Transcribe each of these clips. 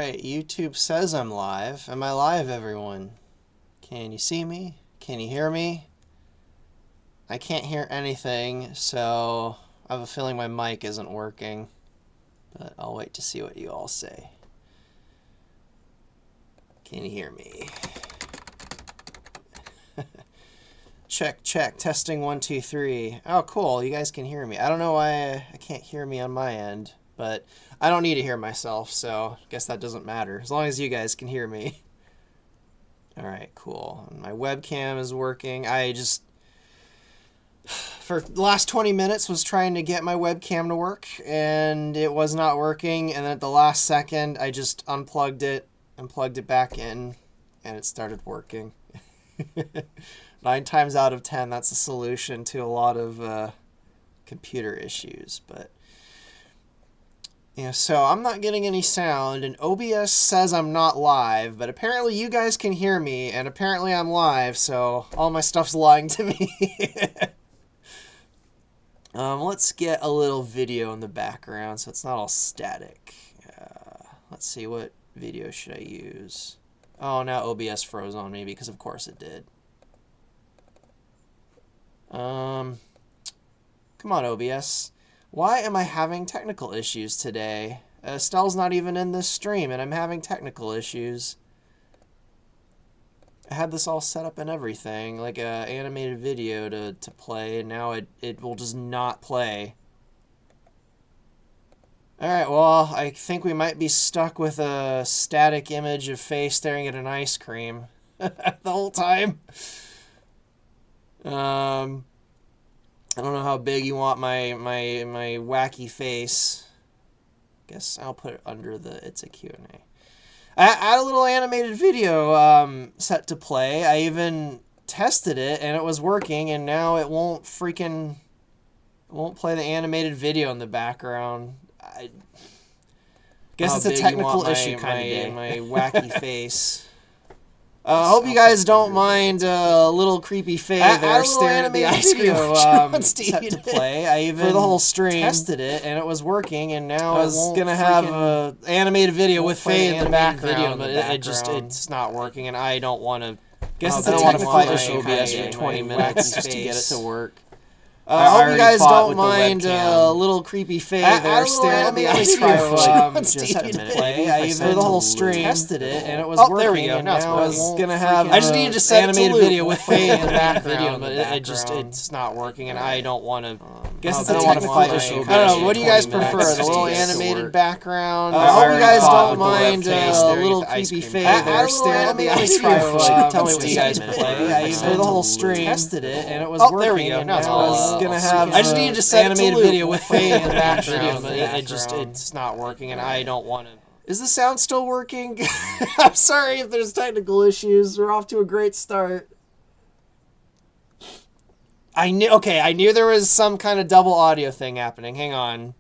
Alright, YouTube says I'm live. Am I live, everyone? Can you see me? Can you hear me? I can't hear anything, so I have a feeling my mic isn't working. But I'll wait to see what you all say. Can you hear me? Check, check, testing 1, 2, 3. Oh, cool, you guys can hear me. I don't know why I can't hear me on my end, but I don't need to hear myself, so I guess that doesn't matter, as long as you guys can hear me. Alright, cool. My webcam is working. I just, for the last 20 minutes, was trying to get my webcam to work, and it was not working, and then at the last second, I just unplugged it and plugged it back in, and it started working. 9 times out of 10, that's a solution to a lot of computer issues, but yeah, so I'm not getting any sound, and OBS says I'm not live, but apparently you guys can hear me, and apparently I'm live, so all my stuff's lying to me. Let's get a little video in the background so it's not all static. Let's see, what video should I use? Oh, now OBS froze on me because of course it did. Come on, OBS. Why am I having technical issues today? Estelle's not even in this stream, and I'm having technical issues. I had this all set up and everything, like a animated video to play, and now it will just not play. Alright, well, I think we might be stuck with a static image of face staring at an ice cream the whole time. I don't know how big you want my wacky face. Guess I'll put it under the It's a Q&A. I had a little animated video set to play. I even tested it and it was working, and now it won't play the animated video in the background. I guess it's a technical issue kind of day. My wacky face. I hope you guys don't mind a little creepy Faye there staring at the ice cream set to play. I even for the whole stream tested it and it was working, and now I was gonna have a animated video with Faye in the background, but it's not working, and I don't want to. Guess it's a technical issue. OBS for 20 minutes just to get it to work. I hope you guys don't mind a little creepy Faye there staring at the ice cream set to play. I even for the whole stream tested it and it was working. There we go. Now I was gonna have I just needed to set animated video with Faye in the background, but it's not working, and I don't want to. Guess it's a technical issue. I don't know. What do you guys prefer? The little animated background? I hope you guys don't mind a little creepy Faye there staring at the ice cream. Tell me what you guys play. I even for the whole stream tested it and it was working. There we go. Now gonna have I just needed to set animated video with Faye in the background, but it's not working, and I don't want to. Is the sound still working? I'm sorry if there's technical issues. We're off to a great start. I knew there was some kind of double audio thing happening. Hang on.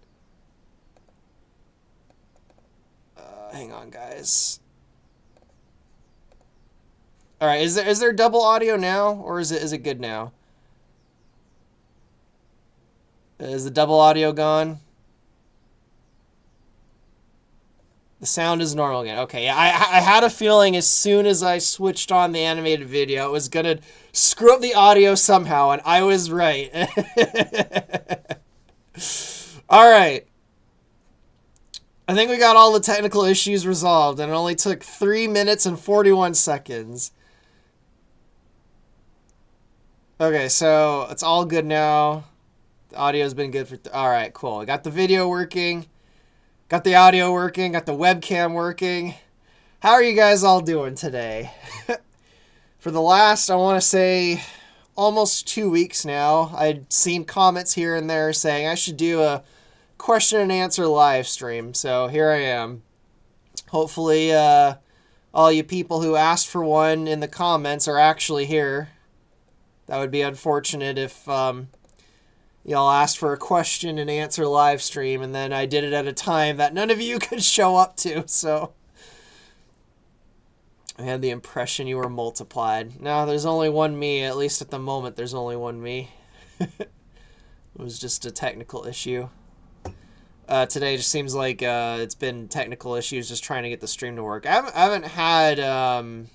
Hang on, guys. All right, is there double audio now, or is it good now? Is the double audio gone? The sound is normal again. Okay, yeah, I had a feeling as soon as I switched on the animated video, it was going to screw up the audio somehow, and I was right. All right. I think we got all the technical issues resolved, and it only took 3 minutes and 41 seconds. Okay, so it's all good now. The audio's been good for... Alright, cool. I got the video working. Got the audio working. Got the webcam working. How are you guys all doing today? For the last, I want to say, almost 2 weeks now, I'd seen comments here and there saying I should do a question and answer live stream. So here I am. Hopefully, all you people who asked for one in the comments are actually here. That would be unfortunate if... y'all asked for a question and answer live stream, and then I did it at a time that none of you could show up to, so I had the impression you were multiplied. No, there's only one me, at least at the moment there's only one me. It was just a technical issue. Today just seems like it's been technical issues just trying to get the stream to work. I haven't had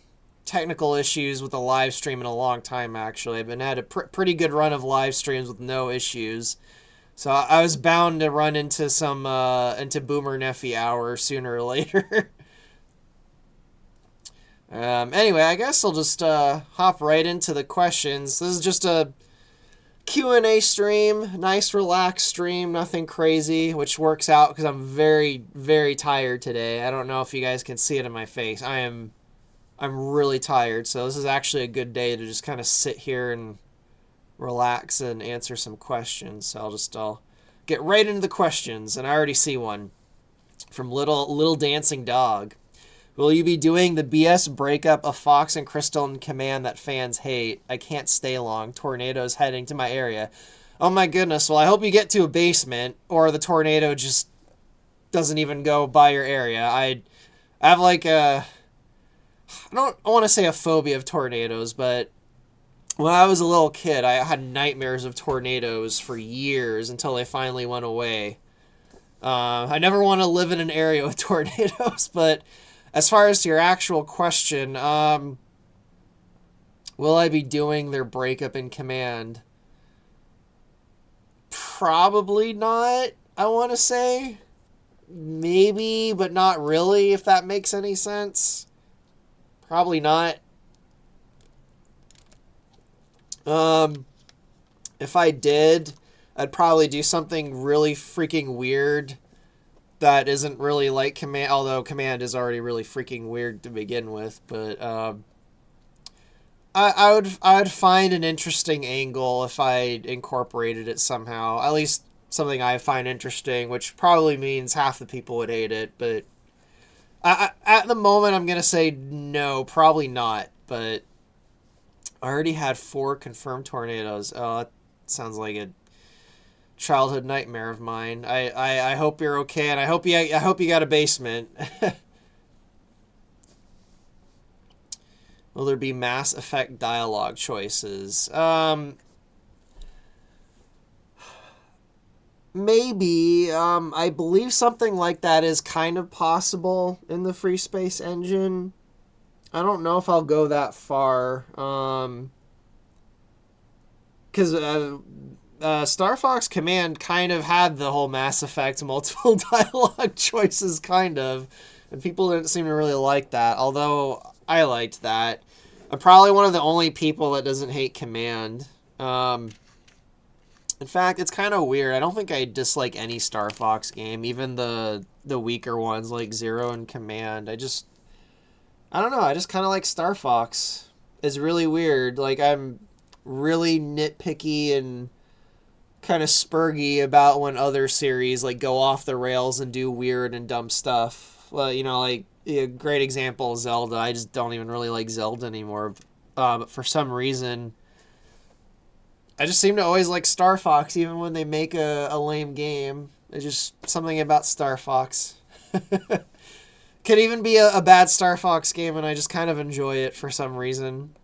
technical issues with a live stream in a long time, actually. I've been had a pretty good run of live streams with no issues. So I was bound to run into some into Boomer Neffy hour sooner or later. Anyway, I guess I'll just hop right into the questions. This is just a Q&A stream, nice relaxed stream, nothing crazy, which works out because I'm very, very tired today. I don't know if you guys can see it in my face. I'm really tired, so this is actually a good day to just kind of sit here and relax and answer some questions. So I'll get right into the questions, and I already see one from Little Dancing Dog. Will you be doing the BS breakup of Fox and Crystal in Command that fans hate? I can't stay long. Tornadoes heading to my area. Oh my goodness. Well, I hope you get to a basement or the tornado just doesn't even go by your area. I have like I want to say a phobia of tornadoes, but when I was a little kid, I had nightmares of tornadoes for years until they finally went away. I never want to live in an area with tornadoes, but as far as to your actual question, will I be doing their breakup in Command? Probably not, I want to say. Maybe, but not really, if that makes any sense. Probably not. If I did, I'd probably do something really freaking weird that isn't really like Command, although Command is already really freaking weird to begin with, but I would find an interesting angle if I incorporated it somehow. At least something I find interesting, which probably means half the people would hate it, but at the moment I'm going to say no, probably not, but I already had 4 confirmed tornadoes. Oh, that sounds like a childhood nightmare of mine. I hope you're okay, and I hope you got a basement. Will there be Mass Effect dialogue choices? Maybe. I believe something like that is kind of possible in the Free Space engine. I don't know if I'll go that far. Because Star Fox Command kind of had the whole Mass Effect multiple dialogue choices, kind of, and people didn't seem to really like that, although I liked that. I'm probably one of the only people that doesn't hate Command. In fact, it's kind of weird. I don't think I dislike any Star Fox game, even the weaker ones like Zero and Command. I don't know, I just kind of like Star Fox. It's really weird. Like, I'm really nitpicky and kind of spurgy about when other series like go off the rails and do weird and dumb stuff. Well, like a great example is Zelda. I just don't even really like Zelda anymore. But for some reason, I just seem to always like Star Fox, even when they make a lame game. It's just something about Star Fox. Could even be a bad Star Fox game, and I just kind of enjoy it for some reason.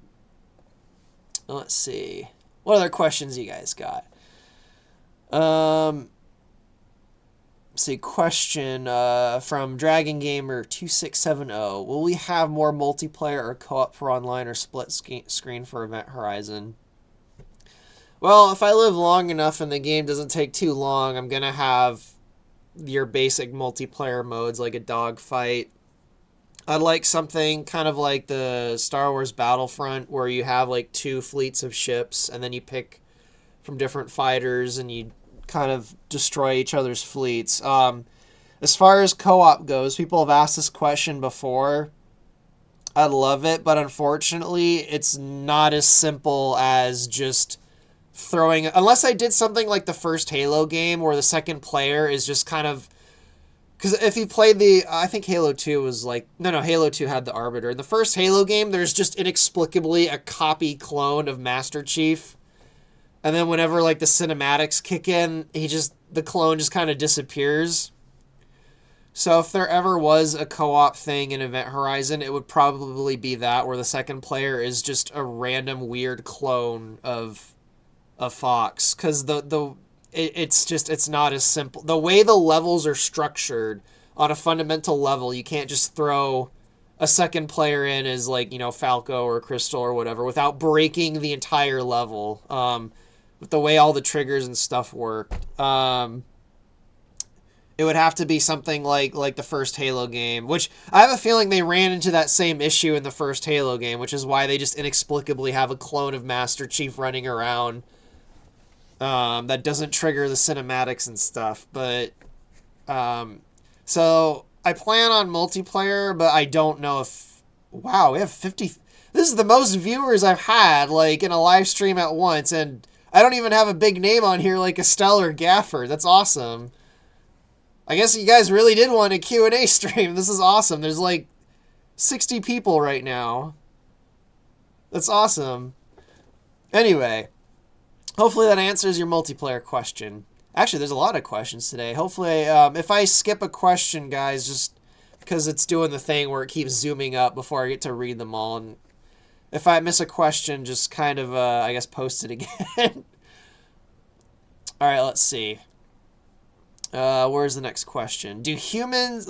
Let's see. What other questions you guys got? Let's see, question from Dragon Gamer 2670. Will we have more multiplayer or co-op for online or split screen for Event Horizon? Well, if I live long enough and the game doesn't take too long, I'm going to have your basic multiplayer modes like a dogfight. I'd like something kind of like the Star Wars Battlefront where you have like 2 fleets of ships and then you pick from different fighters and you kind of destroy each other's fleets. As far as co-op goes, people have asked this question before. I'd love it, but unfortunately it's not as simple as just throwing, unless I did something like the first Halo game where the second player is just kind of, because if you played I think Halo 2 was like, no, Halo 2 had the Arbiter. In the first Halo game, there's just inexplicably a copy clone of Master Chief. And then whenever like the cinematics kick in, the clone just kind of disappears. So if there ever was a co-op thing in Event Horizon, it would probably be that, where the second player is just a random weird clone of Fox. Because the it's not as simple. The way the levels are structured on a fundamental level, you can't just throw a second player in as like, you know, Falco or Crystal or whatever without breaking the entire level. With the way all the triggers and stuff work, it would have to be something like the first Halo game, which I have a feeling they ran into that same issue in the first Halo game, which is why they just inexplicably have a clone of Master Chief running around that doesn't trigger the cinematics and stuff. But so I plan on multiplayer, but I don't know if... Wow, we have 50... This is the most viewers I've had, like, in a live stream at once, and I don't even have a big name on here like Estelle or Gaffer. That's awesome. I guess you guys really did want a Q&A stream. This is awesome. There's, like, 60 people right now. That's awesome. Anyway, hopefully that answers your multiplayer question. Actually, there's a lot of questions today. Hopefully, if I skip a question, guys, just because it's doing the thing where it keeps zooming up before I get to read them all. And if I miss a question, just kind of, I guess, post it again. All right, let's see. Where's the next question? Do humans...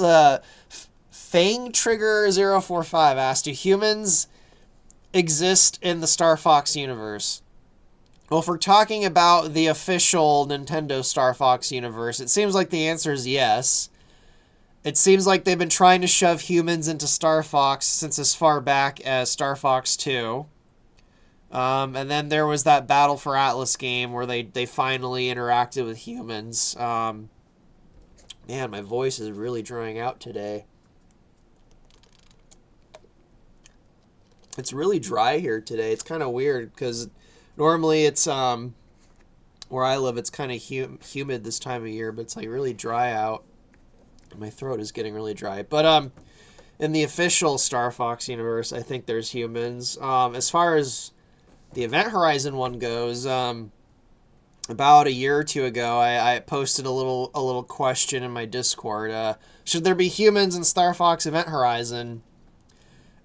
Fang Trigger 045 asked, do humans exist in the Star Fox universe? Well, if we're talking about the official Nintendo Star Fox universe, it seems like the answer is yes. It seems like they've been trying to shove humans into Star Fox since as far back as Star Fox 2. And then there was that Battle for Atlas game where they finally interacted with humans. Man, my voice is really drying out today. It's really dry here today. It's kind of weird because normally it's where I live, it's kind of humid this time of year, but it's like really dry out. My throat is getting really dry. But in the official Star Fox universe, I think there's humans. As far as the Event Horizon one goes, about a year or two ago, I posted a little question in my Discord. Should there be humans in Star Fox Event Horizon?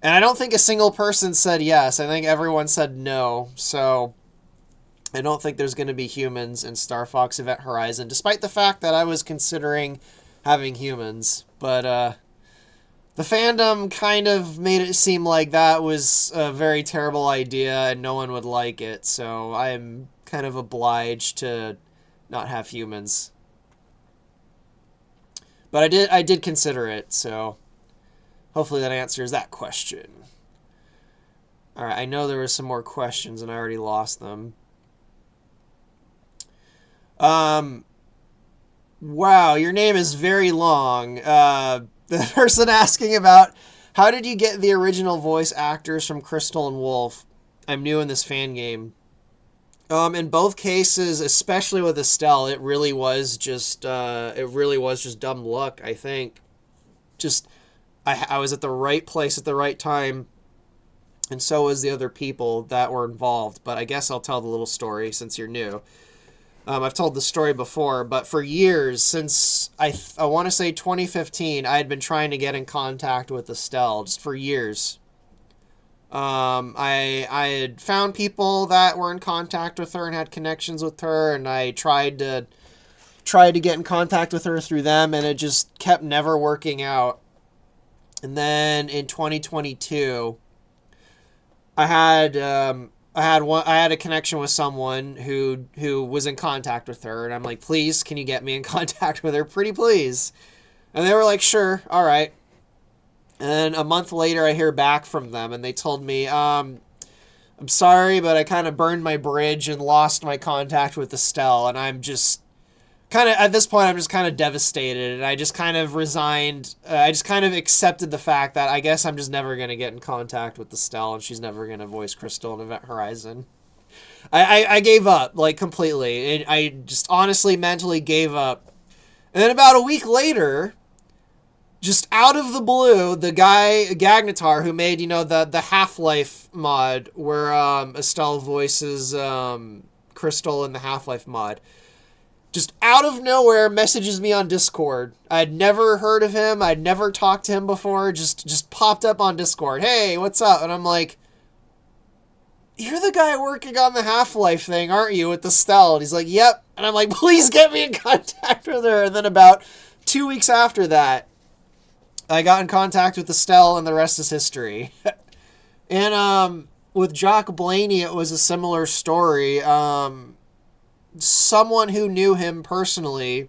And I don't think a single person said yes. I think everyone said no. So I don't think there's going to be humans in Star Fox Event Horizon, despite the fact that I was considering having humans. But the fandom kind of made it seem like that was a very terrible idea and no one would like it. So I'm kind of obliged to not have humans. But I did consider it, so hopefully that answers that question. Alright, I know there were some more questions and I already lost them. Wow, your name is very long. The person asking about, how did you get the original voice actors from Crystal and Wolf? I'm new in this fan game. In both cases, especially with Estelle, it really was just dumb luck, I think. Just, I was at the right place at the right time, and so was the other people that were involved. But I guess I'll tell the little story since you're new. I've told the story before, but for years, since I want to say 2015, I had been trying to get in contact with Estelle, just for years. I had found people that were in contact with her and had connections with her, and I tried to get in contact with her through them, and it just kept never working out. And then in 2022, I had a connection with someone who was in contact with her, and I'm like, please, can you get me in contact with her, pretty please? And they were like, sure, all right. And a month later, I hear back from them, and they told me, I'm sorry, but I kind of burned my bridge and lost my contact with Estelle, and I'm just kind of, at this point, I'm just kind of devastated, and I just kind of resigned. I just kind of accepted the fact that I guess I'm just never going to get in contact with Estelle, and she's never going to voice Crystal in Event Horizon. I gave up, like, completely. I just honestly mentally gave up. And then about a week later, just out of the blue, the guy, Gagnatar, who made, the Half-Life mod, where Estelle voices Crystal in the Half-Life mod, just out of nowhere messages me on Discord. I'd never heard of him. I'd never talked to him before. Just popped up on Discord. Hey, what's up? And I'm like, you're the guy working on the Half-Life thing, aren't you, with the Stell? And he's like, yep. And I'm like, please get me in contact with her. And then about 2 weeks after that, I got in contact with the Stell, and the rest is history. And with Jock Blaney, it was a similar story. Someone who knew him personally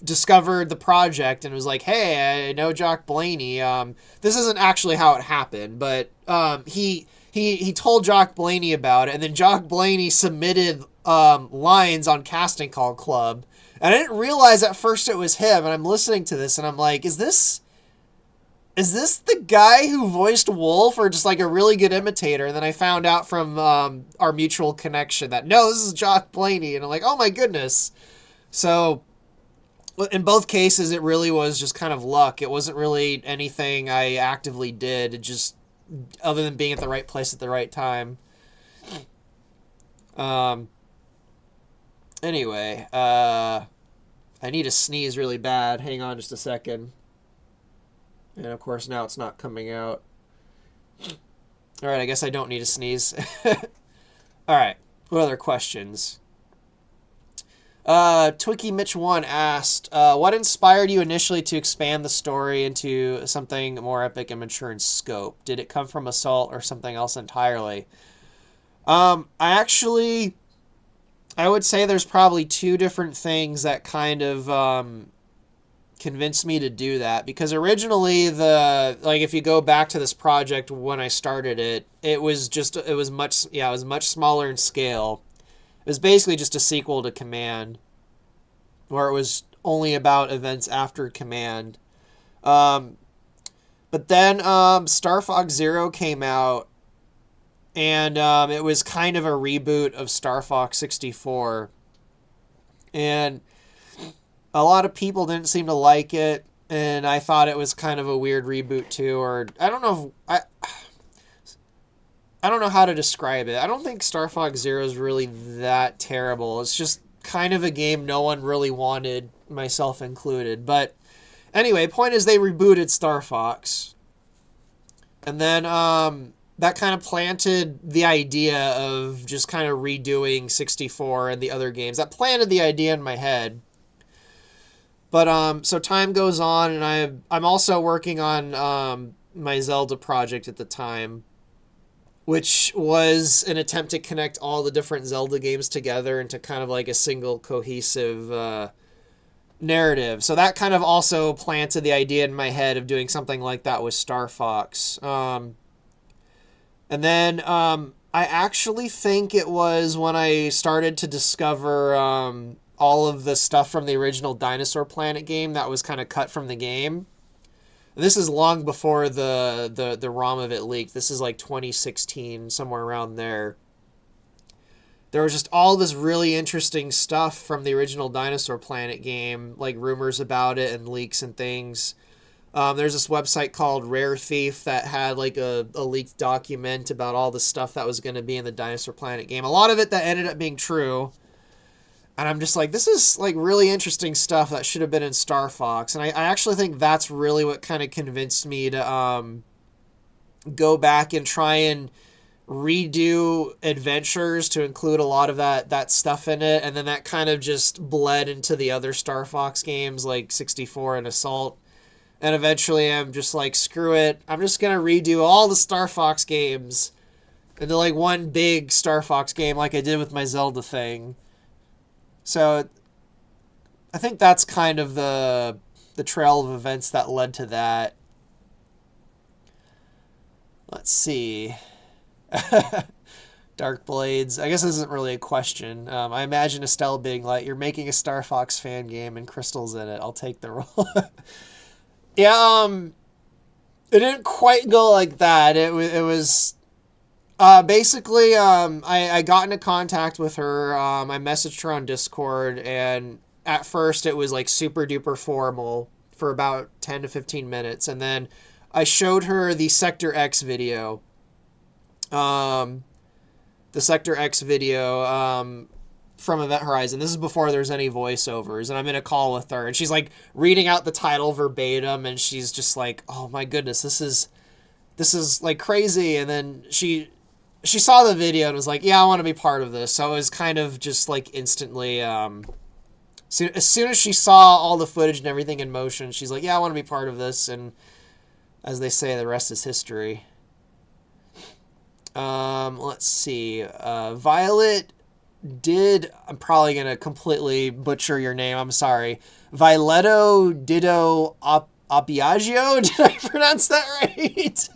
discovered the project and was like, hey, I know Jock Blaney. This isn't actually how it happened, but he told Jock Blaney about it, and then Jock Blaney submitted lines on Casting Call Club, and I didn't realize at first it was him, and I'm listening to this, and I'm like, is this the guy who voiced Wolf, or just like a really good imitator? And then I found out from our mutual connection that, no, this is Jock Blaney, and I'm like, oh my goodness. So, in both cases, it really was just kind of luck. It wasn't really anything I actively did. It just, other than being at the right place at the right time. Anyway, I need to sneeze really bad. Hang on just a second. And of course, now it's not coming out. Alright, I guess I don't need to sneeze. Alright, what other questions? Twiki Mitch 1 asked, what inspired you initially to expand the story into something more epic and mature in scope? Did it come from Assault or something else entirely? I would say there's probably two different things that kind of convinced me to do that, because originally if you go back to this project when I started it, it was much smaller in scale. It was basically just a sequel to Command, where it was only about events after Command. But then Star Fox Zero came out, and it was kind of a reboot of Star Fox 64. And a lot of people didn't seem to like it, and I thought it was kind of a weird reboot too, or I don't know if... I don't know how to describe it. I don't think Star Fox Zero is really that terrible. It's just kind of a game no one really wanted, myself included. But anyway, point is they rebooted Star Fox. And then that kind of planted the idea of just kind of redoing 64 and the other games. That planted the idea in my head. But so time goes on, and I'm also working on my Zelda project at the time, which was an attempt to connect all the different Zelda games together into kind of like a single cohesive narrative. So that kind of also planted the idea in my head of doing something like that with Star Fox. And then I actually think it was when I started to discover all of the stuff from the original Dinosaur Planet game that was kind of cut from the game. This is long before the ROM of it leaked. This is like 2016, somewhere around there. There was just all this really interesting stuff from the original Dinosaur Planet game, like rumors about it and leaks and things. There's this website called Rare Thief that had like a leaked document about all the stuff that was going to be in the Dinosaur Planet game. A lot of it that ended up being true. And I'm just like, this is like really interesting stuff that should have been in Star Fox. And I actually think that's really what kind of convinced me to go back and try and redo Adventures to include a lot of that stuff in it. And then that kind of just bled into the other Star Fox games like 64 and Assault. And eventually I'm just like, screw it. I'm just going to redo all the Star Fox games into like one big Star Fox game like I did with my Zelda thing. So I think that's kind of the trail of events that led to that. Let's see. Dark Blades. I guess this isn't really a question. I imagine Estelle being like, you're making a Star Fox fan game and Crystal's in it. I'll take the role. Yeah, it didn't quite go like that. It was... basically, I got into contact with her. I messaged her on Discord, and at first it was like super duper formal for about 10 to 15 minutes. And then I showed her the Sector X video. The Sector X video, from Event Horizon. This is before there's any voiceovers, and I'm in a call with her, and she's like reading out the title verbatim, and she's just like, oh my goodness, this is this is like crazy. And then she saw the video and was like, yeah, I want to be part of this. So it was kind of just like instantly, so as soon as she saw all the footage and everything in motion, she's like, yeah, I want to be part of this. And as they say, the rest is history. Let's see. Violet did, I'm probably going to completely butcher your name. I'm sorry. Violetto Dido Appiaggio? Did I pronounce that right?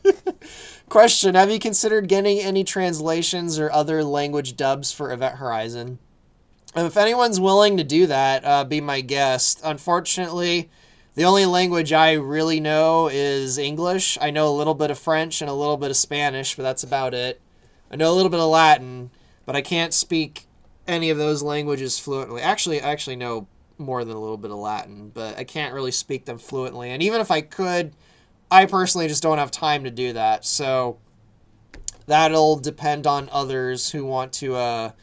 Question, have you considered getting any translations or other language dubs for Event Horizon? If anyone's willing to do that, be my guest. Unfortunately, the only language I really know is English. I know a little bit of French and a little bit of Spanish, but that's about it. I know a little bit of Latin, but I can't speak any of those languages fluently. Actually, I actually know more than a little bit of Latin, but I can't really speak them fluently. And even if I could, I personally just don't have time to do that. So that'll depend on others who want to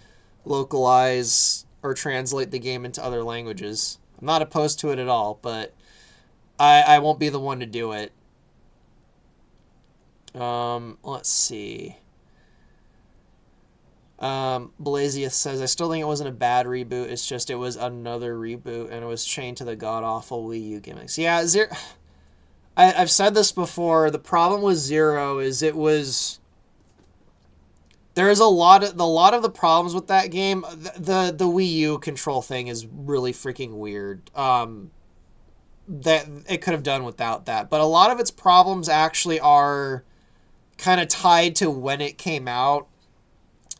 localize or translate the game into other languages. I'm not opposed to it at all, but I won't be the one to do it. Let's see. Blasius says, I still think it wasn't a bad reboot. It's just it was another reboot, and it was chained to the god-awful Wii U gimmicks. Yeah, I've said this before. The problem with Zero is it was... There's a lot of the problems with that game. The Wii U control thing is really freaking weird. That it could have done without that. But a lot of its problems actually are kind of tied to when it came out.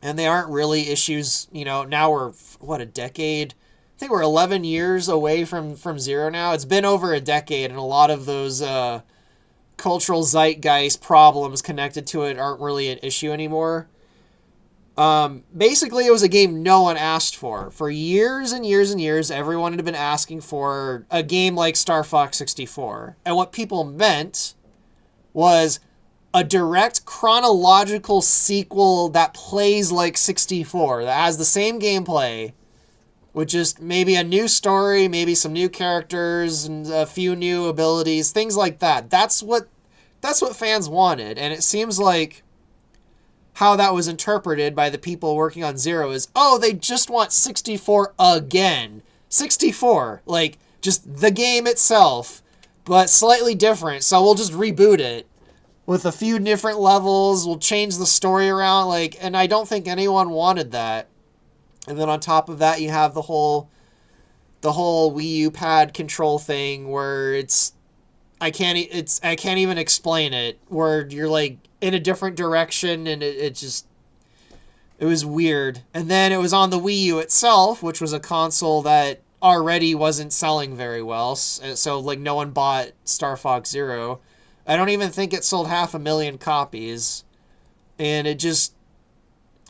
And they aren't really issues, now we're, a decade? I think we're 11 years away from Zero now. It's been over a decade, and a lot of those cultural zeitgeist problems connected to it aren't really an issue anymore. Basically, it was a game no one asked for. For years and years and years, everyone had been asking for a game like Star Fox 64. And what people meant was a direct chronological sequel that plays like 64, that has the same gameplay, with just maybe a new story, maybe some new characters, and a few new abilities, things like that. That's what fans wanted, and it seems like how that was interpreted by the people working on Zero is, oh, they just want 64 again. 64, like, just the game itself, but slightly different, so we'll just reboot it with a few different levels. We'll change the story around, and I don't think anyone wanted that. And then on top of that, you have the whole Wii U pad control thing where I can't even explain it, where you're like in a different direction, and it was weird. And then it was on the Wii U itself, which was a console that already wasn't selling very well, so like no one bought Star Fox Zero. I don't even think it sold 500,000 copies, and it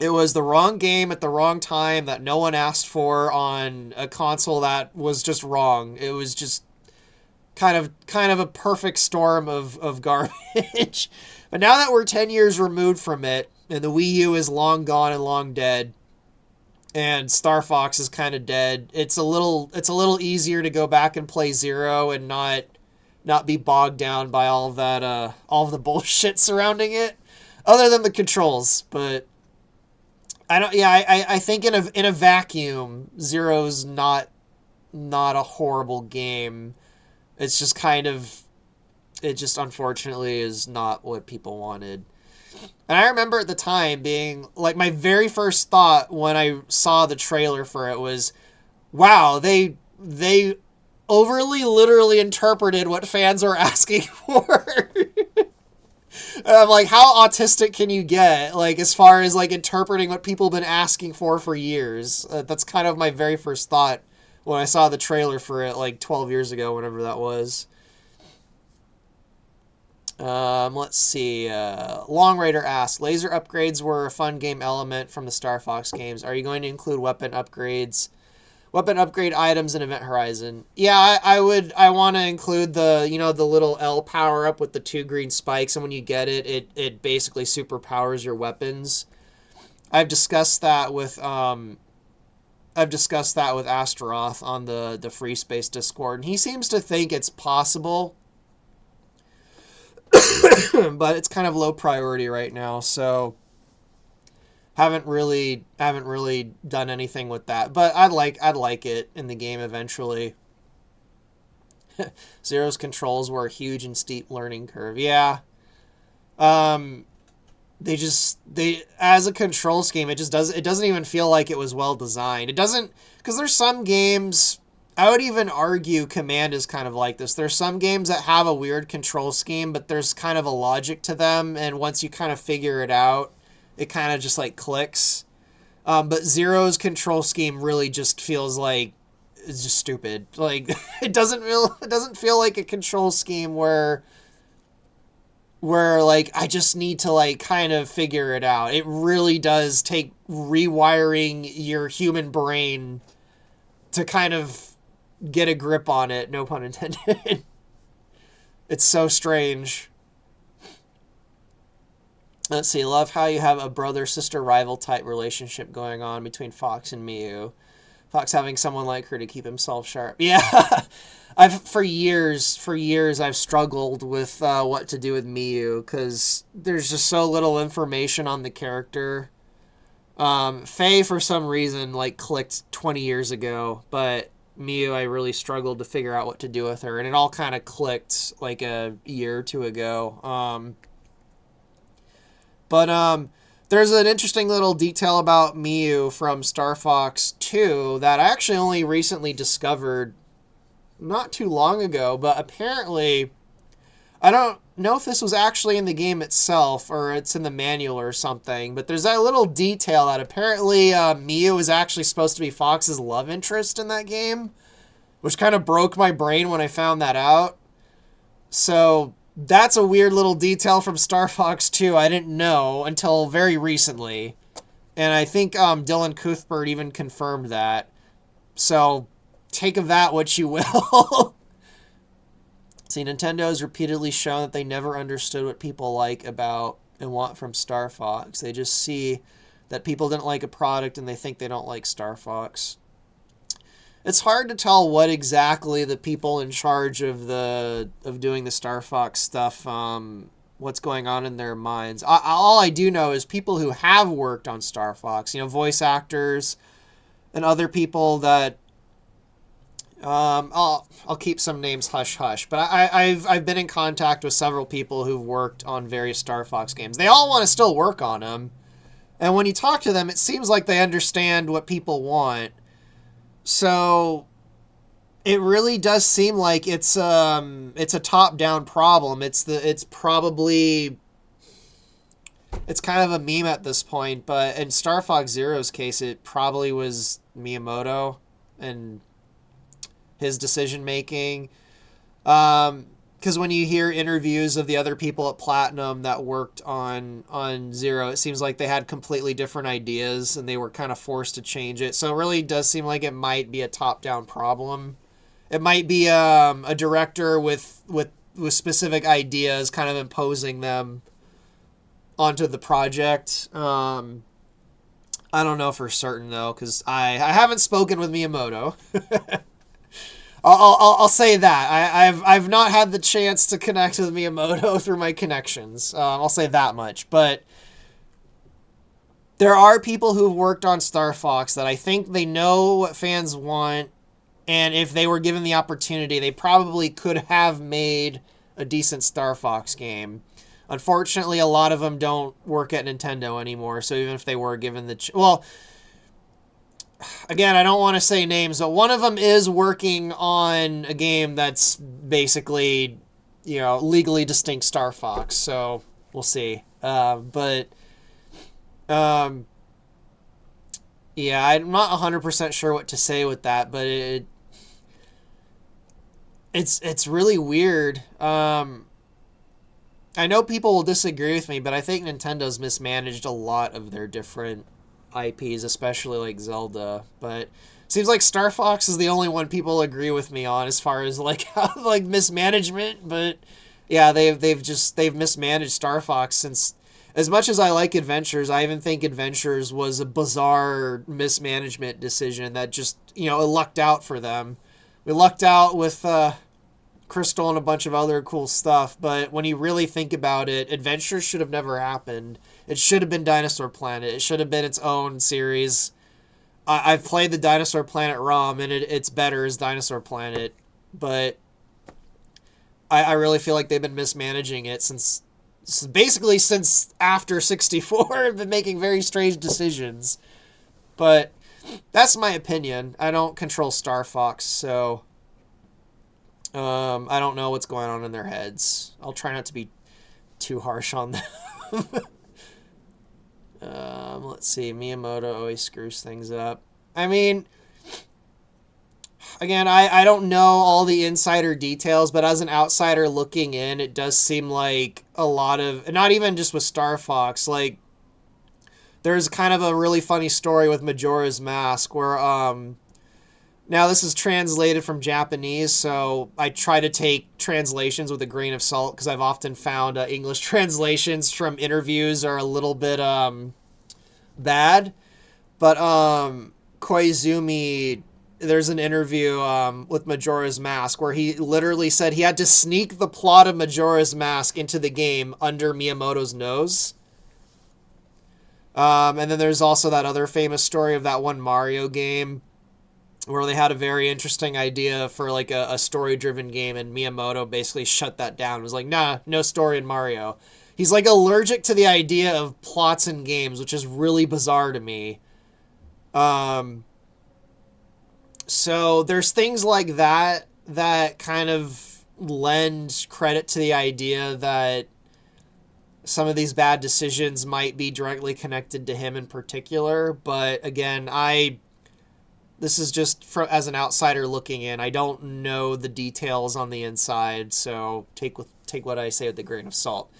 was the wrong game at the wrong time that no one asked for on a console that was just wrong. It was just kind of a perfect storm of garbage. But now that we're 10 years removed from it, and the Wii U is long gone and long dead, and Star Fox is kind of dead, it's a little easier to go back and play Zero and not be bogged down by all of that all of the bullshit surrounding it, other than the controls. But I think in a vacuum, Zero's not a horrible game. It's just it just unfortunately is not what people wanted. And I remember at the time being like, my very first thought when I saw the trailer for it was, wow, they overly literally interpreted what fans were asking for. And I'm like, how autistic can you get? Like, as far as like interpreting what people have been asking for years. That's kind of my very first thought when I saw the trailer for it like 12 years ago, whenever that was. Let's see. Long Raider asks, laser upgrades were a fun game element from the Star Fox games. Are you going to include weapon upgrade items in Event Horizon? Yeah, I would. I want to include the little L power up with the 2 green spikes, and when you get it, it basically superpowers your weapons. I've discussed that with Astaroth on the Free Space Discord, and he seems to think it's possible. but it's kind of low priority right now, so haven't really done anything with that. But I'd like it in the game eventually. Zero's controls were a huge and steep learning curve. Yeah. They as a control scheme, it doesn't even feel like it was well designed. It doesn't, because there's some games, I would even argue Command is kind of like this. There's some games that have a weird control scheme, but there's kind of a logic to them, and once you kind of figure it out, it kind of just like clicks. But Zero's control scheme really just feels like it's just stupid. Like it doesn't feel like a control scheme where like I just need to like kind of figure it out. It really does take rewiring your human brain to kind of get a grip on it, no pun intended. It's so strange. Let's see, love how you have a brother-sister rival type relationship going on between Fox and Miyu. Fox having someone like her to keep himself sharp. Yeah. For years I've struggled with what to do with Miyu, because there's just so little information on the character. Faye, for some reason, like clicked 20 years ago, but Miyu, I really struggled to figure out what to do with her, and it all kind of clicked like a year or two ago. But there's an interesting little detail about Miyu from Star Fox 2 that I actually only recently discovered not too long ago, but apparently, I don't know if this was actually in the game itself or it's in the manual or something, but there's that little detail that apparently Miyu is actually supposed to be Fox's love interest in that game, which kind of broke my brain when I found that out. So that's a weird little detail from Star Fox 2 I didn't know until very recently. And I think Dylan Cuthbert even confirmed that. So take of that what you will. See, Nintendo has repeatedly shown that they never understood what people like about and want from Star Fox. They just see that people didn't like a product and they think they don't like Star Fox. It's hard to tell what exactly the people in charge of doing the Star Fox stuff, what's going on in their minds. All I do know is people who have worked on Star Fox, voice actors and other people that I'll keep some names hush hush, but I've been in contact with several people who've worked on various Star Fox games. They all want to still work on them, and when you talk to them, it seems like they understand what people want. So it really does seem like it's a top-down problem. It's kind of a meme at this point, but in Star Fox Zero's case, it probably was Miyamoto and his decision making. Because when you hear interviews of the other people at Platinum that worked on Zero, it seems like they had completely different ideas and they were kind of forced to change it. So it really does seem like it might be a top-down problem. It might be a director with specific ideas kind of imposing them onto the project. I don't know for certain, though, because I haven't spoken with Miyamoto. I'll say that. I've not had the chance to connect with Miyamoto through my connections. I'll say that much. But there are people who've worked on Star Fox that I think they know what fans want, and if they were given the opportunity, they probably could have made a decent Star Fox game. Unfortunately, a lot of them don't work at Nintendo anymore, so even if they were given the... well, again, I don't want to say names, but one of them is working on a game that's basically, legally distinct Star Fox, so we'll see. Yeah, I'm not 100% sure what to say with that, but it's really weird. I know people will disagree with me, but I think Nintendo's mismanaged a lot of their different IPs, especially like Zelda. But it seems like Star Fox is the only one people agree with me on as far as like mismanagement. But yeah, they've mismanaged Star Fox since. As much as I like Adventures, I even think Adventures was a bizarre mismanagement decision that just, it lucked out for them. We lucked out with Crystal and a bunch of other cool stuff, but when you really think about it, Adventure should have never happened. It should have been Dinosaur Planet. It should have been its own series. I've played the Dinosaur Planet ROM, and it's better as Dinosaur Planet, but I really feel like they've been mismanaging it since basically since after 64. Have been making very strange decisions. But that's my opinion. I don't control Star Fox, so I don't know what's going on in their heads. I'll try not to be too harsh on them. Let's see. Miyamoto always screws things up. I mean, again, I don't know all the insider details, but as an outsider looking in, it does seem like a lot of, not even just with Star Fox, like, there's kind of a really funny story with Majora's Mask where, now this is translated from Japanese, so I try to take translations with a grain of salt because I've often found English translations from interviews are a little bit bad. But Koizumi, there's an interview with Majora's Mask where he literally said he had to sneak the plot of Majora's Mask into the game under Miyamoto's nose. And then there's also that other famous story of that one Mario game where they had a very interesting idea for like a story-driven game, and Miyamoto basically shut that down. It was like, nah, no story in Mario. He's like allergic to the idea of plots in games, which is really bizarre to me. So there's things like that that kind of lend credit to the idea that some of these bad decisions might be directly connected to him in particular. But again, this is just as an outsider looking in. I don't know the details on the inside, so take what I say with a grain of salt.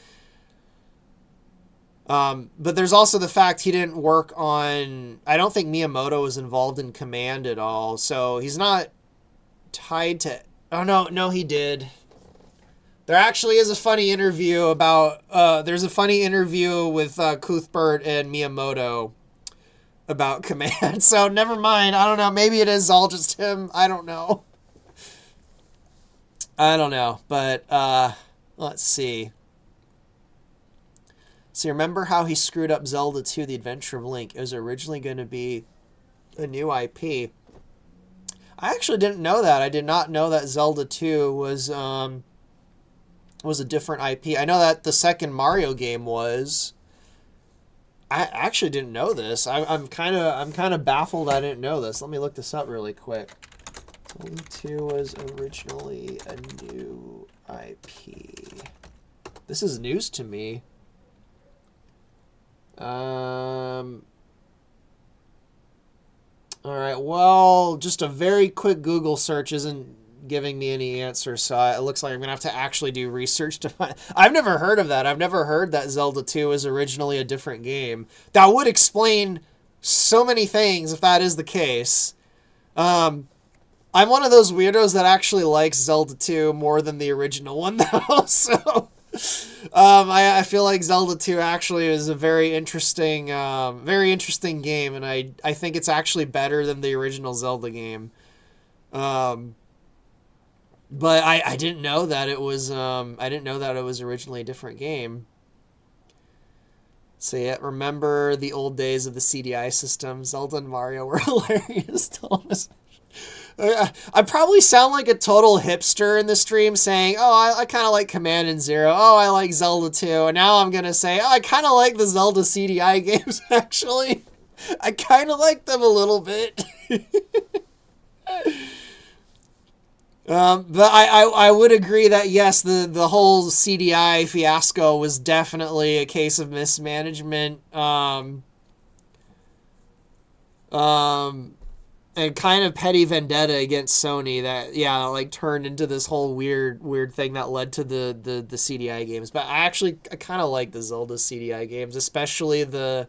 But there's also the fact he didn't work on... I don't think Miyamoto was involved in Command at all, so he's not tied to... Oh, no, he did. There actually is a funny interview about... there's a funny interview with Cuthbert and Miyamoto about Command, so never mind. I don't know. Maybe it is all just him. I don't know. But let's see. So remember how he screwed up Zelda 2, The Adventure of Link? It was originally going to be a new IP. I actually didn't know that. I did not know that Zelda 2 was a different IP. I know that the second Mario game was. I actually didn't know this. I'm kind of baffled I didn't know this. Let me look this up really quick. Zelda 2 was originally a new IP. This is news to me. All right, well, just a very quick Google search isn't giving me any answers, so it looks like I'm going to have to actually do research to find... I've never heard of that. I've never heard that Zelda 2 is originally a different game. That would explain so many things if that is the case. I'm one of those weirdos that actually likes Zelda 2 more than the original one, though, so... I feel like Zelda 2 actually is a very interesting game, and I think it's actually better than the original Zelda game. But I didn't know that it was originally a different game. So yeah, remember the old days of the CDI system? Zelda and Mario were hilarious. I probably sound like a total hipster in the stream saying, oh, I kind of like Command and Zero. Oh, I like Zelda 2. And now I'm going to say, oh, I kind of like the Zelda CDI games, actually. I kind of like them a little bit. But I would agree that, yes, the whole CDI fiasco was definitely a case of mismanagement. And kind of petty vendetta against Sony that, yeah, like turned into this whole weird thing that led to the CDI games. But I kind of like the Zelda CDI games, especially the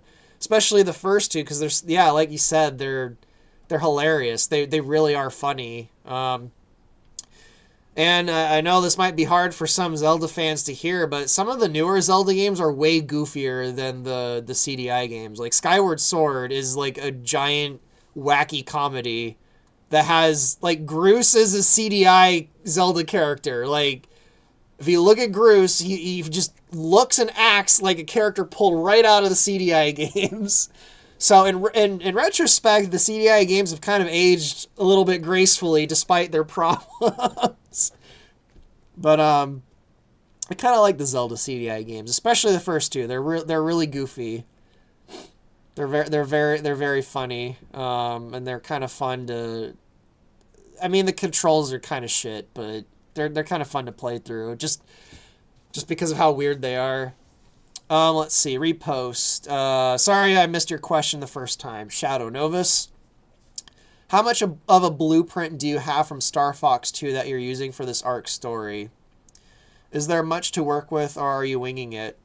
first two, because there's, yeah, like you said, they're hilarious. They really are funny. And I know this might be hard for some Zelda fans to hear, but some of the newer Zelda games are way goofier than the CDI games. Like Skyward Sword is like a giant wacky comedy, that has, like, Groose is a CDI Zelda character. Like, if you look at Groose, he just looks and acts like a character pulled right out of the CDI games. So in retrospect, the CDI games have kind of aged a little bit gracefully despite their problems. But I kind of like the Zelda CDI games, especially the first two. They're really goofy. They're very funny, and they're kind of fun to. I mean, the controls are kind of shit, but they're kind of fun to play through. Just because of how weird they are. Let's see. Repost. Sorry I missed your question the first time. Shadow Novus. How much of a blueprint do you have from Star Fox 2 that you're using for this arc story? Is there much to work with, or are you winging it?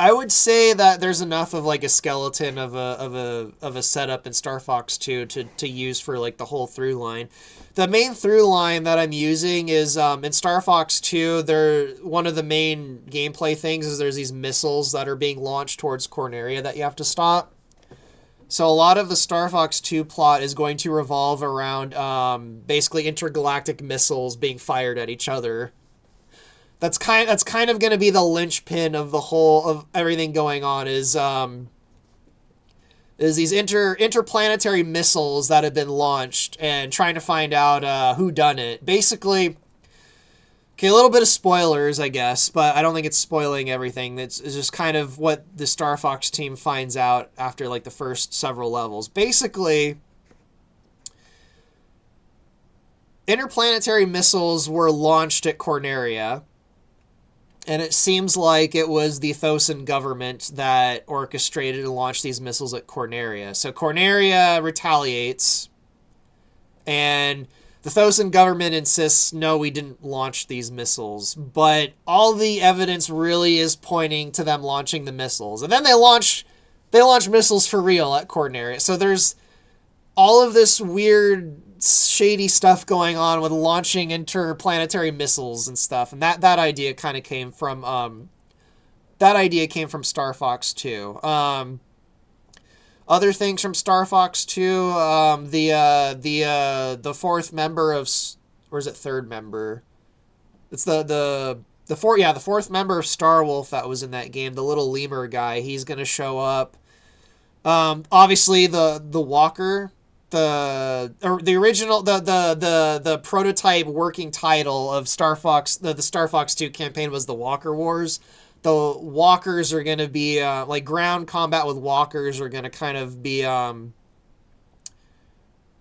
I would say that there's enough of like a skeleton of a setup in Star Fox 2 to use for like the whole through line. The main through line that I'm using is in Star Fox 2, one of the main gameplay things is there's these missiles that are being launched towards Corneria that you have to stop. So a lot of the Star Fox 2 plot is going to revolve around basically intergalactic missiles being fired at each other. That's kind of going to be the linchpin of the whole of everything going on is these interplanetary missiles that have been launched and trying to find out who done it. Basically, okay, a little bit of spoilers, I guess, but I don't think it's spoiling everything. It's just kind of what the Star Fox team finds out after like the first several levels. Basically, interplanetary missiles were launched at Corneria, and it seems like it was the Thosan government that orchestrated and launched these missiles at Corneria. So Corneria retaliates, and the Thosan government insists, no, we didn't launch these missiles. But all the evidence really is pointing to them launching the missiles. And then they launch missiles for real at Corneria. So there's all of this weird, shady stuff going on with launching interplanetary missiles and stuff. And that idea kind of came from Star Fox 2. Other things from Star Fox 2, the fourth member of, or is it third member? It's the fourth member of Starwolf that was in that game, the little lemur guy. He's gonna show up. Obviously the Walker, the original, the prototype working title of Star Fox, the Star Fox 2 campaign was the Walker Wars. The walkers are going to be, like, ground combat with walkers are going to kind of be,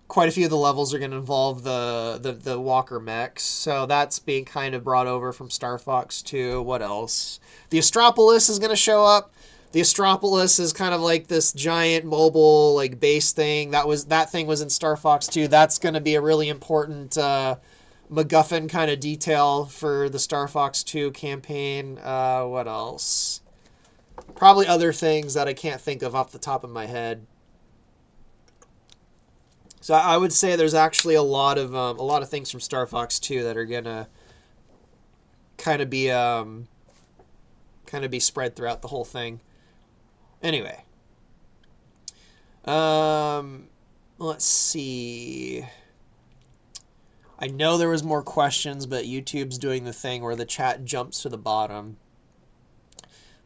quite a few of the levels are going to involve the walker mechs. So that's being kind of brought over from Star Fox 2. What else? The Astropolis is going to show up. The Astropolis is kind of like this giant mobile, like, base thing. That thing was in Star Fox 2. That's going to be a really important, MacGuffin kind of detail for the Star Fox 2 campaign. What else? Probably other things that I can't think of off the top of my head. So I would say there's actually a lot of things from Star Fox 2 that are gonna kind of be spread throughout the whole thing. Anyway, let's see. I know there was more questions, but YouTube's doing the thing where the chat jumps to the bottom.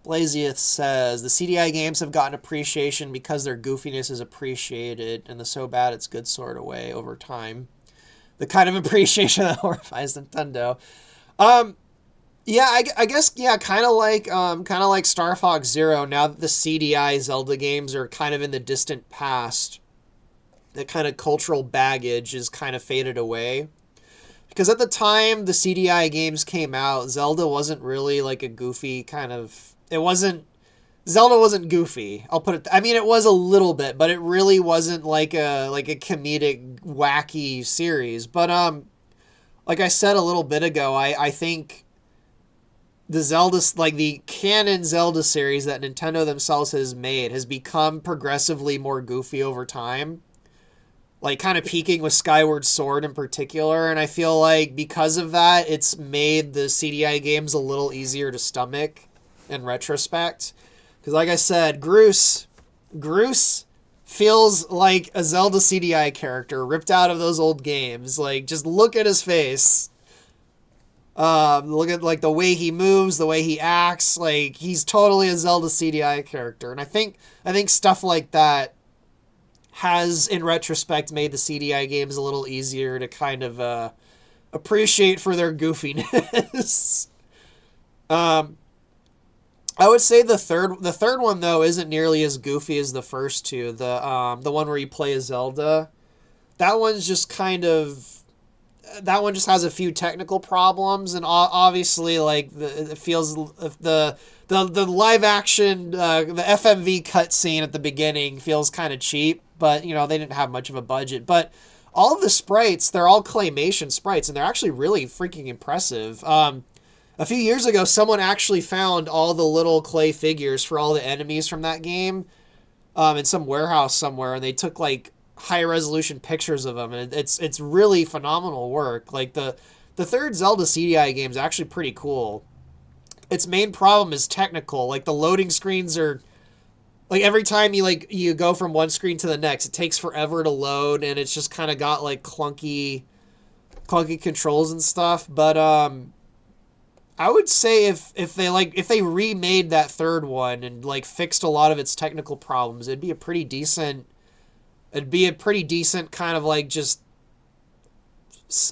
Blazieth says, the CDI games have gotten appreciation because their goofiness is appreciated in the so bad it's good sort of way over time. The kind of appreciation that horrifies Nintendo. Yeah, I guess, yeah, kind of like Star Fox Zero, now that the CDI Zelda games are kind of in the distant past, the kind of cultural baggage is kind of faded away. Because at the time the CDI games came out, Zelda wasn't really like a goofy kind of... Zelda wasn't goofy. I'll put it... I mean, it was a little bit, but it really wasn't like a comedic, wacky series. But, like I said a little bit ago, I think the Zelda... Like, the canon Zelda series that Nintendo themselves has made has become progressively more goofy over time. Like, kind of peaking with Skyward Sword in particular, and I feel like because of that, it's made the CDI games a little easier to stomach in retrospect. Because like I said, Groose feels like a Zelda CDI character ripped out of those old games. Like, just look at his face. Look at like the way he moves, the way he acts. Like, he's totally a Zelda CDI character, and I think stuff like that has, in retrospect, made the CDI games a little easier to kind of appreciate for their goofiness. I would say the third one though isn't nearly as goofy as the first two. The one where you play as Zelda, that one's just kind of, that one just has a few technical problems, and obviously like it feels the live action the FMV cutscene at the beginning feels kind of cheap, but you know they didn't have much of a budget. But all of the sprites, they're all claymation sprites, and they're actually really freaking impressive. A few years ago, someone actually found all the little clay figures for all the enemies from that game in some warehouse somewhere, and they took like high resolution pictures of them, and it's really phenomenal work. Like the third Zelda CDI game is actually pretty cool. Its main problem is technical. Like the loading screens are like every time you go from one screen to the next, it takes forever to load, and it's just kind of got like clunky controls and stuff. But I would say if they remade that third one and like fixed a lot of its technical problems, it'd be a pretty decent kind of like just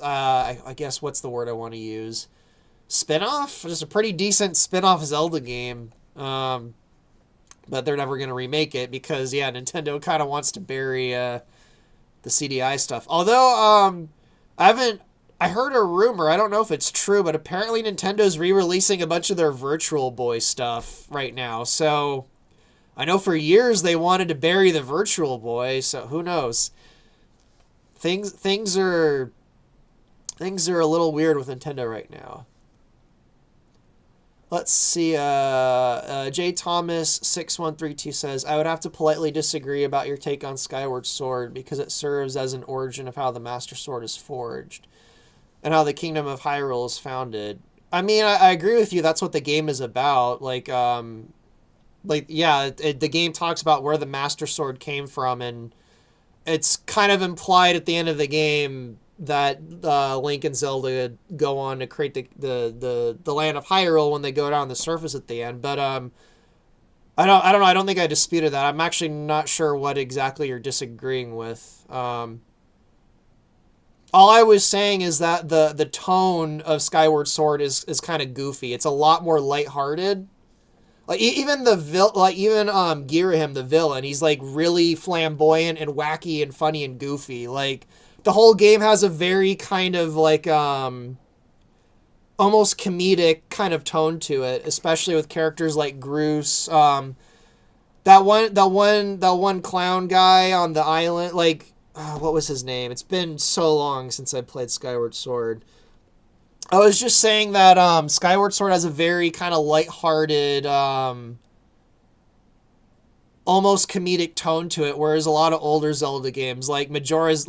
I guess what's the word I want to use? Spin-off? Just a pretty decent spin-off Zelda game. But they're never going to remake it because yeah, Nintendo kind of wants to bury the CDI stuff. Although I heard a rumor, I don't know if it's true, but apparently Nintendo's re-releasing a bunch of their Virtual Boy stuff right now. So I know for years they wanted to bury the Virtual Boy, so who knows? Things are a little weird with Nintendo right now. Let's see. J Thomas 6132 says, I would have to politely disagree about your take on Skyward Sword because it serves as an origin of how the Master Sword is forged and how the Kingdom of Hyrule is founded. I mean, I agree with you. That's what the game is about. The game talks about where the Master Sword came from, and it's kind of implied at the end of the game that Link and Zelda go on to create the land of Hyrule when they go down the surface at the end. But I don't know. I don't think I disputed that. I'm actually not sure what exactly you're disagreeing with. All I was saying is that the tone of Skyward Sword is kind of goofy. It's a lot more lighthearted. Like even Girahim, the villain, he's like really flamboyant and wacky and funny and goofy. Like the whole game has a very kind of like almost comedic kind of tone to it, especially with characters like Groose. That one clown guy on the island, like what was his name? It's been so long since I played Skyward Sword. I was just saying that Skyward Sword has a very kind of lighthearted, almost comedic tone to it, whereas a lot of older Zelda games, like Majora's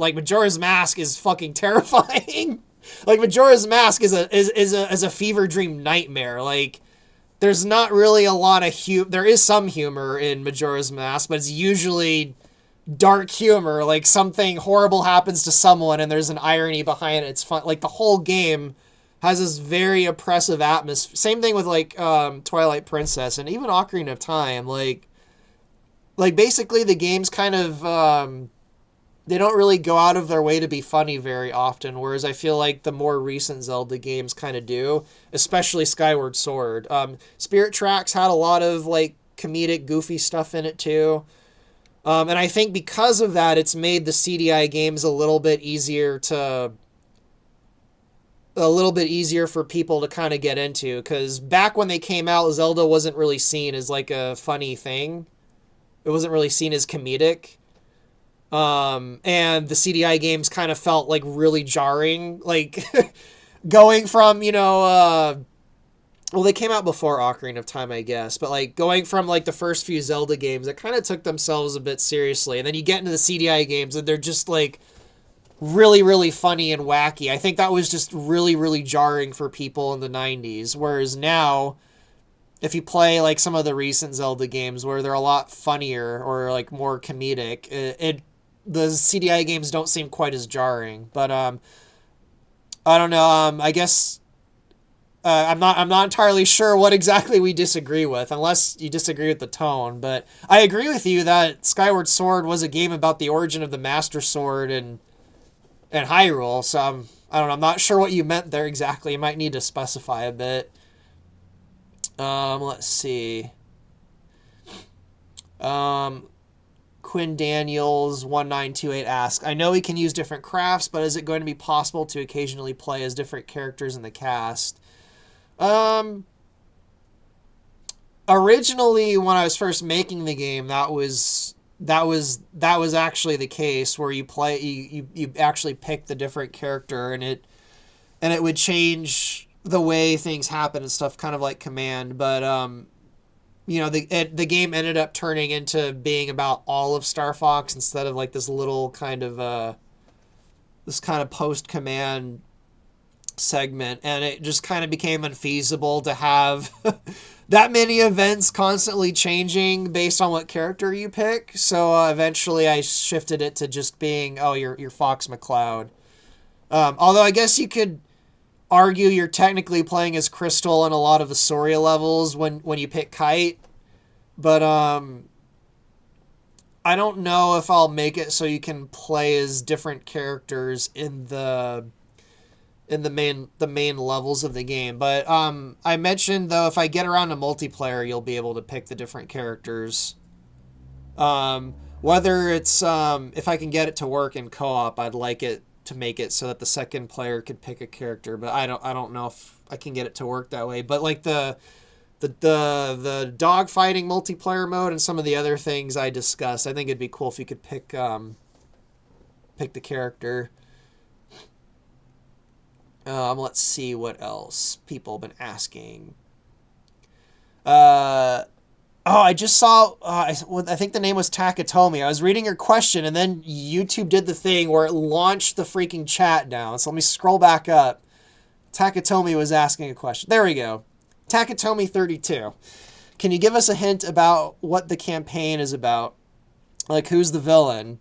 Mask, is fucking terrifying. Like Majora's Mask is a fever dream nightmare. Like there's not really a lot of there is some humor in Majora's Mask, but it's usually dark humor. Like something horrible happens to someone and there's an irony behind it. It's fun. Like the whole game has this very oppressive atmosphere. Same thing with like Twilight Princess and even Ocarina of Time. Like basically the games kind of they don't really go out of their way to be funny very often, whereas I feel like the more recent Zelda games kind of do, especially Skyward Sword. Spirit Tracks had a lot of like comedic, goofy stuff in it too. And I think because of that, it's made the CDI games a little bit easier for people to kind of get into, because back when they came out, Zelda wasn't really seen as like a funny thing. It wasn't really seen as comedic. And the CDI games kind of felt like really jarring, like going from, well, they came out before Ocarina of Time, I guess, but like going from like the first few Zelda games, it kind of took themselves a bit seriously. And then you get into the CDI games and they're just like really, really funny and wacky. I think that was just really, really jarring for people in the 90s. Whereas now, if you play like some of the recent Zelda games where they're a lot funnier or like more comedic, the CDI games don't seem quite as jarring. But I don't know. I guess I'm not entirely sure what exactly we disagree with, unless you disagree with the tone. But I agree with you that Skyward Sword was a game about the origin of the Master Sword and Hyrule. So I don't know. I'm not sure what you meant there exactly. You might need to specify a bit. Let's see. Quinn Daniels 1928 asks, I know we can use different crafts, but is it going to be possible to occasionally play as different characters in the cast? Originally, when I was first making the game, that was actually the case, where you actually pick the different character, and it would change the way things happen and stuff, kind of like Command. But the game ended up turning into being about all of Star Fox instead of like this little kind of post Command segment, and it just kind of became unfeasible to have that many events constantly changing based on what character you pick. So eventually I shifted it to just being, you're Fox McCloud. Although I guess you could argue you're technically playing as Crystal in a lot of the Soria levels when you pick Kite. But I don't know if I'll make it so you can play as different characters in the main levels of the game. But I mentioned, though, if I get around to multiplayer, you'll be able to pick the different characters. Whether it's if I can get it to work in co-op, I'd like it to make it so that the second player could pick a character, but I don't know if I can get it to work that way. But like the dogfighting multiplayer mode and some of the other things I discussed, I think it'd be cool if you could pick the character. Let's see what else people have been asking. I just saw, I think the name was Takatomi. I was reading your question, and then YouTube did the thing where it launched the freaking chat down. So let me scroll back up. Takatomi was asking a question. There we go. Takatomi32. Can you give us a hint about what the campaign is about? Like, who's the villain?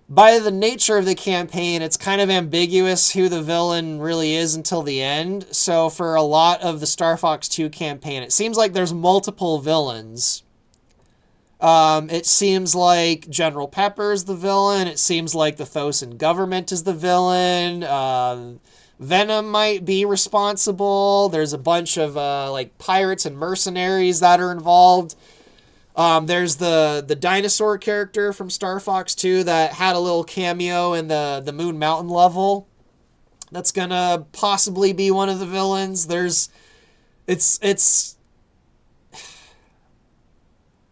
By the nature of the campaign, it's kind of ambiguous who the villain really is until the end. So for a lot of the Star Fox 2 campaign, it seems like there's multiple villains. It seems like General Pepper's the villain. It seems like the Thosan government is the villain. Venom might be responsible. There's a bunch of like pirates and mercenaries that are involved. There's the dinosaur character from Star Fox 2 that had a little cameo in the Moon Mountain level. That's gonna possibly be one of the villains. It's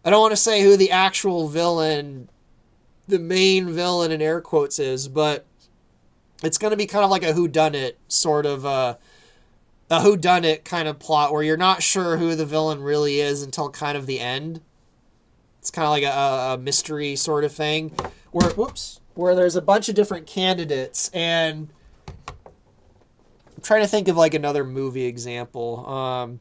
I don't want to say who the actual villain, the main villain in air quotes is, but it's gonna be kind of like a whodunit sort of a whodunit kind of plot where you're not sure who the villain really is until kind of the end. It's kind of like a mystery sort of thing where there's a bunch of different candidates, and I'm trying to think of like another movie example.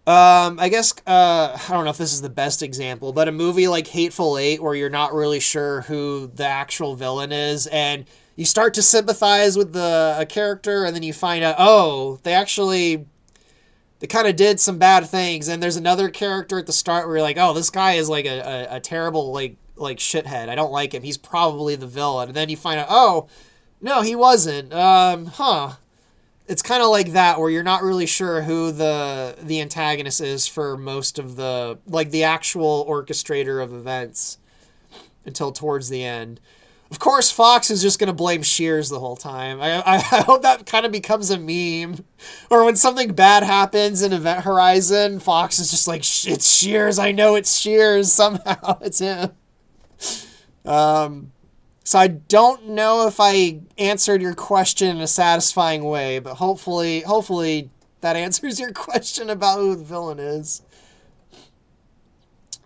I guess, I don't know if this is the best example, but a movie like Hateful Eight where you're not really sure who the actual villain is, and you start to sympathize with a character, and then you find out, they kind of did some bad things, and there's another character at the start where you're like, this guy is like a terrible like shithead. I don't like him. He's probably the villain. And then you find out, no, he wasn't. It's kind of like that where you're not really sure who the antagonist is for most of the actual orchestrator of events until towards the end. Of course, Fox is just going to blame Shears the whole time. I hope that kind of becomes a meme. Or when something bad happens in Event Horizon, Fox is just like, it's Shears. I know it's Shears. Somehow it's him. So I don't know if I answered your question in a satisfying way, but hopefully that answers your question about who the villain is.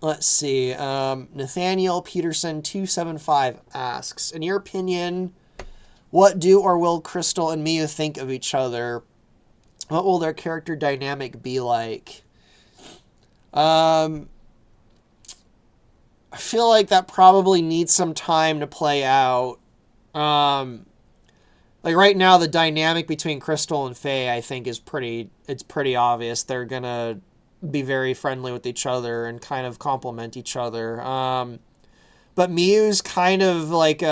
Let's see. Nathaniel Peterson 275 asks, in your opinion, what do or will Crystal and Mia think of each other? What will their character dynamic be like? I feel like that probably needs some time to play out. Like right now, the dynamic between Crystal and Faye, I think, it's pretty obvious. They're gonna be very friendly with each other and kind of complement each other. But Miu's kind of like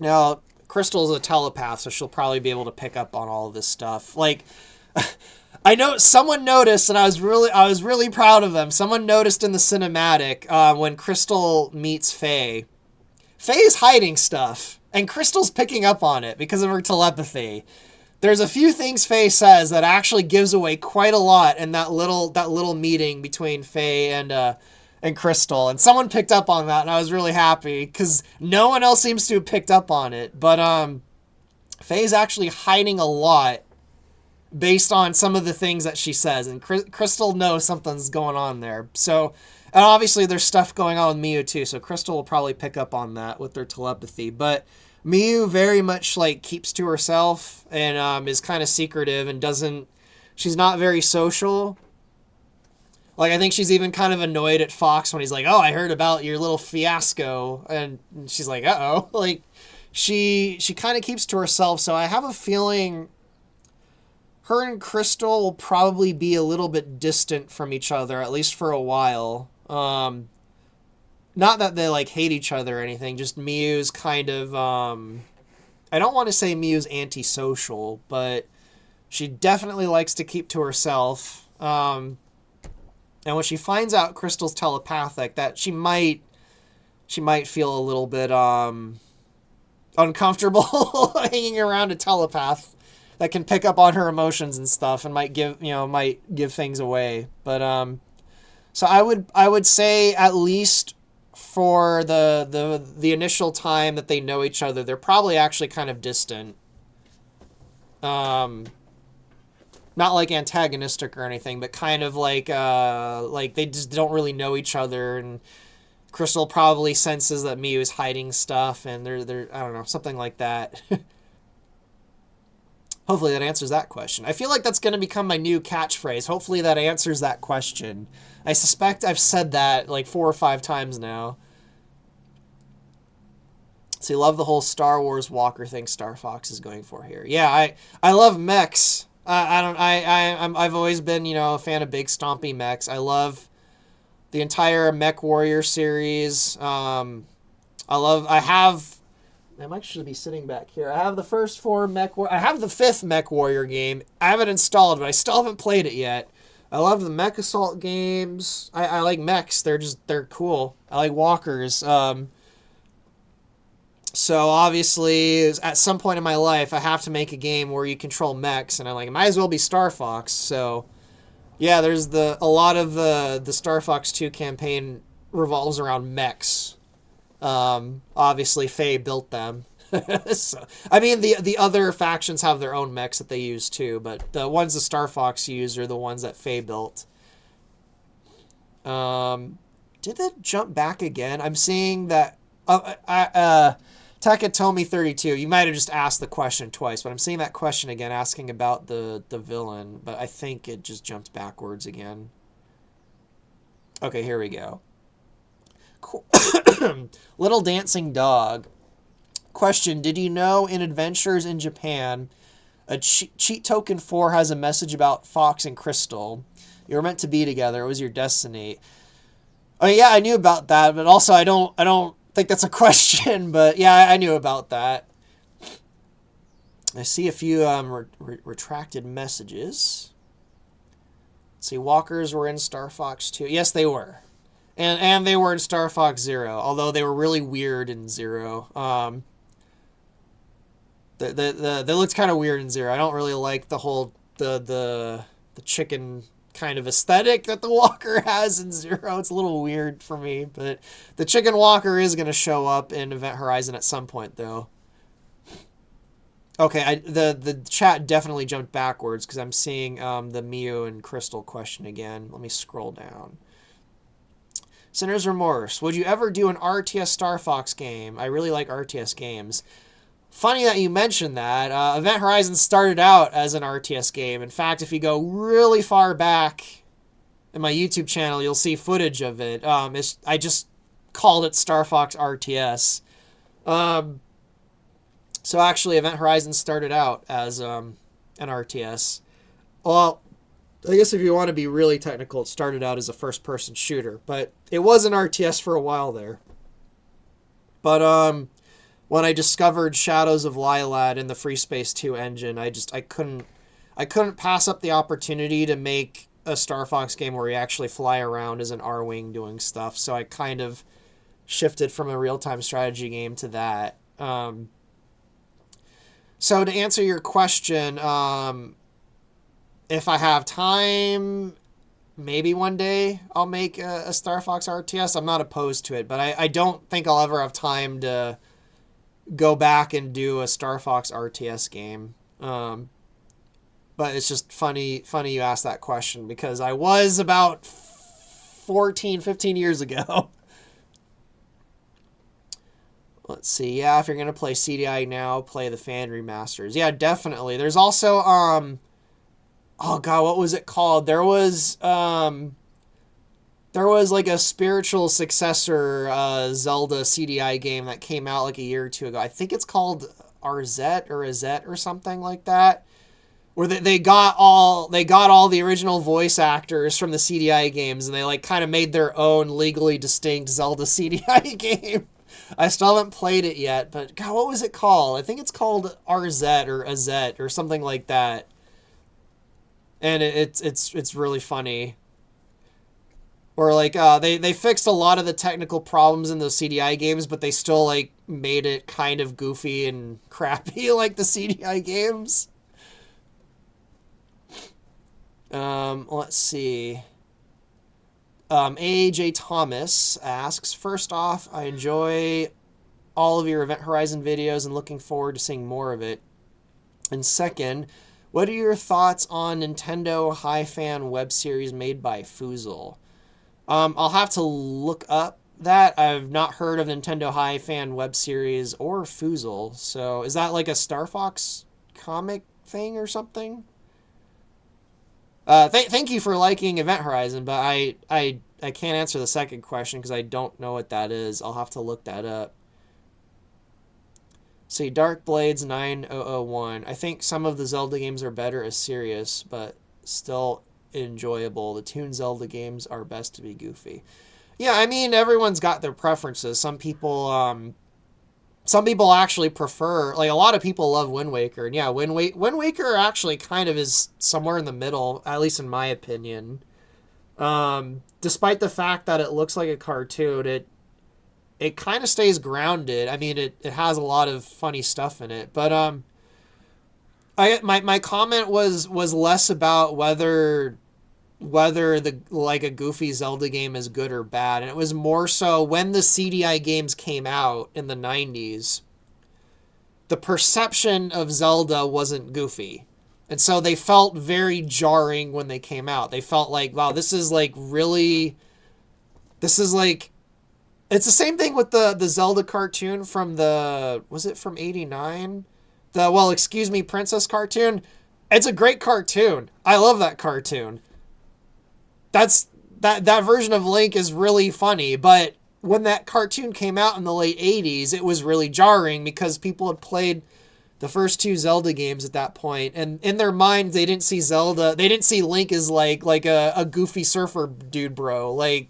now Crystal's a telepath, so she'll probably be able to pick up on all of this stuff. Like I know someone noticed, and I was really proud of them. Someone noticed in the cinematic when Crystal meets Faye. Faye's hiding stuff, and Crystal's picking up on it because of her telepathy. There's a few things Faye says that actually gives away quite a lot in that little meeting between Faye and Crystal, and someone picked up on that, and I was really happy because no one else seems to have picked up on it. But Faye's actually hiding a lot based on some of the things that she says, and Crystal knows something's going on there. So, and obviously there's stuff going on with Miu too, so Crystal will probably pick up on that with their telepathy. But Miu very much like keeps to herself and is kind of secretive and she's not very social. Like, I think she's even kind of annoyed at Fox when he's like, "Oh, I heard about your little fiasco," and she's like, "Uh-oh." Like, she kind of keeps to herself, so I have a feeling her and Crystal will probably be a little bit distant from each other, at least for a while. Not that they, like, hate each other or anything, just Miu's kind of, I don't want to say Miu's antisocial, but she definitely likes to keep to herself. And when she finds out Crystal's telepathic, that she might feel a little bit uncomfortable hanging around a telepath that can pick up on her emotions and stuff, and might give things away. But so I would say at least for the initial time that they know each other, they're probably actually kind of distant. Not like antagonistic or anything, but kind of like they just don't really know each other, and Crystal probably senses that Miu is hiding stuff, and they're I don't know, something like that. Hopefully that answers that question. I feel like that's going to become my new catchphrase. Hopefully that answers that question. I suspect I've said that like 4 or 5 times now. So you love the whole Star Wars Walker thing Star Fox is going for here. Yeah, I love mechs. I've always been, a fan of big stompy mechs. I love the entire Mech Warrior series. I might actually be sitting back here. I have the first 4 I have the 5th Mech Warrior game. I have it installed, but I still haven't played it yet. I love the Mech Assault games. I like mechs. They're cool. I like walkers. So obviously, at some point in my life, I have to make a game where you control mechs, and I'm like, it might as well be Star Fox. So, yeah, there's a lot of the Star Fox 2 campaign revolves around mechs. Obviously, Faye built them. So, I mean, the other factions have their own mechs that they use too, but the ones the Star Fox use are the ones that Faye built. Did it jump back again? I'm seeing that. Takatomi32, you might have just asked the question twice, but I'm seeing that question again, asking about the villain, but I think it just jumped backwards again. Okay, here we go. Cool. Little Dancing Dog. Question, did you know in Adventures in Japan, a cheat token 4 has a message about Fox and Crystal? You were meant to be together. It was your destiny. Oh yeah, I knew about that, but also I don't think that's a question, but yeah, I knew about that. I see a few retracted messages. Let's see, walkers were in Star Fox 2. Yes, they were. And they were in Star Fox 0, although they were really weird in 0. They looked kind of weird in 0. I don't really like the whole the chicken kind of aesthetic that the walker has in 0. It's a little weird for me, but the chicken walker is going to show up in Event Horizon at some point, though. Okay, the chat definitely jumped backwards because I'm seeing the Miu and Crystal question again. Let me scroll down. Sinner's Remorse. Would you ever do an RTS Star Fox game? I really like RTS games. Funny that you mentioned that. Event Horizon started out as an RTS game. In fact, if you go really far back in my YouTube channel, you'll see footage of it. I just called it Star Fox RTS. So actually, Event Horizon started out as an RTS. Well, I guess if you want to be really technical, it started out as a first-person shooter, but it was an RTS for a while there. But when I discovered Shadows of Lilad in the Free Space 2 engine, I couldn't pass up the opportunity to make a Star Fox game where you actually fly around as an Arwing doing stuff. So I kind of shifted from a real-time strategy game to that. So to answer your question, if I have time, maybe one day I'll make a Star Fox RTS. I'm not opposed to it, but I don't think I'll ever have time to go back and do a Star Fox RTS game. But it's just funny you asked that question, because I was about 14, 15 years ago. Let's see. Yeah, if you're going to play CDI now, play the fan remasters. Yeah, definitely. There's also, oh God, what was it called? There was like a spiritual successor Zelda CDI game that came out like a year or two ago. I think it's called Arzette or Azette or something like that, where they got all the original voice actors from the CDI games, and they like kind of made their own legally distinct Zelda CDI game. I still haven't played it yet, but God, what was it called? I think it's called Arzette or Azette or something like that. And it's really funny. Or like they fixed a lot of the technical problems in those CDI games, but they still like made it kind of goofy and crappy like the CDI games. Let's see. AJ Thomas asks, first off, I enjoy all of your Event Horizon videos and looking forward to seeing more of it. And second, what are your thoughts on Nintendo High Fan web series made by Foozle? I'll have to look up that. I've not heard of Nintendo High Fan web series or Foozle. So is that like a Star Fox comic thing or something? Thank you for liking Event Horizon, but I can't answer the second question because I don't know what that is. I'll have to look that up. See, Dark Blades 9001. I think some of the Zelda games are better as serious, but still enjoyable. The Toon Zelda games are best to be goofy. Yeah, I mean, everyone's got their preferences. Some people actually prefer, like, a lot of people love Wind Waker. And yeah, Wind Waker actually kind of is somewhere in the middle, at least in my opinion. Despite the fact that it looks like a cartoon, it kind of stays grounded. I mean, it has a lot of funny stuff in it. But my comment was less about whether like a goofy Zelda game is good or bad, and it was more so when the CDI games came out in the 90s, the perception of Zelda wasn't goofy, and so they felt very jarring when they came out. They felt like, wow, this is like it's the same thing with the Zelda cartoon from was it from 89? Princess cartoon. It's a great cartoon. I love that cartoon. That version of Link is really funny, but when that cartoon came out in the late 80s, it was really jarring because people had played the first two Zelda games at that point, and in their minds they didn't see Link as like a goofy surfer dude bro. Like,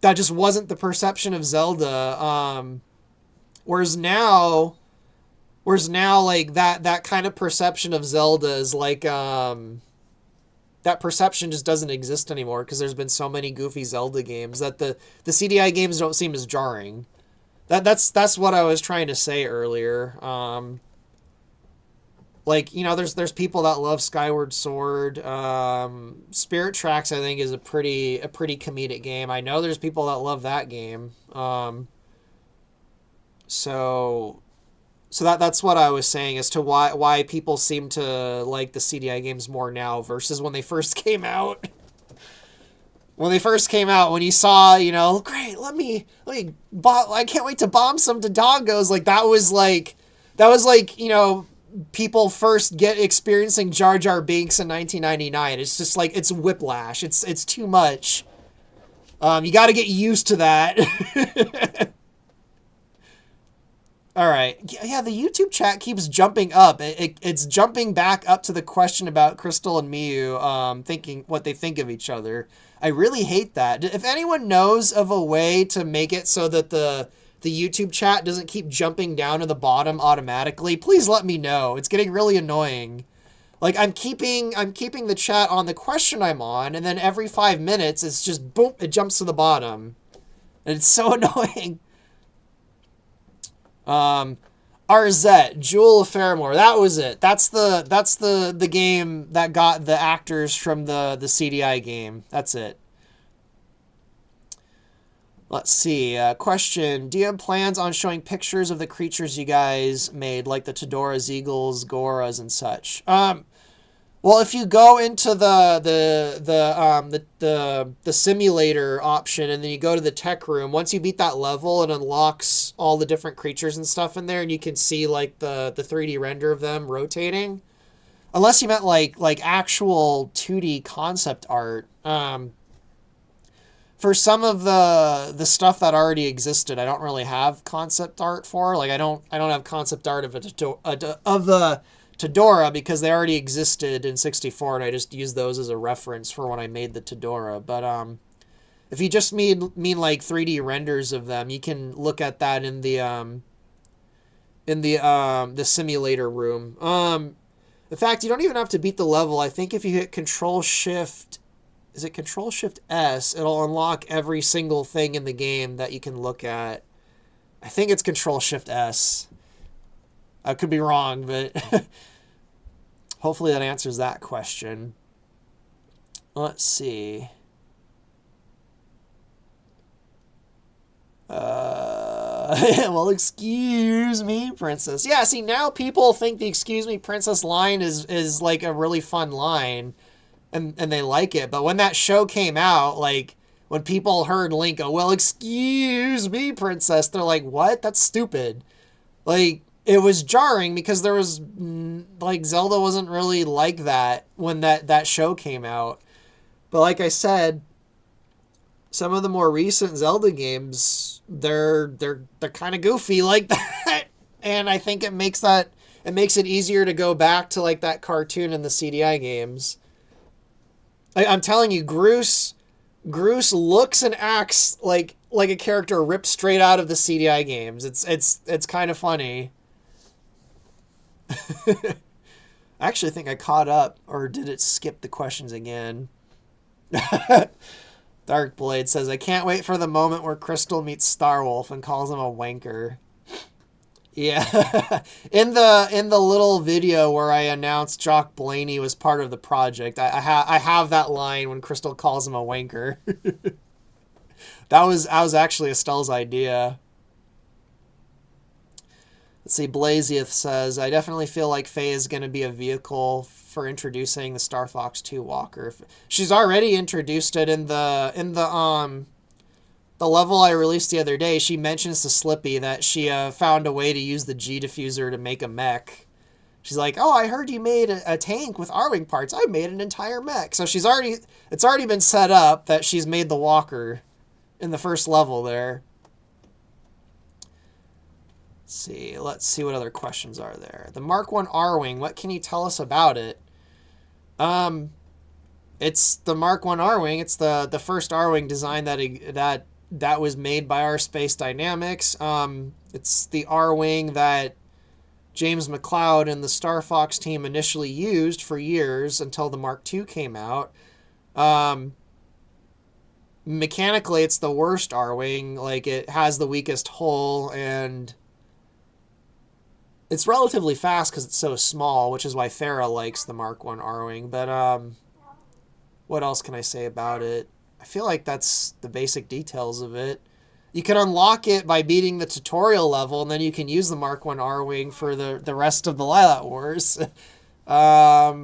that just wasn't the perception of Zelda. Whereas now like that kind of perception of Zelda is like that perception just doesn't exist anymore because there's been so many goofy Zelda games that the CDI games don't seem as jarring. That's what I was trying to say earlier. Like, you know, there's people that love Skyward Sword. Spirit Tracks, I think, is a pretty comedic game. I know there's people that love that game. So that's what I was saying as to why people seem to like the CDI games more now versus when they first came out. When you saw, you know, great, I can't wait to bomb some Dodongos. Like, that was like That was like, you know, people first get experiencing Jar Jar Binks in 1999. It's just like, it's whiplash. It's too much. You got to get used to that. All right. Yeah, the YouTube chat keeps jumping up. It's jumping back up to the question about Crystal and Miyu thinking what they think of each other. I really hate that. If anyone knows of a way to make it so that the YouTube chat doesn't keep jumping down to the bottom automatically, please let me know. It's getting really annoying. Like, I'm keeping the chat on the question I'm on, and then every 5 minutes it's just boom, it jumps to the bottom. And it's so annoying. Arzette, Jewel of Fairmore. That was it. That's the game that got the actors from the CDI game. That's it. Let's see. Question. Do you have plans on showing pictures of the creatures you guys made, like the Todoras, Eagles, Goras, and such? Well, if you go into the simulator option and then you go to the tech room, once you beat that level, it unlocks all the different creatures and stuff in there, and you can see like the 3D render of them rotating. Unless you meant like actual 2D concept art. For some of the stuff that already existed, I don't really have concept art for. Like I don't have concept art of the Todora because they already existed in 64, and I just used those as a reference for when I made the Todora. But if you just mean like 3D renders of them, you can look at that in the simulator room. In fact, you don't even have to beat the level. I think if you hit Control-Shift, is it Control-Shift-S, it'll unlock every single thing in the game that you can look at. I think it's Control-Shift-S. I could be wrong, but hopefully that answers that question. Let's see. Well, excuse me, princess. Yeah, see, now people think the excuse me, princess line is like a really fun line, and they like it. But when that show came out, like, when people heard Link go, well, excuse me, princess, they're like, what? That's stupid. Like, it was jarring because there was, like, Zelda wasn't really like that when that show came out. But like I said, some of the more recent Zelda games, they're kind of goofy like that. And I think it makes it easier to go back to like that cartoon in the CDI games. I'm telling you, Groose looks and acts like a character ripped straight out of the CDI games. It's kind of funny. I actually think I caught up, or did it skip the questions again? Darkblade says, I can't wait for the moment where Crystal meets Starwolf and calls him a wanker. Yeah. in the little video where I announced Jock Blaney was part of the project, I have that line when Crystal calls him a wanker. That was actually Estelle's idea. Let's see, Blazieth says, I definitely feel like Faye is going to be a vehicle for introducing the Star Fox 2 walker. She's already introduced it in the level I released the other day. She mentions to Slippy that she found a way to use the G diffuser to make a mech. She's like, oh, I heard you made a tank with Arwing parts. I made an entire mech. So it's already been set up that she's made the walker in the first level there. Let's see what other questions are there. The Mark 1 Arwing, what can you tell us about it? It's the Mark 1 Arwing. It's the first Arwing design that was made by our Space Dynamics. It's the Arwing that James McLeod and the Star Fox team initially used for years until the Mark II came out. Mechanically, it's the worst Arwing. Like, it has the weakest hull, and it's relatively fast because it's so small, which is why Farah likes the Mark 1 Arwing. But what else can I say about it? I feel like that's the basic details of it. You can unlock it by beating the tutorial level, and then you can use the Mark 1 Arwing for the rest of the Lilat Wars. I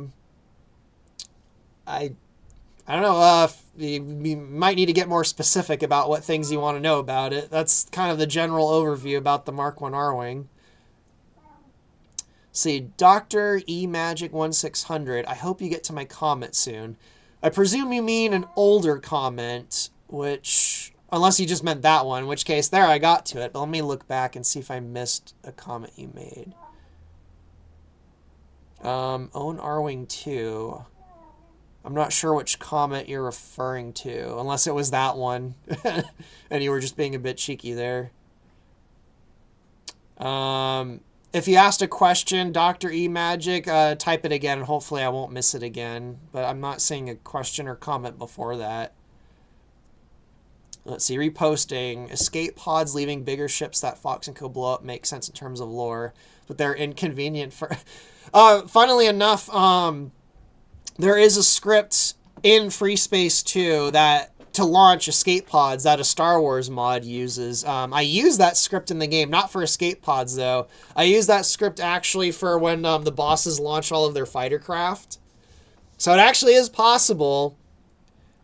don't know. You might need to get more specific about what things you want to know about it. That's kind of the general overview about the Mark 1 Arwing. See, Dr. E Magic 1600. I hope you get to my comment soon. I presume you mean an older comment, which, unless you just meant that one, in which case, there, I got to it. But let me look back and see if I missed a comment you made. Own Arwing 2. I'm not sure which comment you're referring to, unless it was that one, and you were just being a bit cheeky there. If you asked a question, Dr. E Magic, type it again, and hopefully I won't miss it again. But I'm not seeing a question or comment before that. Let's see, reposting. Escape pods leaving bigger ships that Fox and Co. blow up make sense in terms of lore, but they're inconvenient for... funnily enough, there is a script in Free Space 2 that to launch escape pods that a Star Wars mod uses. I use that script in the game, not for escape pods though. I use that script actually for when the bosses launch all of their fighter craft. So it actually is possible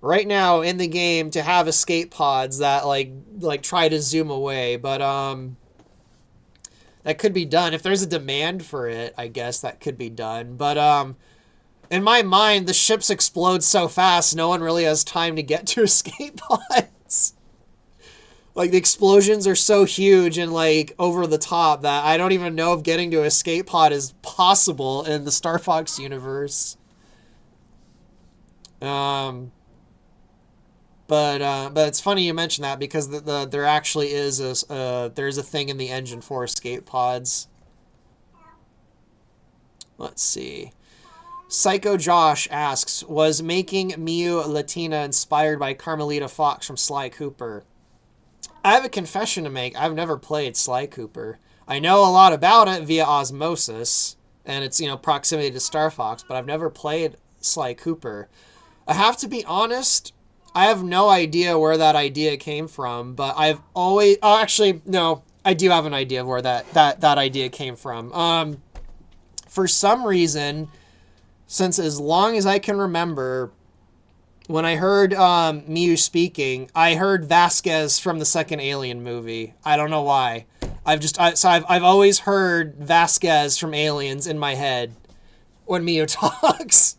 right now in the game to have escape pods that like try to zoom away, but that could be done if there's a demand for it. I guess that could be done, but in my mind, the ships explode so fast, no one really has time to get to escape pods. Like, the explosions are so huge and, like, over the top that I don't even know if getting to escape pod is possible in the Star Fox universe. But it's funny you mention that because there actually is there's a thing in the engine for escape pods. Let's see. Psycho Josh asks, was making Miu Latina inspired by Carmelita Fox from Sly Cooper? I have a confession to make. I've never played Sly Cooper. I know a lot about it via osmosis, and its, proximity to Star Fox, but I've never played Sly Cooper. I have to be honest, I have no idea where that idea came from, but I've always... Oh, actually, no, I do have an idea of where that idea came from. For some reason... Since as long as I can remember, when I heard Miu speaking, I heard Vasquez from the second Alien movie. I don't know why. I've always heard Vasquez from Aliens in my head when Miu talks.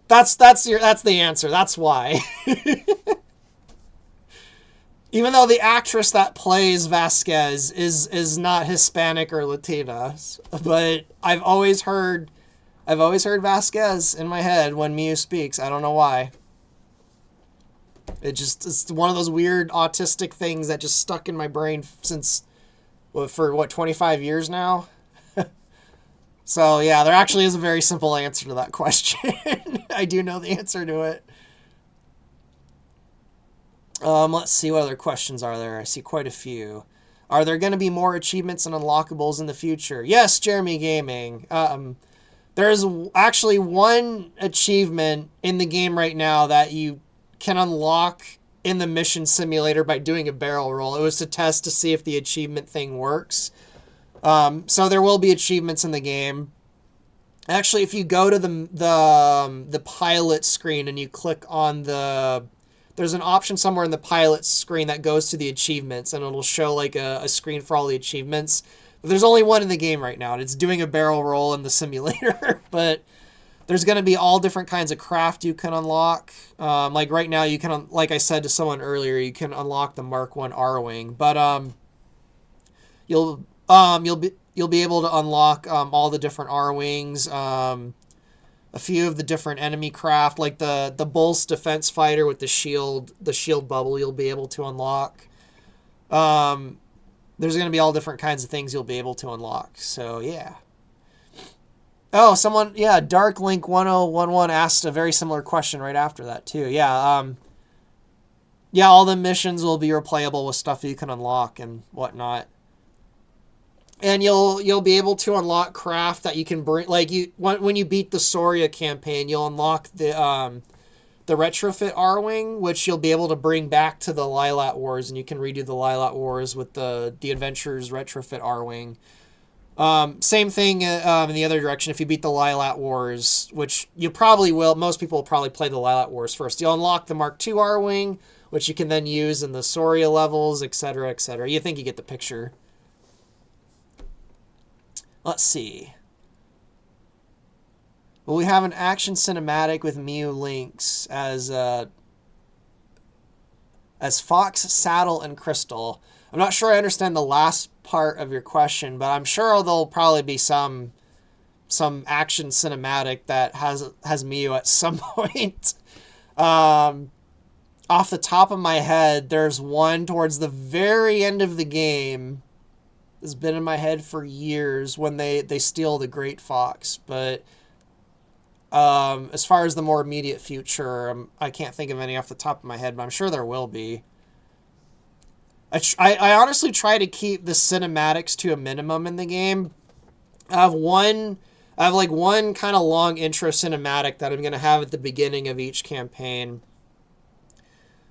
That's the answer. That's why. Even though the actress that plays Vasquez is not Hispanic or Latina, but I've always heard Vasquez in my head when Miu speaks. I don't know why. It's one of those weird autistic things that just stuck in my brain since, for 25 years now? So, yeah, there actually is a very simple answer to that question. I do know the answer to it. Let's see what other questions are there. I see quite a few. Are there going to be more achievements and unlockables in the future? Yes, Jeremy Gaming. There's actually one achievement in the game right now that you can unlock in the mission simulator by doing a barrel roll. It was to test to see if the achievement thing works. So there will be achievements in the game. Actually, if you go to the pilot screen and you click on there's an option somewhere in the pilot screen that goes to the achievements, and it'll show like a screen for all the achievements. There's only one in the game right now, and it's doing a barrel roll in the simulator. But there's going to be all different kinds of craft you can unlock. Like right now, you can, like I said to someone earlier, you can unlock the Mark I Arwing. But you'll be able to unlock all the different Arwings, a few of the different enemy craft, like the Bulls defense fighter with the shield bubble. You'll be able to unlock. There's going to be all different kinds of things you'll be able to unlock. So, yeah. Oh, someone, yeah, DarkLink1011 asked a very similar question right after that, too. Yeah, yeah, all the missions will be replayable with stuff you can unlock and whatnot. And you'll be able to unlock craft that you can bring, like, when you beat the Soria campaign, you'll unlock the retrofit Arwing, which you'll be able to bring back to the Lilat Wars, and you can redo the Lilat Wars with the Adventures retrofit Arwing. Same thing in the other direction. If you beat the Lilat Wars, which you probably will, most people will probably play the Lilat Wars first. You'll unlock the Mark II Arwing, which you can then use in the Soria levels, etc., etc. You think you get the picture. Let's see. Will we have an action cinematic with Mew Lynx as Fox, Saddle, and Crystal? I'm not sure I understand the last part of your question, but I'm sure there'll probably be some action cinematic that has Mew at some point. Off the top of my head, there's one towards the very end of the game. It's been in my head for years when they steal the Great Fox, but as far as the more immediate future, I can't think of any off the top of my head, but I'm sure there will be. I honestly try to keep the cinematics to a minimum in the game. I have one kind of long intro cinematic that I'm going to have at the beginning of each campaign.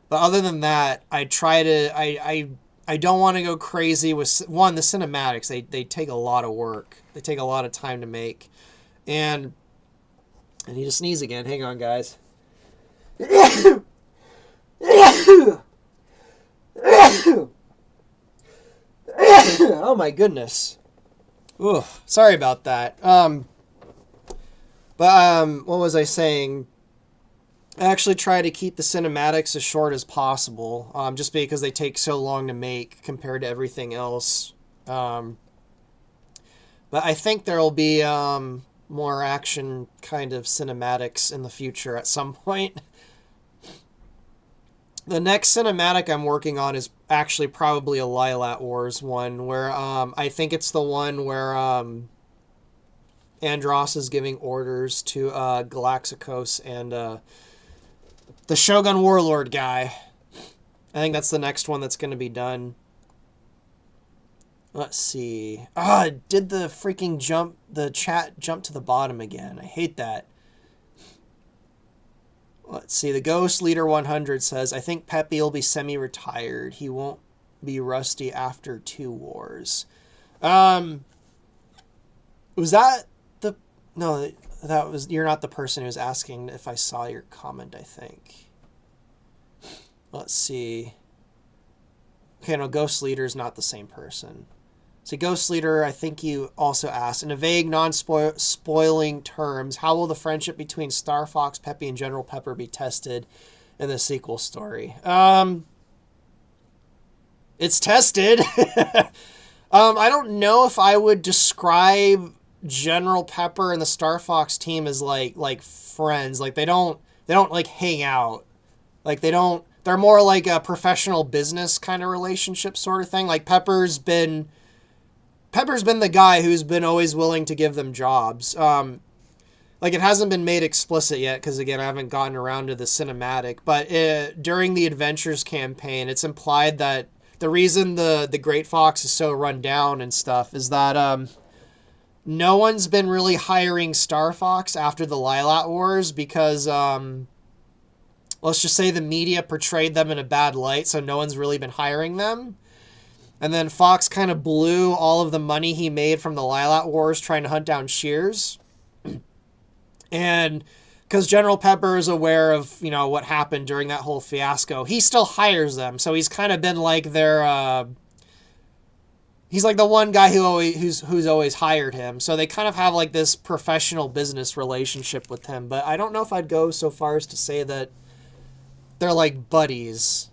But other than that, I don't want to go crazy with, one, the cinematics. They take a lot of work. They take a lot of time to make. And I need to sneeze again. Hang on, guys. Oh my goodness. Ooh, sorry about that. What was I saying? I actually try to keep the cinematics as short as possible, just because they take so long to make compared to everything else. But I think there will be more action kind of cinematics in the future at some point. The next cinematic I'm working on is actually probably a Lilat Wars one, where I think it's the one where Andros is giving orders to Galaxikos and the Shogun Warlord guy. I think that's the next one that's going to be done. Let's see. Did the freaking chat jump to the bottom again? I hate that. Let's see. The Ghost Leader 100 says, I think Peppy will be semi-retired. He won't be rusty after 2 wars. Was that the... No, that was... You're not the person who was asking if I saw your comment, I think. Let's see. Okay, no, Ghost Leader is not the same person. So Ghost Leader, I think you also asked, in a vague, non-spoiling terms, how will the friendship between Star Fox, Peppy, and General Pepper be tested in the sequel story? It's tested. I don't know if I would describe General Pepper and the Star Fox team as like friends. Like they don't like hang out. Like they're more like a professional business kind of relationship sort of thing. Like Pepper's been the guy who's been always willing to give them jobs. Like it hasn't been made explicit yet because, again, I haven't gotten around to the cinematic. But during the Adventures campaign, it's implied that the reason the Great Fox is so run down and stuff is that no one's been really hiring Star Fox after the Lilat Wars because, let's just say the media portrayed them in a bad light, so no one's really been hiring them. And then Fox kind of blew all of the money he made from the Lilat Wars trying to hunt down Shears. And because General Pepper is aware of, what happened during that whole fiasco, he still hires them. So he's kind of been like their... he's like the one guy who's always hired him. So they kind of have like this professional business relationship with him. But I don't know if I'd go so far as to say that they're like buddies.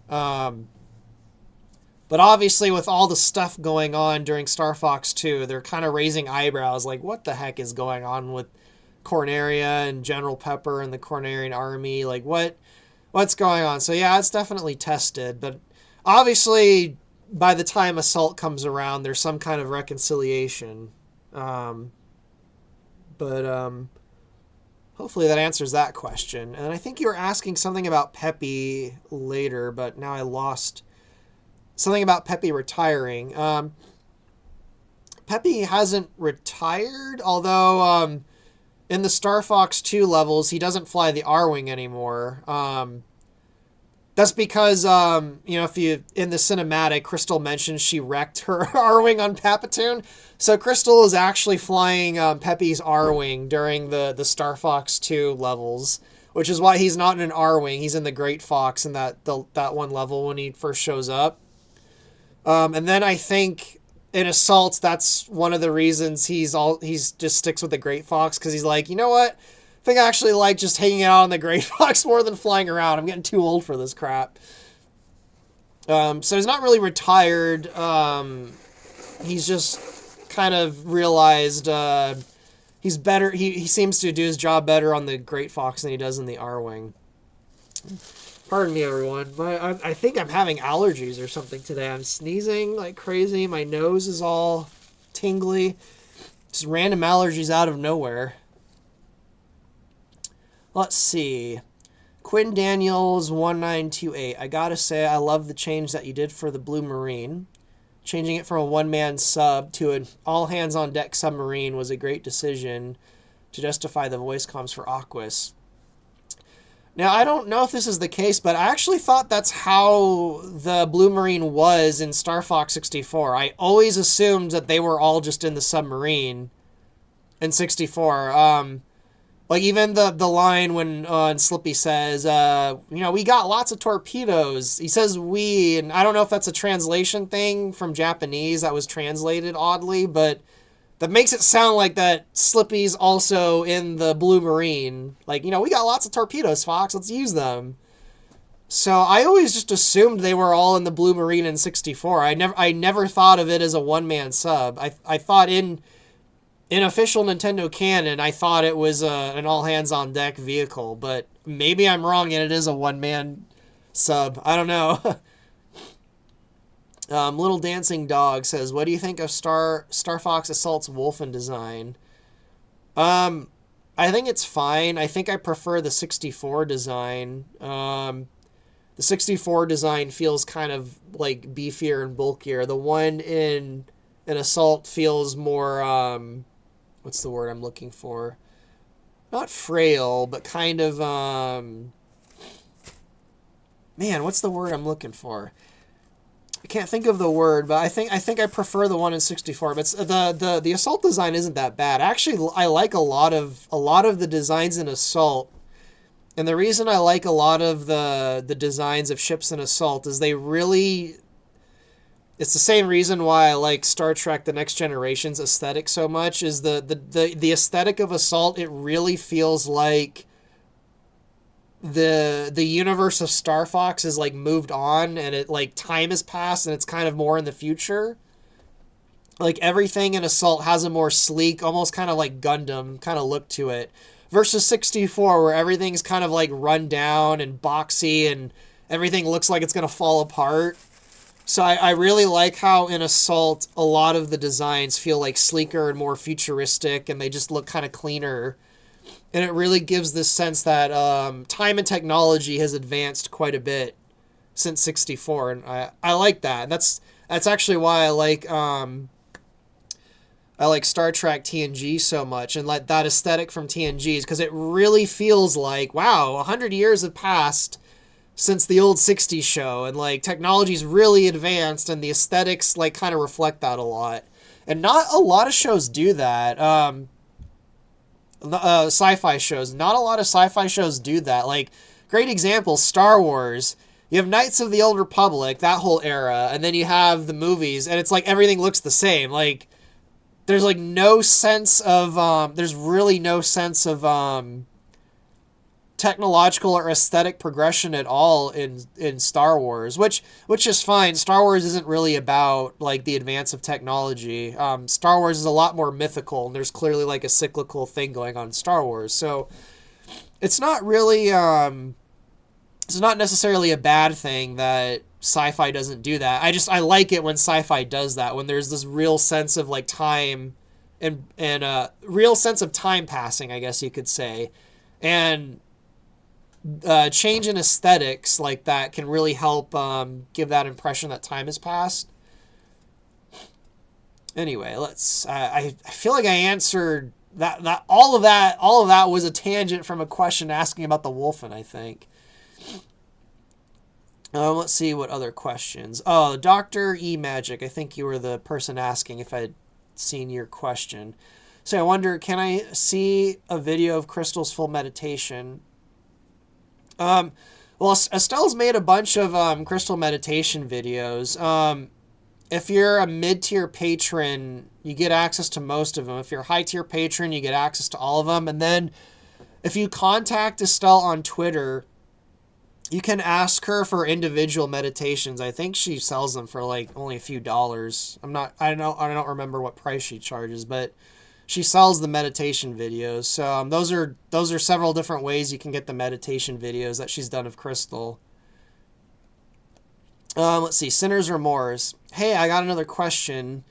But obviously, with all the stuff going on during Star Fox 2, they're kind of raising eyebrows, like, what the heck is going on with Corneria and General Pepper and the Cornerian army? Like, what's going on? So, yeah, it's definitely tested. But obviously, by the time Assault comes around, there's some kind of reconciliation. But hopefully that answers that question. And I think you were asking something about Peppy later, but now I lost... Something about Peppy retiring. Peppy hasn't retired, although in the Star Fox 2 levels, he doesn't fly the Arwing anymore. That's because, if you, in the cinematic, Crystal mentions she wrecked her Arwing on Papatoon. So Crystal is actually flying Peppy's Arwing during the Star Fox 2 levels, which is why he's not in an Arwing. He's in the Great Fox in that one level when he first shows up. And then I think in Assault, that's one of the reasons he's just sticks with the Great Fox, because he's like, you know what? think I actually like just hanging out on the Gray Fox more than flying around. I'm getting too old for this crap. So he's not really retired. He's just kind of realized he's better. He seems to do his job better on the Great Fox than he does in the Arwing. Pardon me, everyone. I think I'm having allergies or something today. I'm sneezing like crazy. My nose is all tingly. Just random allergies out of nowhere. Let's see. Quinn Daniels 1928. I gotta say, I love the change that you did for the Blue Marine. Changing it from a one-man sub to an all-hands-on-deck submarine was a great decision to justify the voice comms for Aquas. Now, I don't know if this is the case, but I actually thought that's how the Blue Marine was in Star Fox 64. I always assumed that they were all just in the submarine in 64. Like, even the line when Slippy says, we got lots of torpedoes. He says we, and I don't know if that's a translation thing from Japanese that was translated oddly, but that makes it sound like that Slippy's also in the Blue Marine. Like, we got lots of torpedoes, Fox. Let's use them. So I always just assumed they were all in the Blue Marine in 64. I never thought of it as a one-man sub. I thought in official Nintendo canon, I thought it was an all-hands-on-deck vehicle, but maybe I'm wrong and it is a one-man sub. I don't know. Little Dancing Dog says, what do you think of Star Fox Assault's Wolfen design? I think it's fine. I think I prefer the 64 design. The 64 design feels kind of like beefier and bulkier. The one in Assault feels more... what's the word I'm looking for? Not frail, but kind of, man, what's the word I'm looking for? I can't think of the word, but I think I prefer the one in 64. But the Assault design isn't that bad. Actually, I like a lot of the designs in Assault. And the reason I like a lot of the designs of ships in Assault is they really... It's the same reason why I like Star Trek The Next Generation's aesthetic so much, is the aesthetic of Assault. It really feels like the universe of Star Fox is like moved on, and it like time has passed and it's kind of more in the future. Like everything in Assault has a more sleek, almost kind of like Gundam kind of look to it, versus 64 where everything's kind of like run down and boxy and everything looks like it's going to fall apart. So I really like how in Assault a lot of the designs feel like sleeker and more futuristic, and they just look kind of cleaner. And it really gives this sense that time and technology has advanced quite a bit since 64, and I like that. That's actually why I like Star Trek TNG so much, and like that aesthetic from TNG's, because it really feels like, wow, 100 years have passed since the old 60s show, and like technology's really advanced, and the aesthetics like kind of reflect that a lot. And not a lot of shows do that. Sci-fi shows. Not a lot of sci-fi shows do that. Like, great example, Star Wars. You have Knights of the Old Republic, that whole era, and then you have the movies, and it's like everything looks the same. Like, there's like no sense of, there's really no sense of, technological or aesthetic progression at all in Star Wars, which is fine. Star Wars isn't really about like the advance of technology. Star Wars is a lot more mythical, and there's clearly like a cyclical thing going on in Star Wars. So it's not really it's not necessarily a bad thing that sci-fi doesn't do that. I like it when sci-fi does that, when there's this real sense of like time and real sense of time passing, I guess you could say. And change in aesthetics like that can really help give that impression that time has passed. Anyway, let's. I feel like I answered that. All of that was a tangent from a question asking about the Wolfen, I think. Let's see what other questions. Oh, Dr. E Magic. I think you were the person asking if I'd seen your question. So I wonder, can I see a video of Crystal's full meditation? Well, Estelle's made a bunch of Crystal meditation videos. If you're a mid-tier patron, you get access to most of them. If you're a high-tier patron, you get access to all of them. And then if you contact Estelle on Twitter, you can ask her for individual meditations. I think she sells them for like only a few dollars. I don't remember what price she charges, but she sells the meditation videos. So those are several different ways you can get the meditation videos that she's done of Crystal. Let's see, Sinner's Remorse. Hey, I got another question.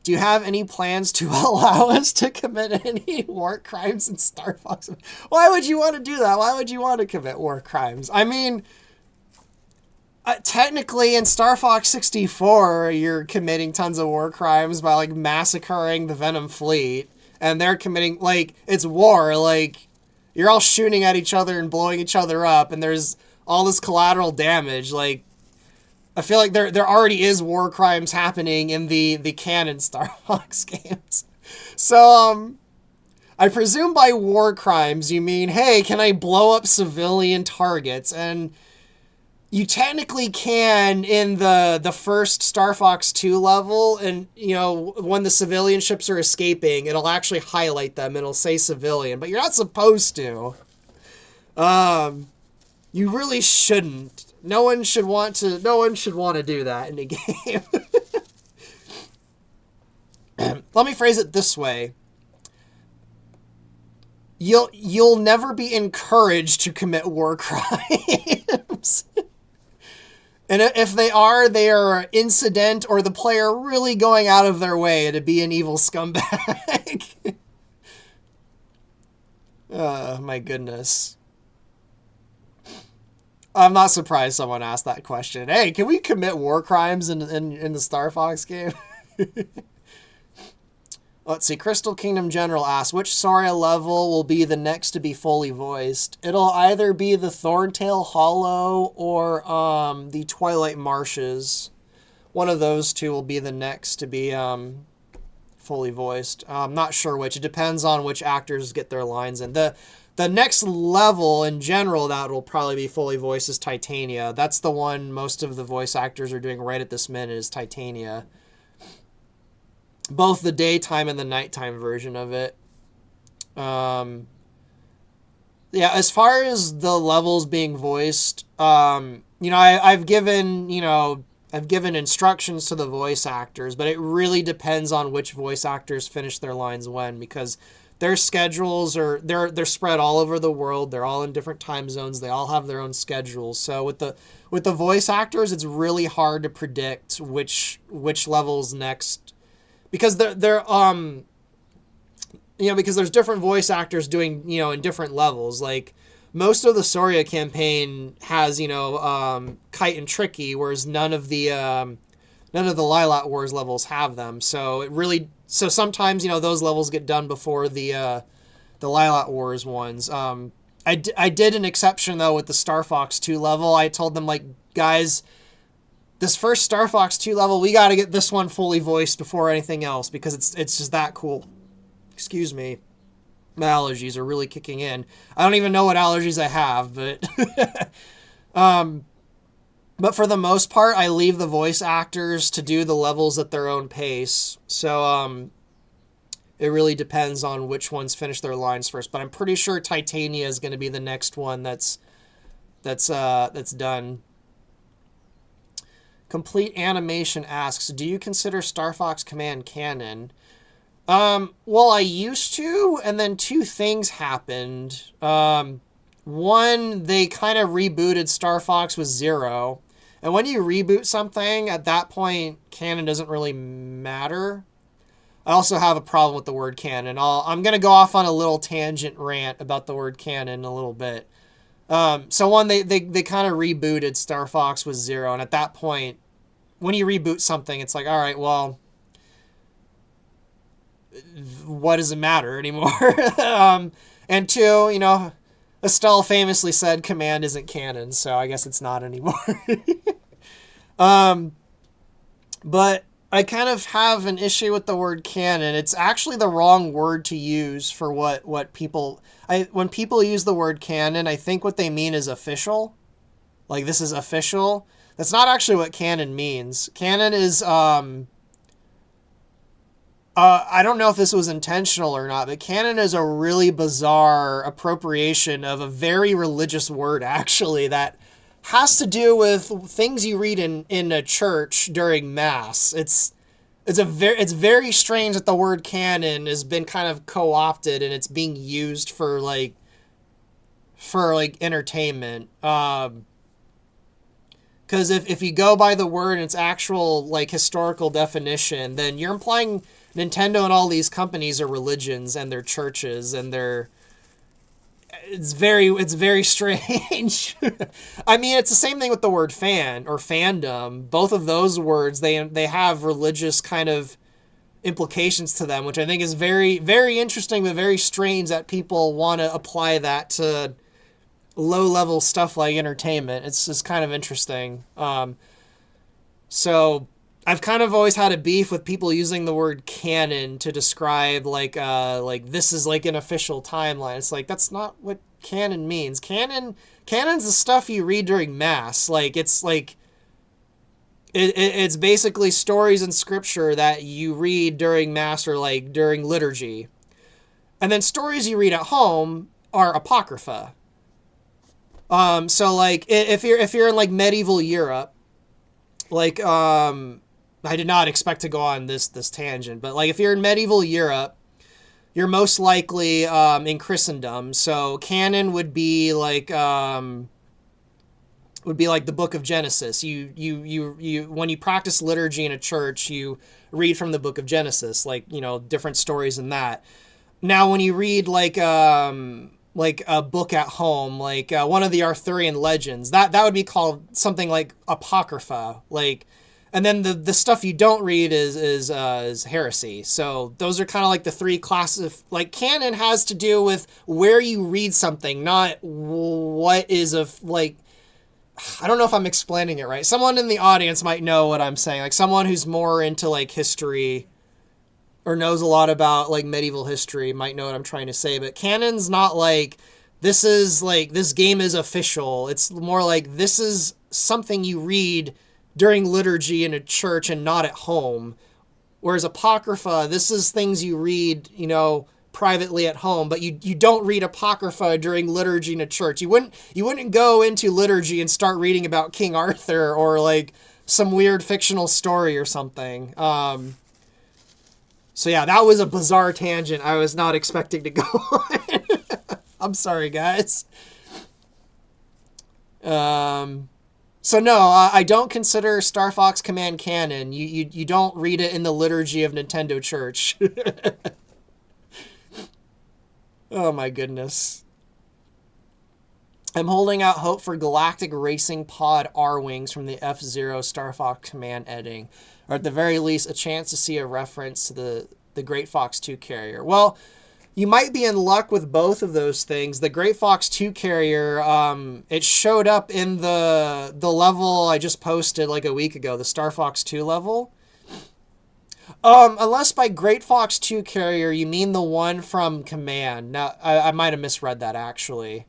Do you have any plans to allow us to commit any war crimes in Star Fox? Why would you want to do that? Why would you want to commit war crimes? I mean, technically in Star Fox 64, you're committing tons of war crimes by, like, massacring the Venom fleet. And they're committing, like, it's war. Like, you're all shooting at each other and blowing each other up. And there's all this collateral damage. Like, I feel like there already is war crimes happening in the canon Star Fox games. So, I presume by war crimes you mean, hey, can I blow up civilian targets? And you technically can in the first Star Fox 2 level, and, you know, when the civilian ships are escaping, it'll actually highlight them. It'll say civilian, but you're not supposed to. You really shouldn't. No one should want to do that in a game. Let me phrase it this way. You'll never be encouraged to commit war crimes. And if they are incident or the player really going out of their way to be an evil scumbag. Oh, my goodness. I'm not surprised someone asked that question. Hey, can we commit war crimes in the Star Fox game? Let's see. Crystal Kingdom General asks, which Soria level will be the next to be fully voiced? It'll either be the Thorntail Hollow or the Twilight Marshes. One of those two will be the next to be fully voiced. I'm not sure which. It depends on which actors get their lines in. The next level in general that will probably be fully voiced is Titania. That's the one most of the voice actors are doing right at this minute is Titania. Both the daytime and the nighttime version of it. Yeah, as far as the levels being voiced, I've given instructions to the voice actors, but it really depends on which voice actors finish their lines when, because their schedules they're spread all over the world. They're all in different time zones. They all have their own schedules. So with the voice actors, it's really hard to predict which level's next, because because there's different voice actors doing, in different levels. Like most of the Soria campaign has, Kite and Tricky, whereas none of the Lilat Wars levels have them. So sometimes, those levels get done before the Lilat Wars ones. I did an exception, though, with the Star Fox 2 level. I told them, like, guys, this first Star Fox 2 level, we got to get this one fully voiced before anything else, because it's just that cool. Excuse me. My allergies are really kicking in. I don't even know what allergies I have, but... But for the most part, I leave the voice actors to do the levels at their own pace. So it really depends on which ones finish their lines first. But I'm pretty sure Titania is going to be the next one that's done. Complete Animation asks, do you consider Star Fox Command canon? Well, I used to, and then two things happened. One, they kind of rebooted Star Fox with Zero. And when you reboot something, at that point, canon doesn't really matter. I also have a problem with the word canon. I'm going to go off on a little tangent rant about the word canon in a little bit. So one, they kind of rebooted Star Fox with Zero. And at that point, when you reboot something, it's like, all right, well, what does it matter anymore? And two, Estelle famously said Command isn't canon, so I guess it's not anymore. But I kind of have an issue with the word canon. It's actually the wrong word to use for what people... when people use the word canon, I think what they mean is official. Like, this is official. That's not actually what canon means. Canon is... I don't know if this was intentional or not, but canon is a really bizarre appropriation of a very religious word, actually, that has to do with things you read in a church during mass. It's very strange that the word canon has been kind of co-opted and it's being used for like entertainment. Because if you go by the word and its actual like historical definition, then you're implying Nintendo and all these companies are religions and they're churches and they're it's very strange. I mean, it's the same thing with the word fan or fandom. Both of those words they have religious kind of implications to them, which I think is very very interesting but very strange that people want to apply that to low level stuff like entertainment. It's just kind of interesting. So I've kind of always had a beef with people using the word canon to describe like this is like an official timeline. It's like that's not what canon means. Canon's the stuff you read during mass. It's basically stories in scripture that you read during mass or like during liturgy. And then stories you read at home are apocrypha. So like if you're in like medieval Europe, like I did not expect to go on this tangent, but like if you're in medieval Europe, you're most likely in Christendom. So canon would be like the Book of Genesis. You when you practice liturgy in a church, you read from the Book of Genesis, like different stories in that. Now when you read like a book at home, like one of the Arthurian legends, that would be called something like apocrypha, like. And then the stuff you don't read is heresy. So those are kind of like the three classes. Like canon has to do with where you read something, not what is like. I don't know if I'm explaining it right. Someone in the audience might know what I'm saying. Like someone who's more into like history or knows a lot about like medieval history might know what I'm trying to say. But canon's not like this is like this game is official. It's more like this is something you read during liturgy in a church and not at home. Whereas apocrypha, this is things you read, privately at home, but you don't read apocrypha during liturgy in a church. You wouldn't go into liturgy and start reading about King Arthur or like some weird fictional story or something. So yeah, that was a bizarre tangent I was not expecting to go on. I'm sorry, guys. So no, I don't consider Star Fox Command canon. You don't read it in the liturgy of Nintendo Church. Oh my goodness. I'm holding out hope for Galactic Racing Pod Arwings from the F-Zero Star Fox Command editing. Or at the very least, a chance to see a reference to the Great Fox 2 carrier. Well, you might be in luck with both of those things. The Great Fox 2 carrier, it showed up in the level I just posted like a week ago, the Star Fox 2 level. Unless by Great Fox 2 carrier you mean the one from Command. Now, I might have misread that actually.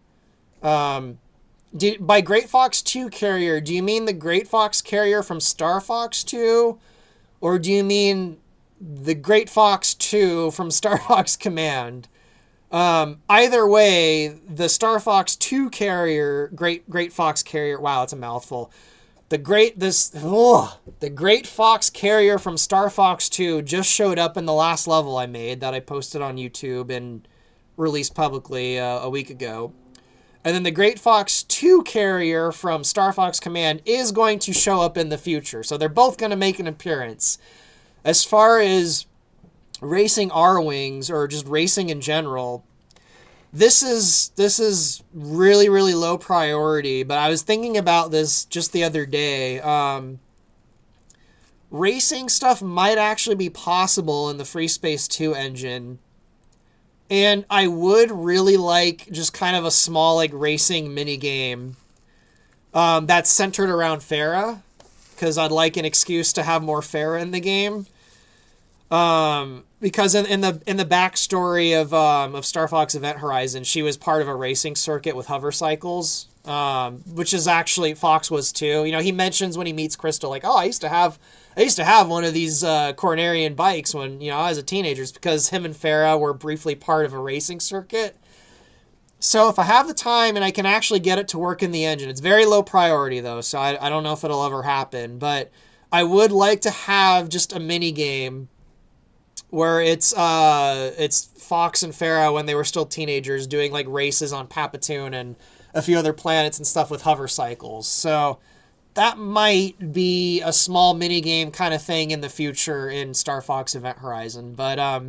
By Great Fox 2 carrier, do you mean the Great Fox carrier from Star Fox 2? Or do you mean the Great Fox 2 from Star Fox Command? Either way, the Star Fox 2 carrier, Great Fox carrier, wow, it's a mouthful. The Great Fox carrier from Star Fox 2 just showed up in the last level I made that I posted on YouTube and released publicly a week ago. And then the Great Fox 2 carrier from Star Fox Command is going to show up in the future. So they're both going to make an appearance. As far as racing Arwings or just racing in general, this is really, really low priority. But I was thinking about this just the other day. Racing stuff might actually be possible in the Free Space 2 engine. And I would really like just kind of a small like racing minigame that's centered around Farah. Because I'd like an excuse to have more Farah in the game. Because in the backstory of Star Fox Event Horizon, she was part of a racing circuit with hover cycles. which is actually Fox was too. You know, he mentions when he meets Crystal, like, oh, I used to have one of these Cornerian bikes when, you know, I was a teenager. It's because him and Farah were briefly part of a racing circuit. So if I have the time and I can actually get it to work in the engine, it's very low priority though, so I don't know if it'll ever happen, but I would like to have just a mini game where it's Fox and Farah when they were still teenagers doing like races on Papatoon and a few other planets and stuff with hover cycles. So that might be a small mini game kind of thing in the future in Star Fox Event Horizon, but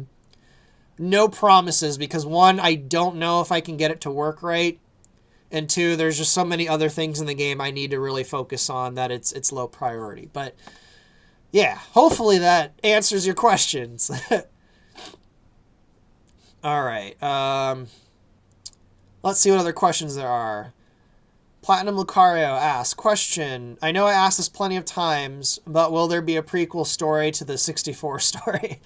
no promises because one, I don't know if I can get it to work right, and two, there's just so many other things in the game I need to really focus on that it's low priority. But yeah, hopefully that answers your questions. All right. Let's see what other questions there are. Platinum Lucario asks, question, I know I asked this plenty of times, but will there be a prequel story to the 64 story?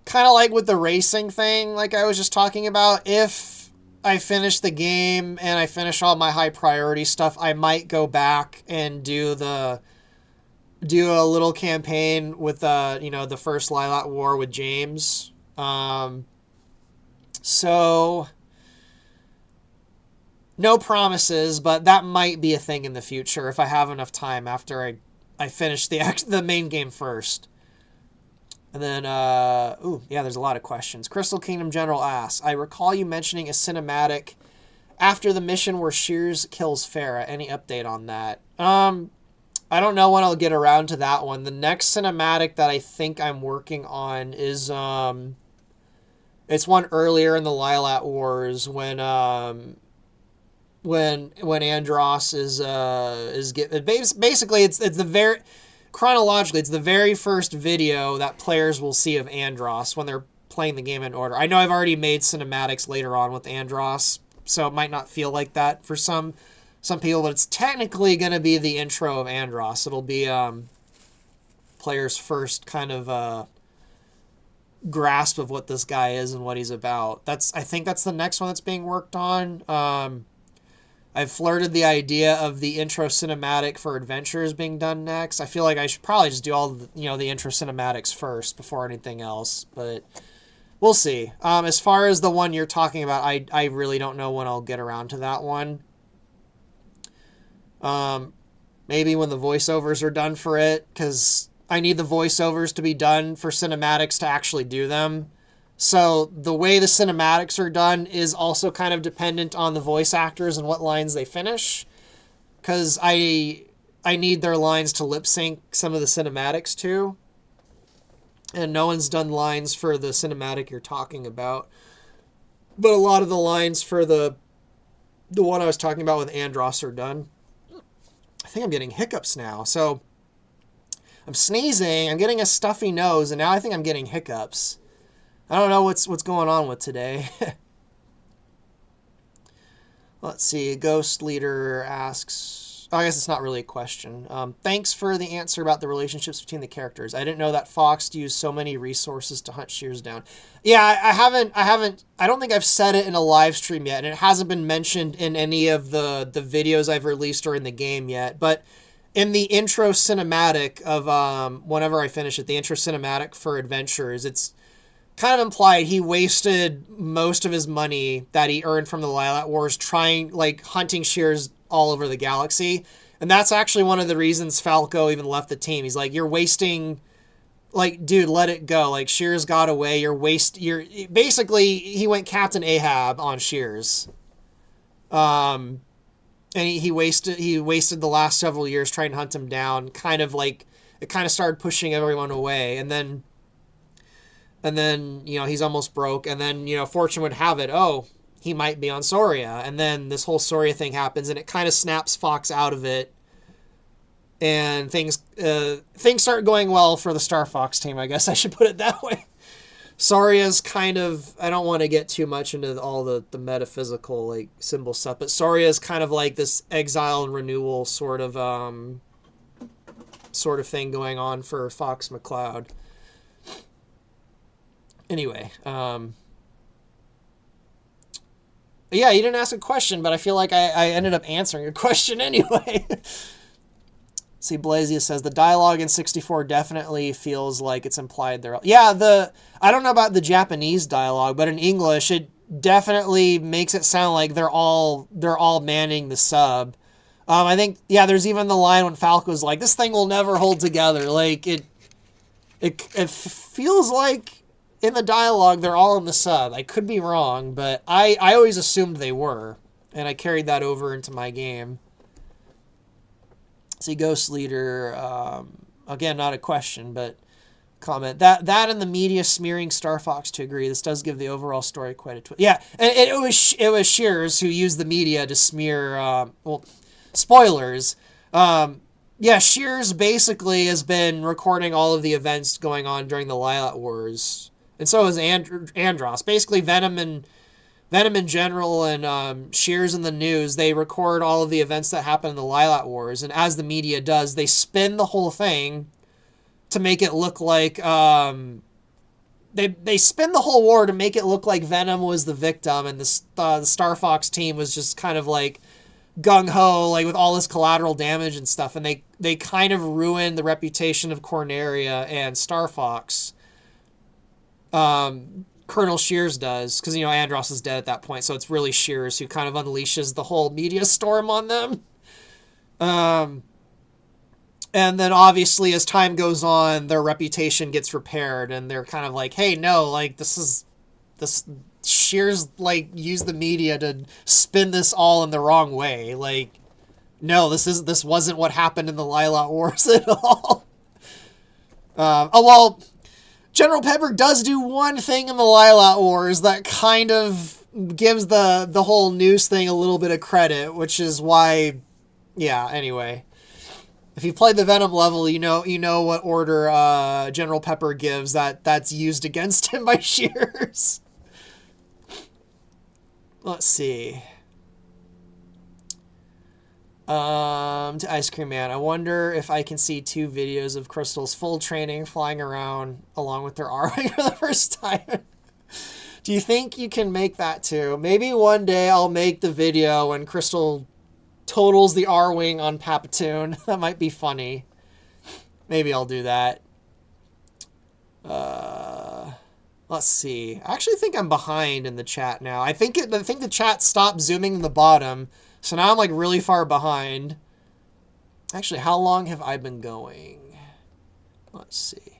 Kind of like with the racing thing, like I was just talking about, if I finish the game and I finish all my high priority stuff, I might go back and do a little campaign with the first Lilat War with James. So no promises, but that might be a thing in the future if I have enough time after I finish the main game first. And then, there's a lot of questions. Crystal Kingdom General asks, I recall you mentioning a cinematic after the mission where Shears kills Farah. Any update on that? I don't know when I'll get around to that one. The next cinematic that I think I'm working on is, it's one earlier in the Lilat Wars when Andross basically it's the very... Chronologically, it's the very first video that players will see of Andross when they're playing the game in order. I know I've already made cinematics later on with Andross, so it might not feel like that for some people, but it's technically going to be the intro of Andross. It'll be players' first kind of grasp of what this guy is and what he's about. I think that's the next one that's being worked on. I've flirted the idea of the intro cinematic for Adventures being done next. I feel like I should probably just do all the intro cinematics first before anything else, but we'll see. As far as the one you're talking about, I really don't know when I'll get around to that one. Maybe when the voiceovers are done for it, because I need the voiceovers to be done for cinematics to actually do them. So the way the cinematics are done is also kind of dependent on the voice actors and what lines they finish, because I need their lines to lip sync some of the cinematics too. And no one's done lines for the cinematic you're talking about, but a lot of the lines for the one I was talking about with Andross are done. I think I'm getting hiccups now, so I'm sneezing, I'm getting a stuffy nose, and now I think I'm getting hiccups. I don't know what's going on with today. Let's see. Ghost Leader asks... I guess it's not really a question. Thanks for the answer about the relationships between the characters. I didn't know that Fox used so many resources to hunt Shears down. Yeah, I don't think I've said it in a live stream yet, and it hasn't been mentioned in any of the videos I've released or in the game yet. But in the intro cinematic of, whenever I finish it, the intro cinematic for Adventures, it's kind of implied he wasted most of his money that he earned from the Lilat Wars hunting Shears all over the galaxy. And that's actually one of the reasons Falco even left the team. He's like, you're wasting, dude, let it go. Shears got away. Basically, he went Captain Ahab on Shears. And he wasted the last several years trying to hunt him down. It kind of started pushing everyone away. And then, he's almost broke. And then, fortune would have it, he might be on Soria. And then this whole Soria thing happens, and it kind of snaps Fox out of it. And things start going well for the Star Fox team, I guess I should put it that way. Soria's kind of... I don't want to get too much into all the metaphysical, symbol stuff, but Soria's kind of like this exile and renewal sort of thing going on for Fox McCloud. Anyway, Yeah, you didn't ask a question, but I feel like I ended up answering a question anyway. See, Blazia says the dialogue in 64 definitely feels like it's implied there. Yeah, I don't know about the Japanese dialogue, but in English it definitely makes it sound like they're all manning the sub. I think there's even the line when Falco's like, "This thing will never hold together." Like it feels like in the dialogue they're all in the sub. I could be wrong, but I always assumed they were, and I carried that over into my game. See, Ghost Leader, again, not a question, but comment. That and the media smearing Star Fox to agree. This does give the overall story quite a twist. Yeah, and it was Shears who used the media to smear, spoilers. Shears basically has been recording all of the events going on during the Lilat Wars. And so is Andros. Basically, Venom in general and Shears in the news, they record all of the events that happen in the Lilat Wars. And as the media does, they spin the whole thing to make it look like... They spin the whole war to make it look like Venom was the victim and the Star Fox team was just kind of like gung-ho, like with all this collateral damage and stuff. And they kind of ruin the reputation of Corneria and Star Fox. Colonel Shears does, because, Andros is dead at that point, so it's really Shears who kind of unleashes the whole media storm on them. And then, obviously, as time goes on, their reputation gets repaired, and they're kind of like, hey, no, like, this Shears, like, used the media to spin this all in the wrong way. Like, no, this wasn't what happened in the Lilat Wars at all. General Pepper does do one thing in the Lilat Wars that kind of gives the whole news thing a little bit of credit, which is why, anyway. If you played the Venom level, you know what order General Pepper gives that's used against him by Shears. Let's see. To Ice Cream Man, I wonder if I can see 2 videos of Crystal's full training flying around along with their Arwing for the first time. Do you think you can make that too? Maybe one day I'll make the video when Crystal totals the Arwing on Papatoon. That might be funny. Maybe I'll do that. Let's see. I actually think I'm behind in the chat now. I think the chat stopped zooming in the bottom. So now I'm like really far behind. Actually, how long have I been going? Let's see.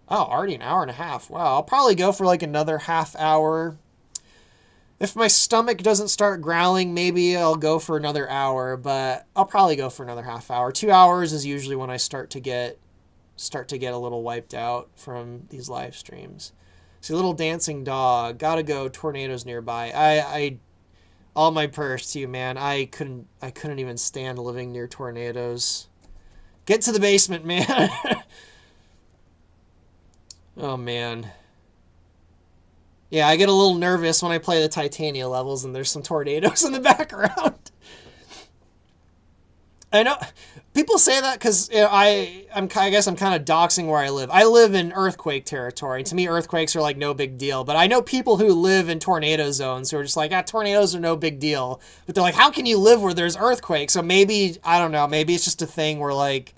Oh, already an hour and a half. Wow, I'll probably go for like another half hour. If my stomach doesn't start growling, maybe I'll go for another hour, but I'll probably go for another half hour. 2 hours is usually when I start to get a little wiped out from these live streams. See, little dancing dog. Gotta go. Tornadoes nearby. I all my prayers to you, man. I couldn't even stand living near tornadoes. Get to the basement, man. Oh, man. Yeah, I get a little nervous when I play the Titania levels and there's some tornadoes in the background. I know people say that because I guess I'm kind of doxing where I live. I live in earthquake territory. To me, earthquakes are like no big deal. But I know people who live in tornado zones who are just like, tornadoes are no big deal. But they're like, how can you live where there's earthquakes? So maybe, I don't know, maybe it's just a thing where like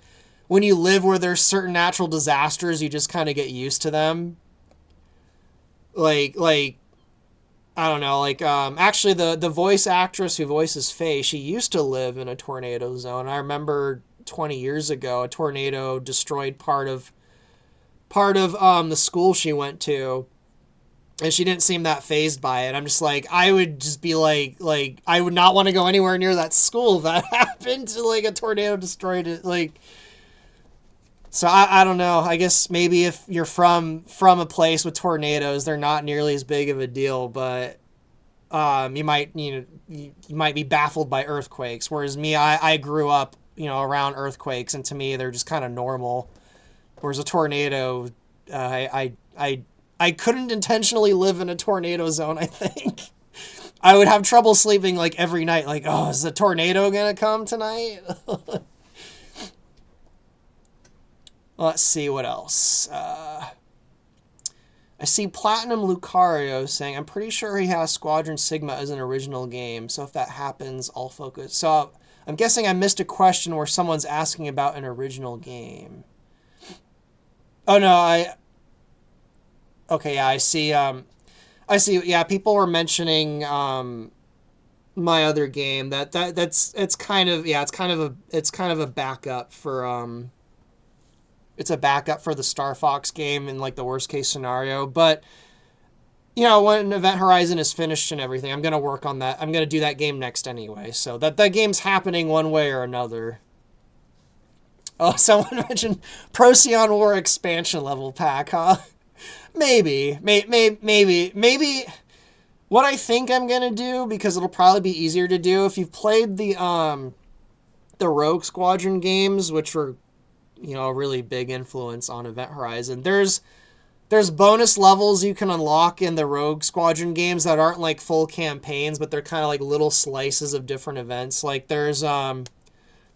when you live where there's certain natural disasters, you just kind of get used to them. Like I don't know, like, actually the voice actress who voices Faye, she used to live in a tornado zone. I remember 20 years ago, a tornado destroyed part of the school she went to, and she didn't seem that fazed by it. I'm just like, I would just be like, I would not want to go anywhere near that school if that happened, to like a tornado destroyed it, like... So I don't know. I guess maybe if you're from a place with tornadoes, they're not nearly as big of a deal, but you might be baffled by earthquakes. Whereas me, I grew up around earthquakes, and to me they're just kind of normal. Whereas a tornado, I couldn't intentionally live in a tornado zone. I think I would have trouble sleeping like every night. Like, oh, is the tornado gonna come tonight? Let's see what else. I see Platinum Lucario saying, I'm pretty sure he has Squadron Sigma as an original game, so if that happens, I'll focus. So I'm guessing I missed a question where someone's asking about an original game. Oh, no, okay, yeah, I see, yeah, people were mentioning, my other game, it's kind of a backup for, it's a backup for the Star Fox game in like the worst case scenario. But, you know, when Event Horizon is finished and everything, I'm going to work on that. I'm going to do that game next anyway. So that game's happening one way or another. Oh, someone mentioned Procyon War expansion level pack, huh? Maybe. What I think I'm going to do, because it'll probably be easier to do, if you've played the Rogue Squadron games, which were, you know, a really big influence on Event Horizon. There's bonus levels you can unlock in the Rogue Squadron games that aren't like full campaigns, but they're kind of like little slices of different events. Like there's a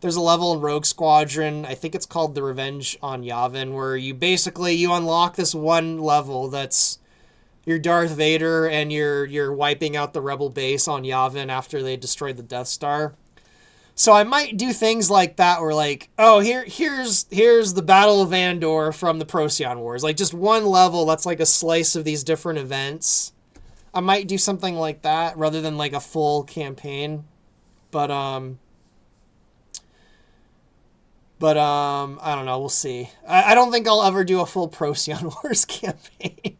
level in Rogue Squadron, I think it's called The Revenge on Yavin, where you unlock this one level that's you're Darth Vader and you're wiping out the rebel base on Yavin after they destroyed the Death Star. So I might do things like that where like, oh, here's the Battle of Andor from the Procyon Wars. Like just one level that's like a slice of these different events. I might do something like that rather than like a full campaign. But I don't know, we'll see. I don't think I'll ever do a full Procyon Wars campaign.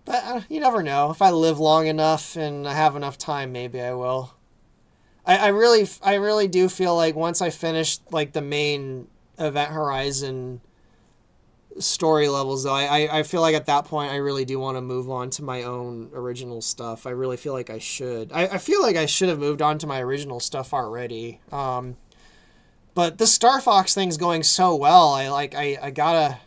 But you never know. If I live long enough and I have enough time, maybe I will. I really do feel like once I finish like the main Event Horizon story levels, though, I feel like at that point I really do want to move on to my own original stuff. I really feel like I should. I feel like I should have moved on to my original stuff already. But the Star Fox thing's going so well. I gotta.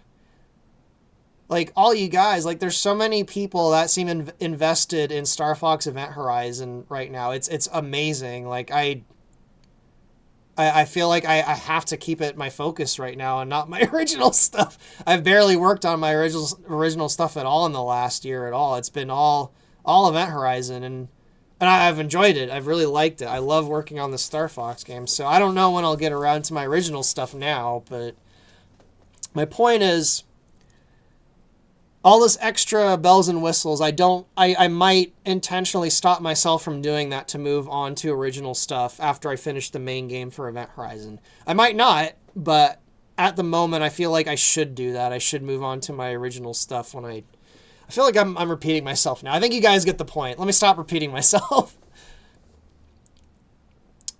Like, all you guys, like, there's so many people that seem invested in Star Fox Event Horizon right now. It's amazing. Like, I feel like I have to keep it my focus right now and not my original stuff. I've barely worked on my original stuff at all in the last year at all. It's been all Event Horizon, and I've enjoyed it. I've really liked it. I love working on the Star Fox game. So I don't know when I'll get around to my original stuff now, but my point is, all this extra bells and whistles, I might intentionally stop myself from doing that to move on to original stuff after I finish the main game for Event Horizon. I might not, but at the moment I feel like I should do that. I should move on to my original stuff when I feel like I'm repeating myself now. I think you guys get the point. Let me stop repeating myself.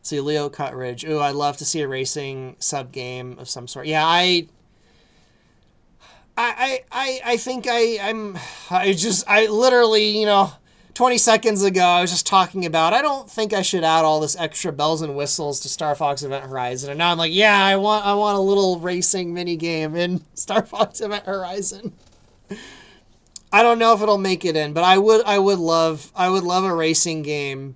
See, Leo Cutridge. Ooh, I'd love to see a racing sub game of some sort. Yeah, I think I literally, 20 seconds ago, I was just talking about, I don't think I should add all this extra bells and whistles to Star Fox Event Horizon. And now I'm like, yeah, I want a little racing mini game in Star Fox Event Horizon. I don't know if it'll make it in, but I would love a racing game,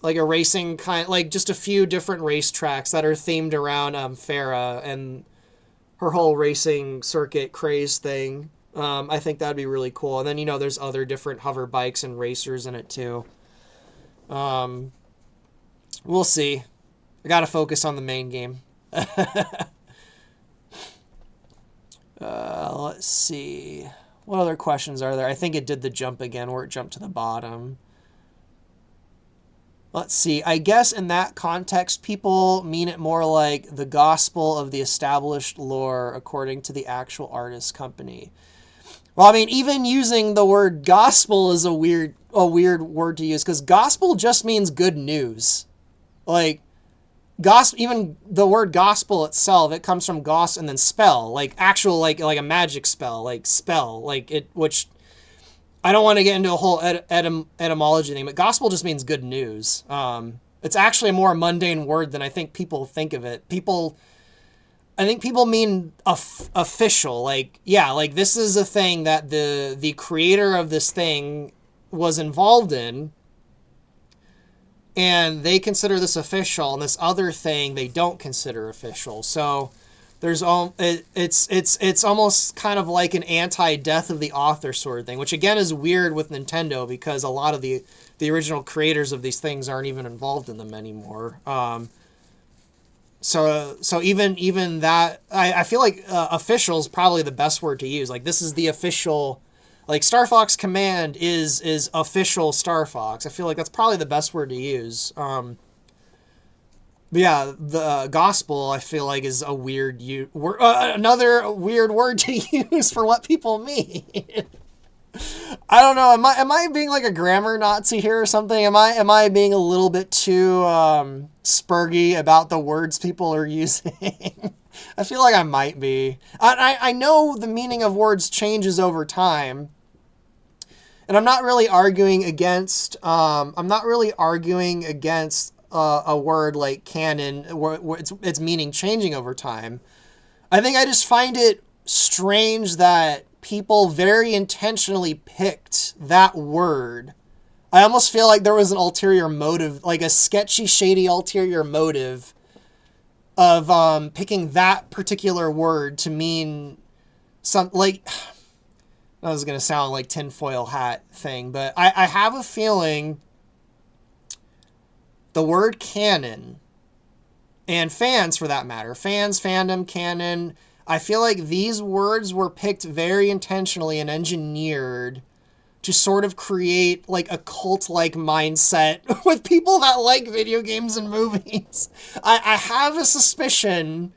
like a racing kind, like just a few different race tracks that are themed around Farah and her whole racing circuit craze thing. I think that'd be really cool. And then, there's other different hover bikes and racers in it too. We'll see. I gotta focus on the main game. Let's see. What other questions are there? I think it did the jump again where it jumped to the bottom. Let's see. I guess in that context, people mean it more like the gospel of the established lore according to the actual artist company. Well, I mean, even using the word gospel is a weird word to use, because gospel just means good news. Like, even the word gospel itself, it comes from gos and then spell, like actual, like a magic spell, like spell, like it, which I don't want to get into a whole etymology thing, but gospel just means good news. It's actually a more mundane word than I think people think of it. I think people mean official. Like, yeah, like this is a thing that the creator of this thing was involved in, and they consider this official, and this other thing they don't consider official. So It's almost kind of like an anti-death of the author sort of thing, which again is weird with Nintendo because a lot of the original creators of these things aren't even involved in them anymore. So even that, I feel like official is probably the best word to use. Like, this is the official, like, Star Fox Command is official Star Fox. I feel like that's probably the best word to use. But yeah, the gospel, I feel like, is a weird another weird word to use for what people mean. I don't know. Am I being like a grammar Nazi here or something? Am I being a little bit too spurgy about the words people are using? I feel like I might be. I know the meaning of words changes over time, and I'm not really arguing against. A word like canon, where its meaning changing over time. I think I just find it strange that people very intentionally picked that word. I almost feel like there was an ulterior motive, like a sketchy, shady ulterior motive of picking that particular word to mean some, like, that was going to sound like tinfoil hat thing, but I have a feeling the word canon, and fans for that matter, fans, fandom, canon, I feel like these words were picked very intentionally and engineered to sort of create like a cult-like mindset with people that like video games and movies. I have a suspicion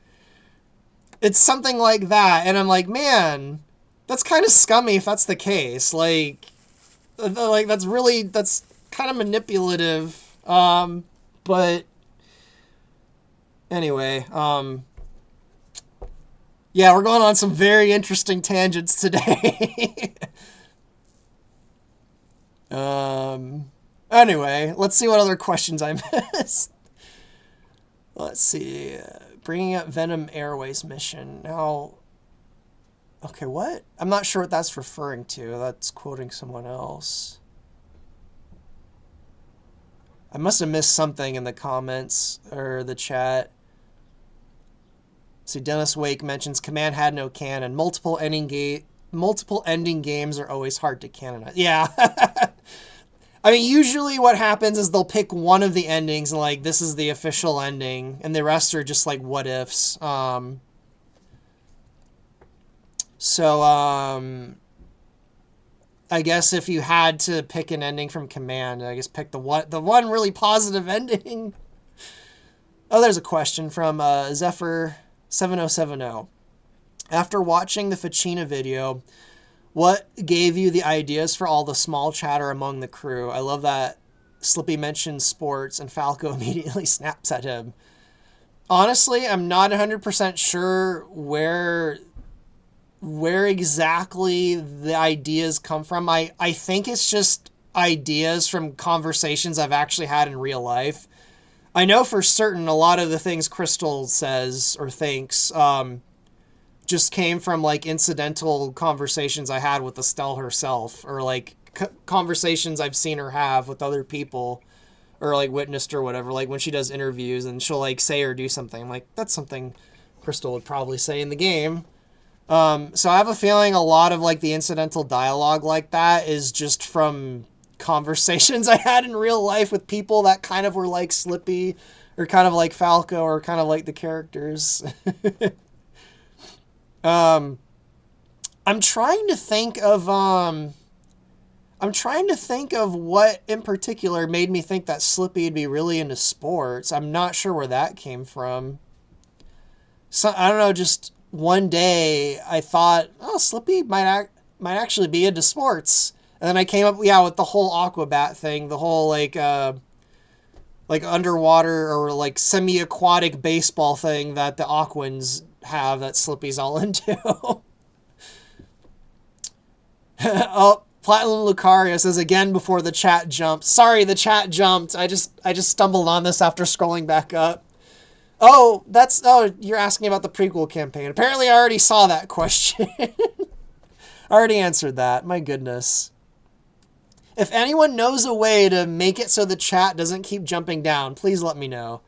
it's something like that, and I'm like, man, that's kind of scummy if that's the case. Like that's kind of manipulative. But anyway, yeah, we're going on some very interesting tangents today. Anyway, let's see what other questions I missed. Let's see. Bringing up Venom Airways mission. Now, okay, what? I'm not sure what that's referring to. That's quoting someone else. I must have missed something in the comments or the chat. See, Dennis Wake mentions Command had no canon. Multiple ending games are always hard to canonize. Yeah. I mean, usually what happens is they'll pick one of the endings and, like, this is the official ending, and the rest are just, like, what ifs. I guess if you had to pick an ending from Command, I guess pick the one really positive ending. Oh, there's a question from Zephyr7070. After watching the Ficina video, what gave you the ideas for all the small chatter among the crew? I love that Slippy mentions sports and Falco immediately snaps at him. Honestly, I'm not 100% sure where exactly the ideas come from. I think it's just ideas from conversations I've actually had in real life. I know for certain a lot of the things Crystal says or thinks just came from, like, incidental conversations I had with Estelle herself, or, like, conversations I've seen her have with other people, or, like, witnessed or whatever, like, when she does interviews and she'll, like, say or do something. I'm like, that's something Crystal would probably say in the game. So I have a feeling a lot of, like, the incidental dialogue like that is just from conversations I had in real life with people that kind of were like Slippy, or kind of like Falco, or kind of like the characters. I'm trying to think of what in particular made me think that Slippy would be really into sports. I'm not sure where that came from. So I don't know, just one day I thought, oh, Slippy might actually be into sports. And then I came up, with the whole Aquabat thing, the whole, like underwater or, like, semi-aquatic baseball thing that the Aquans have that Slippy's all into. Oh, Platinum Lucario says again before the chat jumped. Sorry, the chat jumped. I just stumbled on this after scrolling back up. Oh, you're asking about the prequel campaign. Apparently I already saw that question. I already answered that. My goodness. If anyone knows a way to make it so the chat doesn't keep jumping down, please let me know.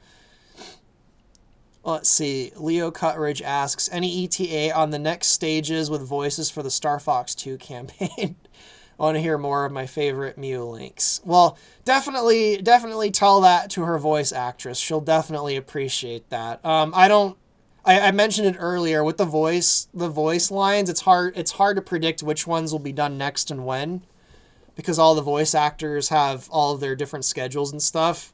Let's see. Leo Cutridge asks, any ETA on the next stages with voices for the Star Fox 2 campaign? I want to hear more of my favorite Mew links. Well, definitely tell that to her voice actress. She'll definitely appreciate that. I mentioned it earlier with the voice lines. It's hard to predict which ones will be done next and when, because all the voice actors have all of their different schedules and stuff.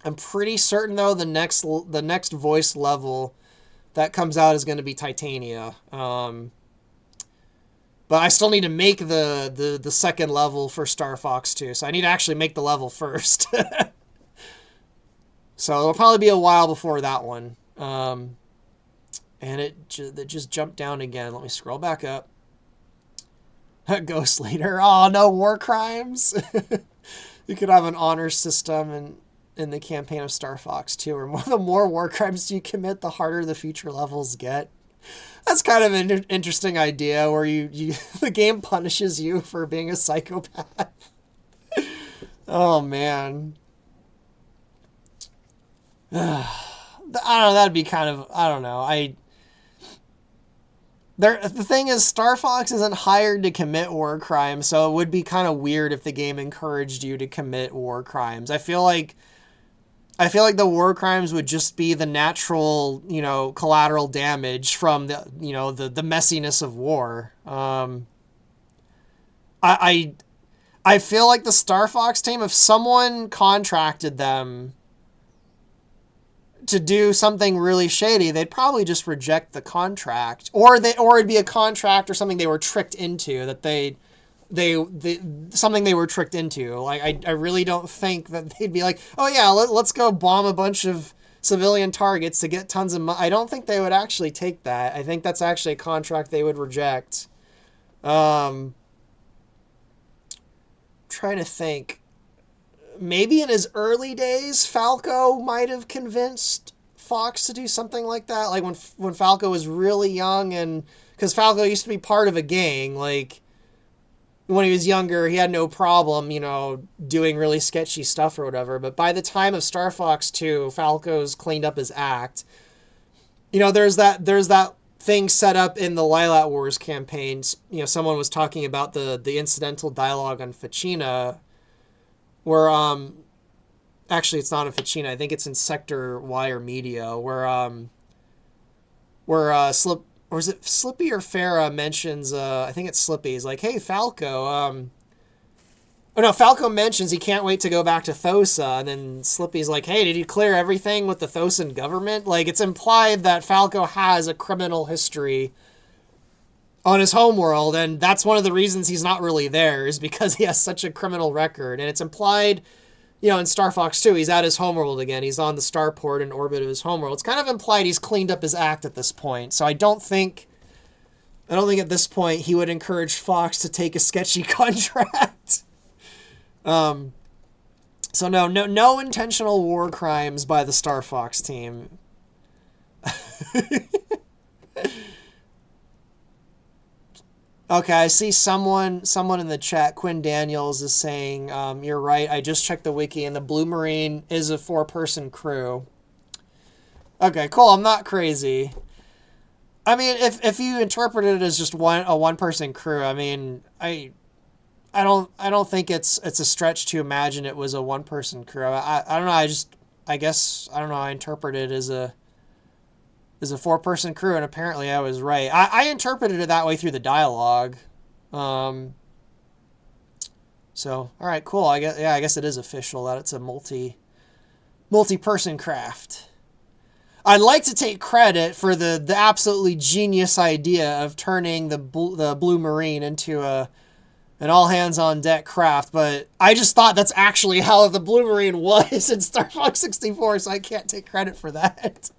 I'm pretty certain though the next voice level that comes out is going to be Titania. But I still need to make the second level for Star Fox 2, so I need to actually make the level first. So it'll probably be a while before that one. And it just jumped down again. Let me scroll back up. Ghost Leader. Oh, no war crimes. You could have an honor system in the campaign of Star Fox 2, or the more war crimes you commit, the harder the future levels get. That's kind of an interesting idea, where you the game punishes you for being a psychopath. Oh, man. I don't know, that'd be kind of, I don't know. The thing is, Star Fox isn't hired to commit war crimes, so it would be kind of weird if the game encouraged you to commit war crimes. I feel like the war crimes would just be the natural, collateral damage from the messiness of war. I feel like the Star Fox team, if someone contracted them to do something really shady, they'd probably just reject the contract, or it'd be a contract or something they were tricked into, something they were tricked into. Like, I really don't think that they'd be like, oh yeah, let's go bomb a bunch of civilian targets to get tons of money. I don't think they would actually take that. I think that's actually a contract they would reject. Trying to think. Maybe in his early days, Falco might have convinced Fox to do something like that. Like when Falco was really young, and because Falco used to be part of a gang, like, when he was younger, he had no problem, doing really sketchy stuff or whatever. But by the time of Star Fox 2, Falco's cleaned up his act. There's that thing set up in the Lilat Wars campaign. Someone was talking about the incidental dialogue on Ficina, where actually it's not in Ficina. I think it's in Sector Y or Media, where or is it Slippy or Farah mentions, I think it's Slippy, he's like, hey, Falco, Falco mentions he can't wait to go back to Thosa, and then Slippy's like, hey, did you clear everything with the Thosan government? Like, it's implied that Falco has a criminal history on his homeworld, and that's one of the reasons he's not really there, is because he has such a criminal record. And it's implied, in Star Fox 2, he's at his homeworld again. He's on the starport in orbit of his homeworld. It's kind of implied he's cleaned up his act at this point. So I don't think at this point he would encourage Fox to take a sketchy contract. So no intentional war crimes by the Star Fox team. Okay, I see someone in the chat, Quinn Daniels, is saying, you're right, I just checked the wiki, and the Blue Marine is a 4-person crew. Okay, cool, I'm not crazy. I mean, if you interpret it as just a 1-person crew, I mean, I don't think it's a stretch to imagine it was a 1-person crew. I don't know, I guess, I interpret it as a 4-person crew, and apparently I was right. I interpreted it that way through the dialogue. So, all right, cool. I guess it is official that it's a multi-person craft. I'd like to take credit for the absolutely genius idea of turning the Blue Marine into an all-hands-on-deck craft, but I just thought that's actually how the Blue Marine was in Star Fox 64, so I can't take credit for that.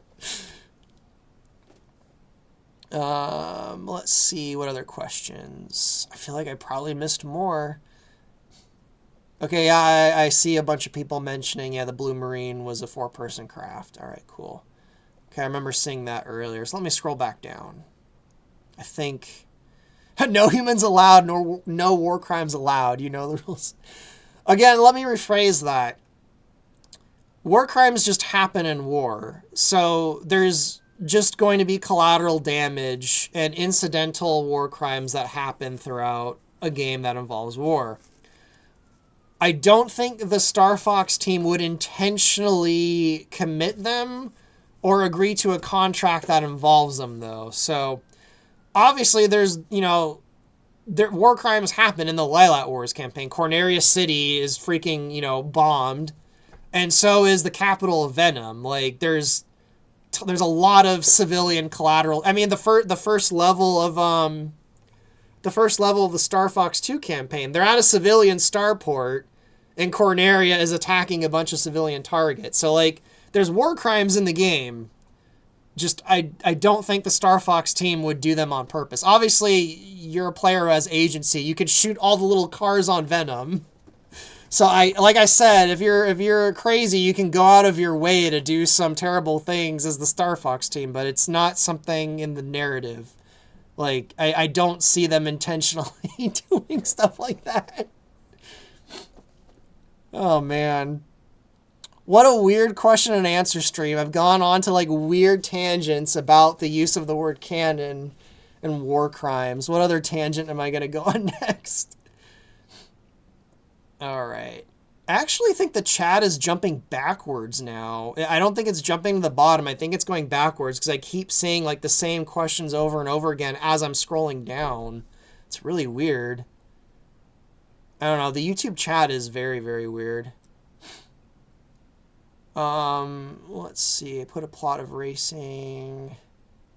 Let's see, what other questions? I feel like I probably missed more. Okay, yeah, I see a bunch of people mentioning, the Blue Marine was a 4-person craft. All right, cool. Okay, I remember seeing that earlier, so let me scroll back down. I think, no humans allowed, no war crimes allowed, the rules. Again, let me rephrase that. war crimes just happen in war. So there's just going to be collateral damage and incidental war crimes that happen throughout a game that involves war. I don't think the Star Fox team would intentionally commit them or agree to a contract that involves them, though. So obviously there's, war crimes happen in the Lilat Wars campaign. Corneria City is freaking, bombed. And so is the capital of Venom. Like, there's a lot of civilian collateral. I mean, the first level of the Star Fox 2 campaign, they're at a civilian starport, and Corneria is attacking a bunch of civilian targets. So, like, there's war crimes in the game. Just, I don't think the Star Fox team would do them on purpose. Obviously, you're a player who has agency. You could shoot all the little cars on Venom. So, like I said, if you're crazy, you can go out of your way to do some terrible things as the Star Fox team, but it's not something in the narrative. Like, I don't see them intentionally doing stuff like that. Oh, man. What a weird question and answer stream. I've gone on to, like, weird tangents about the use of the word canon and war crimes. What other tangent am I going to go on next? All right. I actually think the chat is jumping backwards now. I don't think it's jumping to the bottom. I think it's going backwards because I keep seeing, like, the same questions over and over again as I'm scrolling down. It's really weird. I don't know. The YouTube chat is very, very weird. Let's see. I put a plot of racing.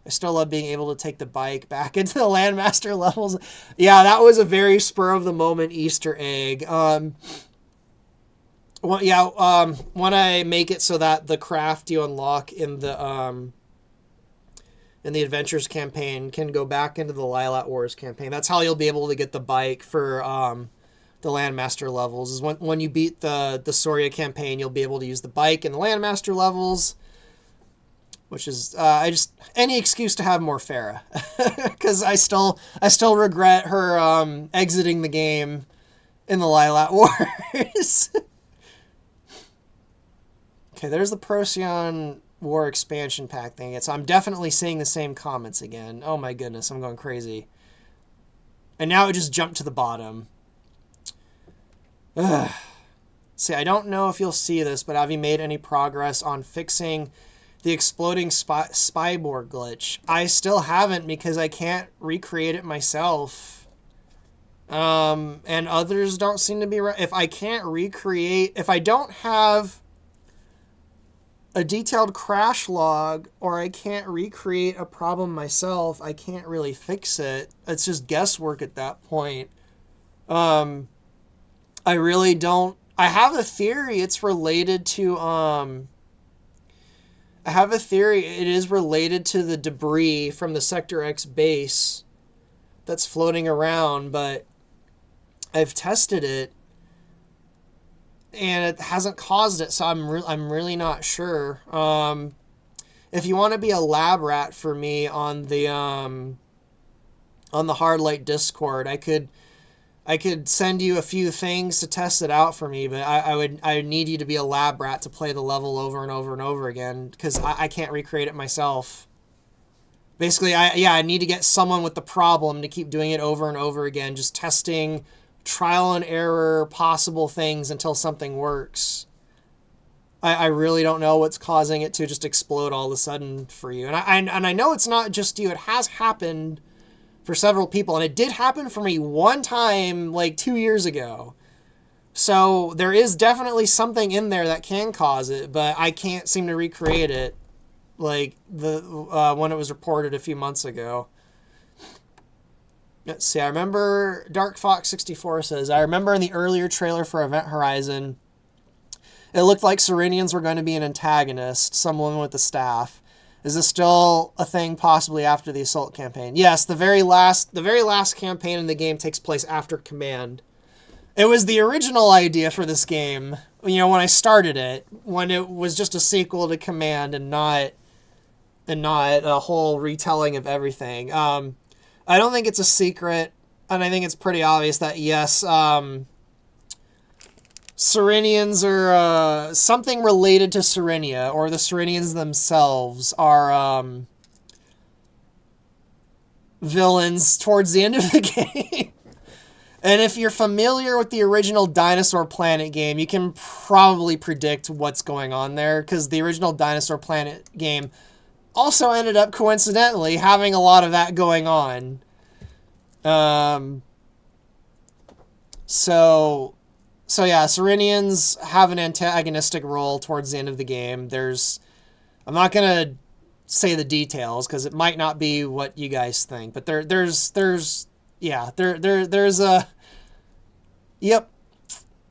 I still love being able to take the bike back into the Landmaster levels. Yeah, that was a very spur of the moment Easter egg. When I make it so that the craft you unlock in the Adventures campaign can go back into the Lilat Wars campaign. That's how you'll be able to get the bike for the Landmaster levels. Is when you beat the Soria campaign, you'll be able to use the bike in the Landmaster levels, which is any excuse to have more Farah, because I still regret her exiting the game in the Lilat Wars. Okay, there's the Procyon War expansion pack thing. So I'm definitely seeing the same comments again. Oh my goodness, I'm going crazy. And now it just jumped to the bottom. Ugh. See, I don't know if you'll see this, but have you made any progress on fixing the exploding spyboard glitch? I still haven't because I can't recreate it myself. And others don't seem to be right. If I can't recreate, if I don't have a detailed crash log or I can't recreate a problem myself, I can't really fix it. It's just guesswork at that point. I really don't. I have a theory it's related to, I have a theory it is related to the debris from the Sector X base that's floating around, but I've tested it and it hasn't caused it, so I'm really not sure. If you want to be a lab rat for me on the Hardlight Discord, I could send you a few things to test it out for me, but I would need you to be a lab rat to play the level over and over and over again, because I can't recreate it myself. Basically, I need to get someone with the problem to keep doing it over and over again, just testing trial and error possible things until something works. I really don't know what's causing it to just explode all of a sudden for you. And I know it's not just you. It has happened for several people, and it did happen for me one time like 2 years ago. So there is definitely something in there that can cause it, but I can't seem to recreate it like when it was reported a few months ago. Let's see, I remember Dark Fox 64 says, I remember in the earlier trailer for Event Horizon, it looked like Serenians were going to be an antagonist, someone with the staff. Is this still a thing possibly after the Assault campaign? Yes, the very last campaign in the game takes place after Command. It was the original idea for this game, when I started it, when it was just a sequel to Command and not a whole retelling of everything. I don't think it's a secret, and I think it's pretty obvious that yes, Serenians are something related to Serenia, or the Serenians themselves are villains towards the end of the game. And if you're familiar with the original Dinosaur Planet game, you can probably predict what's going on there, because the original Dinosaur Planet game also ended up coincidentally having a lot of that going on. So yeah, Serenians have an antagonistic role towards the end of the game. I'm not gonna say the details because it might not be what you guys think, but there's a, yep.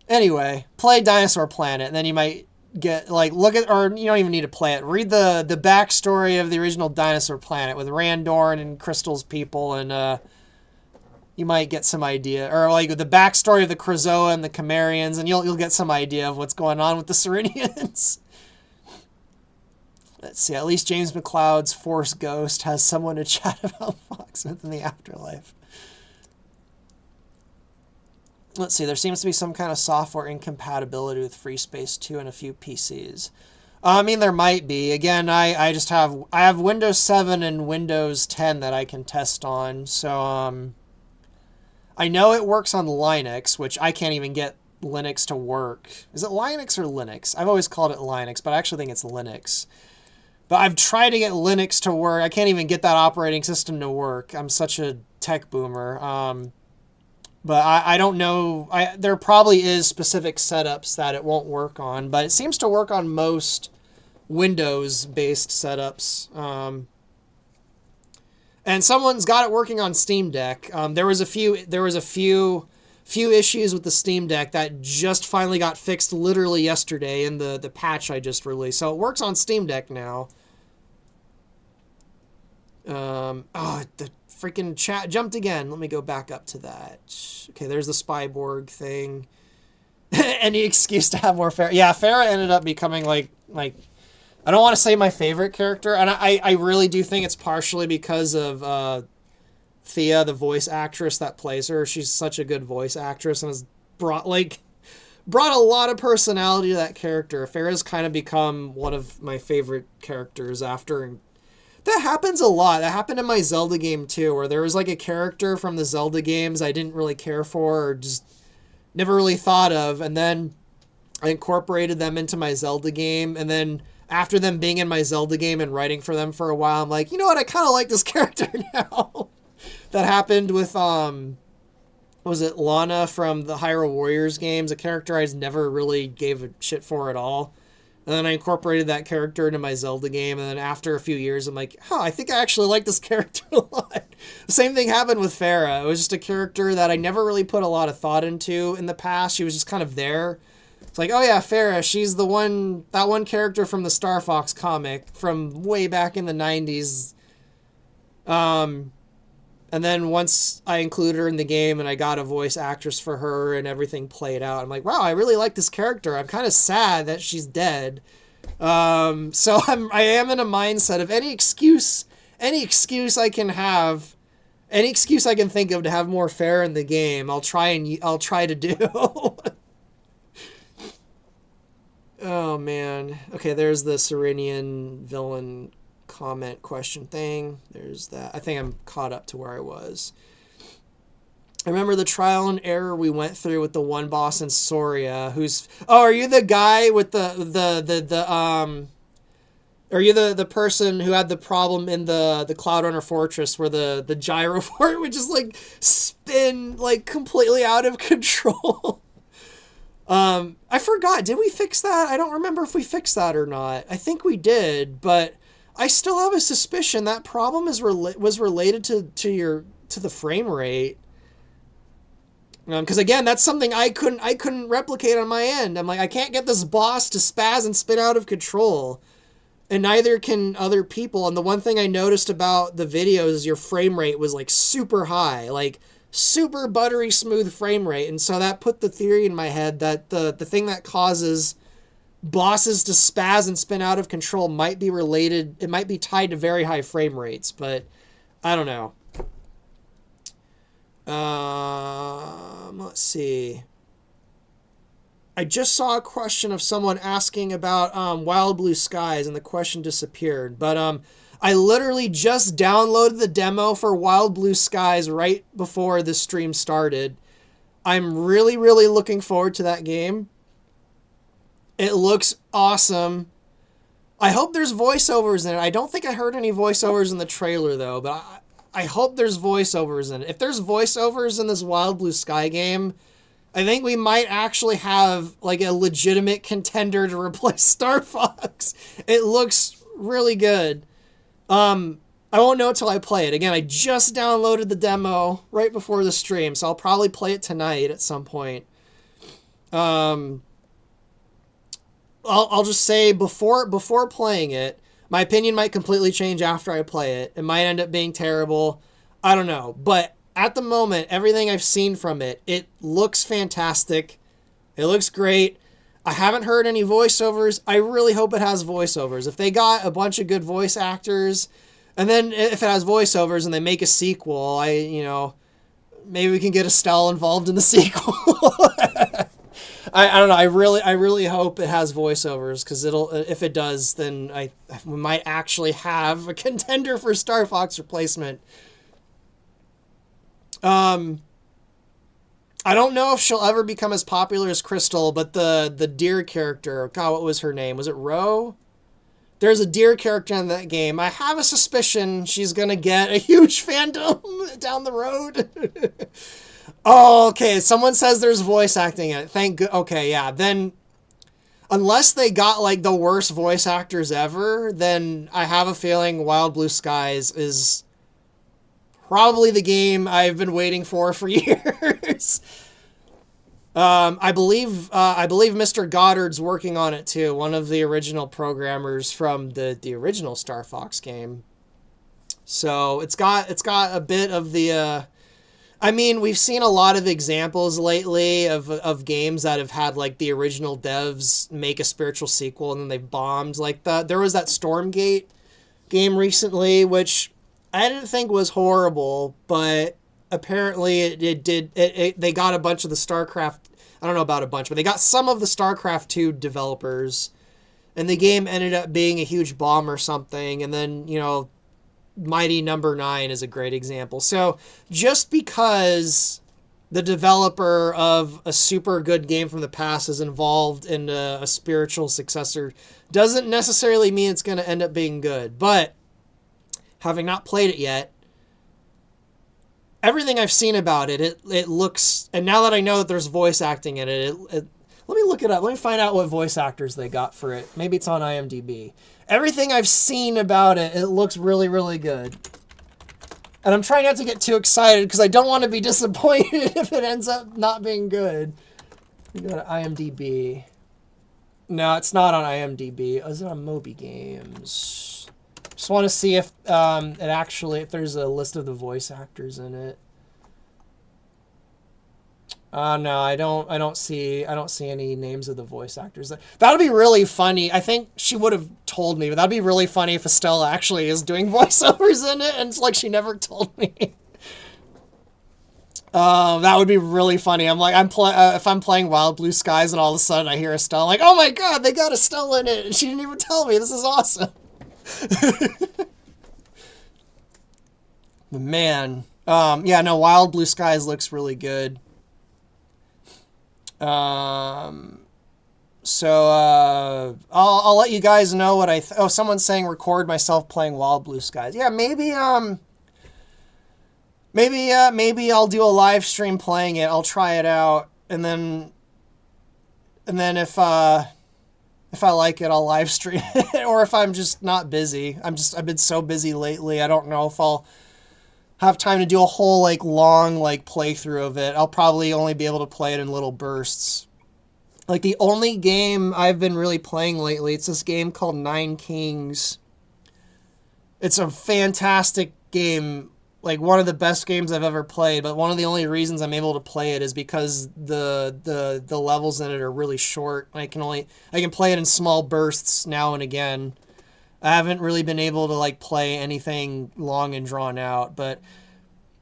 Anyway, play Dinosaur Planet, and then you might get, like, look at, or you don't even need to play it. Read the backstory of the original Dinosaur Planet with Randorn and Crystal's people, and you might get some idea, or like the backstory of the Krazoa and the Chimerians, and you'll get some idea of what's going on with the Serenians. Let's see, at least James McCloud's Force Ghost has someone to chat about Foxsmith in the afterlife. Let's see, there seems to be some kind of software incompatibility with FreeSpace 2 and a few PCs. I mean, there might be. Again, I have Windows 7 and Windows 10 that I can test on, so I know it works on Linux, which I can't even get Linux to work. Is it Linux or Linux? I've always called it Linux, but I actually think it's Linux. But I've tried to get Linux to work. I can't even get that operating system to work. I'm such a tech boomer. But I don't know. There probably is specific setups that it won't work on, but it seems to work on most Windows-based setups. And someone's got it working on Steam Deck. There was a few issues with the Steam Deck that just finally got fixed literally yesterday in the patch I just released. So it works on Steam Deck now. The freaking chat jumped again. Let me go back up to that. Okay, there's the Spyborg thing. Any excuse to have more Farah. Yeah, Farah ended up becoming like I don't want to say my favorite character, and I really do think it's partially because of Thea, the voice actress that plays her. She's such a good voice actress and has brought a lot of personality to that character. Farah's kind of become one of my favorite characters after. And that happens a lot. That happened in my Zelda game too, where there was like a character from the Zelda games I didn't really care for or just never really thought of, and then I incorporated them into my Zelda game, and then after them being in my Zelda game and writing for them for a while, I'm like, you know what, I kind of like this character now. That happened with, was it Lana from the Hyrule Warriors games, a character I never really gave a shit for at all. And then I incorporated that character into my Zelda game, and then after a few years, I'm like, I think I actually like this character a lot. The same thing happened with Farah. It was just a character that I never really put a lot of thought into in the past. She was just kind of there. It's like, oh yeah, Farah, she's that one character from the Star Fox comic from way back in the 90s. And then once I included her in the game and I got a voice actress for her and everything played out, I'm like, wow, I really like this character. I'm kind of sad that she's dead. So I am in a mindset of any excuse I can have, any excuse I can think of to have more Farah in the game, I'll try to do. Oh man. Okay, there's the Serenian villain comment question thing. There's that. I think I'm caught up to where I was. I remember the trial and error we went through with the one boss in Soria who's... Oh, are you the guy with are you the person who had the problem in the Cloud Runner Fortress where the gyrophort would just like spin like completely out of control? I forgot. Did we fix that? I don't remember if we fixed that or not. I think we did, but I still have a suspicion that problem was related to the frame rate. Because again, that's something I couldn't replicate on my end. I'm like, I can't get this boss to spaz and spin out of control, and neither can other people. And the one thing I noticed about the videos is your frame rate was like super high, like super buttery smooth frame rate, and so that put the theory in my head that the thing that causes bosses to spaz and spin out of control might be related. It might be tied to very high frame rates, but I don't know. Let's see. I just saw a question of someone asking about Wild Blue Skies, and the question disappeared. But I literally just downloaded the demo for Wild Blue Skies right before the stream started. I'm really, really looking forward to that game. It looks awesome. I hope there's voiceovers in it. I don't think I heard any voiceovers in the trailer, though, but I hope there's voiceovers in it. If there's voiceovers in this Wild Blue Sky game, I think we might actually have like a legitimate contender to replace Star Fox. It looks really good. I won't know until I play it. Again, I just downloaded the demo right before the stream, so I'll probably play it tonight at some point. I'll just say before playing it, my opinion might completely change after I play it. It might end up being terrible. I don't know. But at the moment, everything I've seen from it, it looks fantastic. It looks great. I haven't heard any voiceovers. I really hope it has voiceovers. If they got a bunch of good voice actors, and then if it has voiceovers and they make a sequel, maybe we can get Estelle involved in the sequel. I don't know. I really hope it has voiceovers, because if it does, then we might actually have a contender for Star Fox replacement. I don't know if she'll ever become as popular as Crystal, but the deer character, God, what was her name? Was it Ro? There's a deer character in that game. I have a suspicion she's gonna get a huge fandom down the road. Oh, okay. Someone says there's voice acting in it. Okay, yeah. Then, unless they got like the worst voice actors ever, then I have a feeling Wild Blue Skies is probably the game I've been waiting for years. I believe Mr. Goddard's working on it too. One of the original programmers from the original Star Fox game. So it's got a bit of the. We've seen a lot of examples lately of games that have had like the original devs make a spiritual sequel and then they've bombed. Like there was that Stormgate game recently, which I didn't think was horrible, but apparently they got a bunch of the StarCraft. I don't know about a bunch, but they got some of the StarCraft 2 developers, and the game ended up being a huge bomb or something. And then Mighty Number 9 is a great example. So just because the developer of a super good game from the past is involved in a spiritual successor doesn't necessarily mean it's going to end up being good. But having not played it yet, everything I've seen about it, it looks, and now that I know that there's voice acting in it, let me look it up. Let me find out what voice actors they got for it. Maybe it's on IMDb. Everything I've seen about it, it looks really, really good. And I'm trying not to get too excited because I don't want to be disappointed if it ends up not being good. We go to IMDb. No, it's not on IMDb. Is it on Moby Games? Just want to see if if there's a list of the voice actors in it. No, I don't see any names of the voice actors. That'd be really funny. I think she would have told me, but that'd be really funny if Estelle actually is doing voiceovers in it, and it's like she never told me. That would be really funny. If I'm playing Wild Blue Skies and all of a sudden I hear Estelle, I'm like, oh my god, they got Estelle in it, and she didn't even tell me. This is awesome. But man, Wild Blue Skies looks really good. I'll let you guys know what someone's saying record myself playing Wild Blue Skies. Yeah, maybe I'll do a live stream playing it. I'll try it out, and then if I like it, I'll live stream it. Or if I'm just not busy. I've been so busy lately. I don't know if I'll have time to do a whole long playthrough of it. I'll probably only be able to play it in little bursts. Like the only game I've been really playing lately, it's this game called Nine Kings. It's a fantastic game, like one of the best games I've ever played, but one of the only reasons I'm able to play it is because the levels in it are really short. I can play it in small bursts now and again. I haven't really been able to play anything long and drawn out, but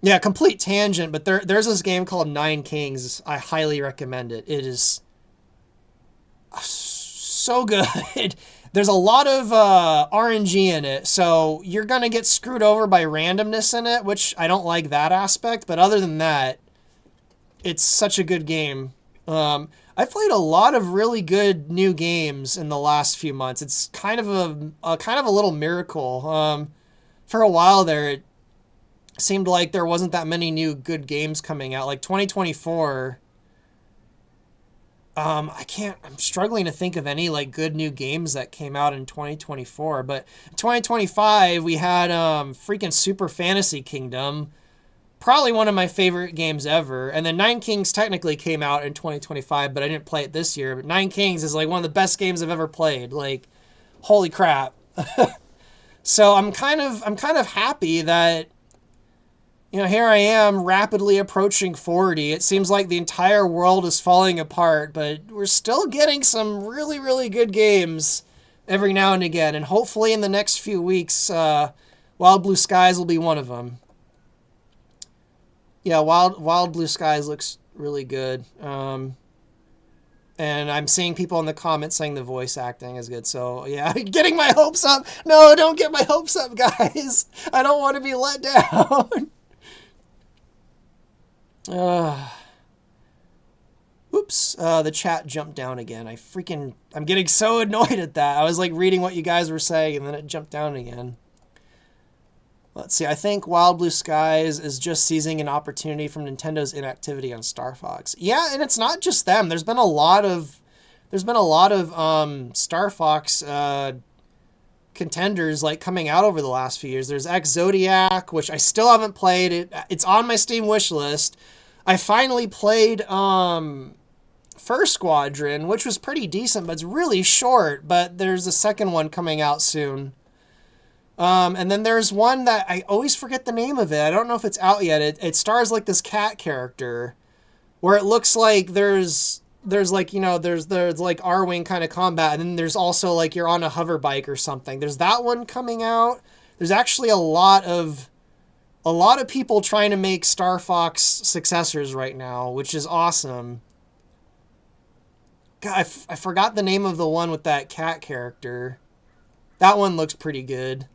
yeah, complete tangent, but there's this game called Nine Kings. I highly recommend it. It is so good. There's a lot of RNG in it, so you're going to get screwed over by randomness in it, which I don't like that aspect. But other than that, it's such a good game. I've played a lot of really good new games in the last few months. It's kind of a little miracle. For a while there, it seemed like there wasn't that many new good games coming out. Like 2024... I'm struggling to think of any like good new games that came out in 2024, but in 2025 we had freaking Super Fantasy Kingdom, probably one of my favorite games ever. And then Nine Kings technically came out in 2025, but I didn't play it this year. But Nine Kings is like one of the best games I've ever played. Like, holy crap. So I'm kind of happy that, you know, here I am rapidly approaching 40. It seems like the entire world is falling apart, but we're still getting some really, really good games every now and again. And hopefully in the next few weeks, Wild Blue Skies will be one of them. Yeah, Wild Blue Skies looks really good. And I'm seeing people in the comments saying the voice acting is good. So, yeah, getting my hopes up. No, don't get my hopes up, guys. I don't want to be let down. Oops, the chat jumped down again. I'm getting so annoyed at that. I was like reading what you guys were saying and then it jumped down again. Let's see, I think Wild Blue Skies is just seizing an opportunity from Nintendo's inactivity on Star Fox. Yeah, and it's not just them. There's been a lot of Star Fox contenders like coming out over the last few years. There's X Zodiac, which I still haven't played. It's on my Steam wish list. I finally played First Squadron, which was pretty decent, but it's really short. But there's a second one coming out soon. And then there's one that I always forget the name of it. I don't know if it's out yet. It stars like this cat character, where it looks like there's like, you know, there's like Arwing kind of combat, and then there's also like you're on a hover bike or something. There's that one coming out. There's actually a lot of people trying to make Star Fox successors right now, which is awesome. God, I forgot the name of the one with that cat character. That one looks pretty good.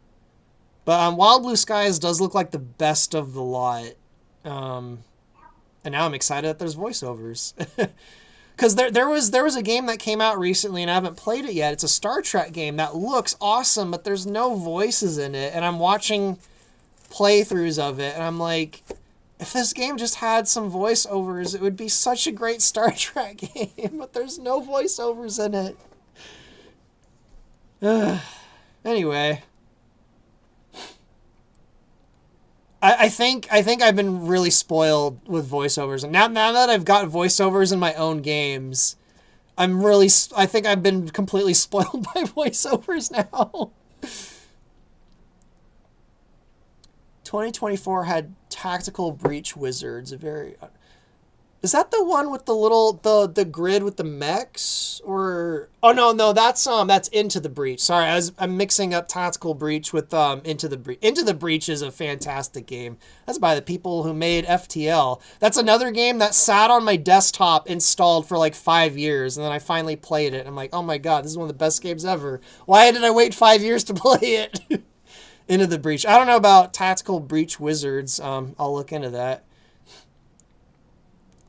But Wild Blue Skies does look like the best of the lot. And now I'm excited that there's voiceovers. Because there was a game that came out recently and I haven't played it yet. It's a Star Trek game that looks awesome, but there's no voices in it. And I'm watching playthroughs of it, and I'm like, if this game just had some voiceovers, it would be such a great Star Trek game. But there's no voiceovers in it. Anyway. I think I've been really spoiled with voiceovers, and now that I've got voiceovers in my own games, I think I've been completely spoiled by voiceovers now. 2024 had Tactical Breach Wizards, is that the one with the grid with the mechs? Or no, that's Into the Breach. Sorry, I'm mixing up Tactical Breach with Into the Breach. Into the Breach is a fantastic game. That's by the people who made FTL. That's another game that sat on my desktop installed for like 5 years, and then I finally played it. I'm like, oh my god, this is one of the best games ever. Why did I wait 5 years to play it? Into the Breach. I don't know about Tactical Breach Wizards. I'll look into that.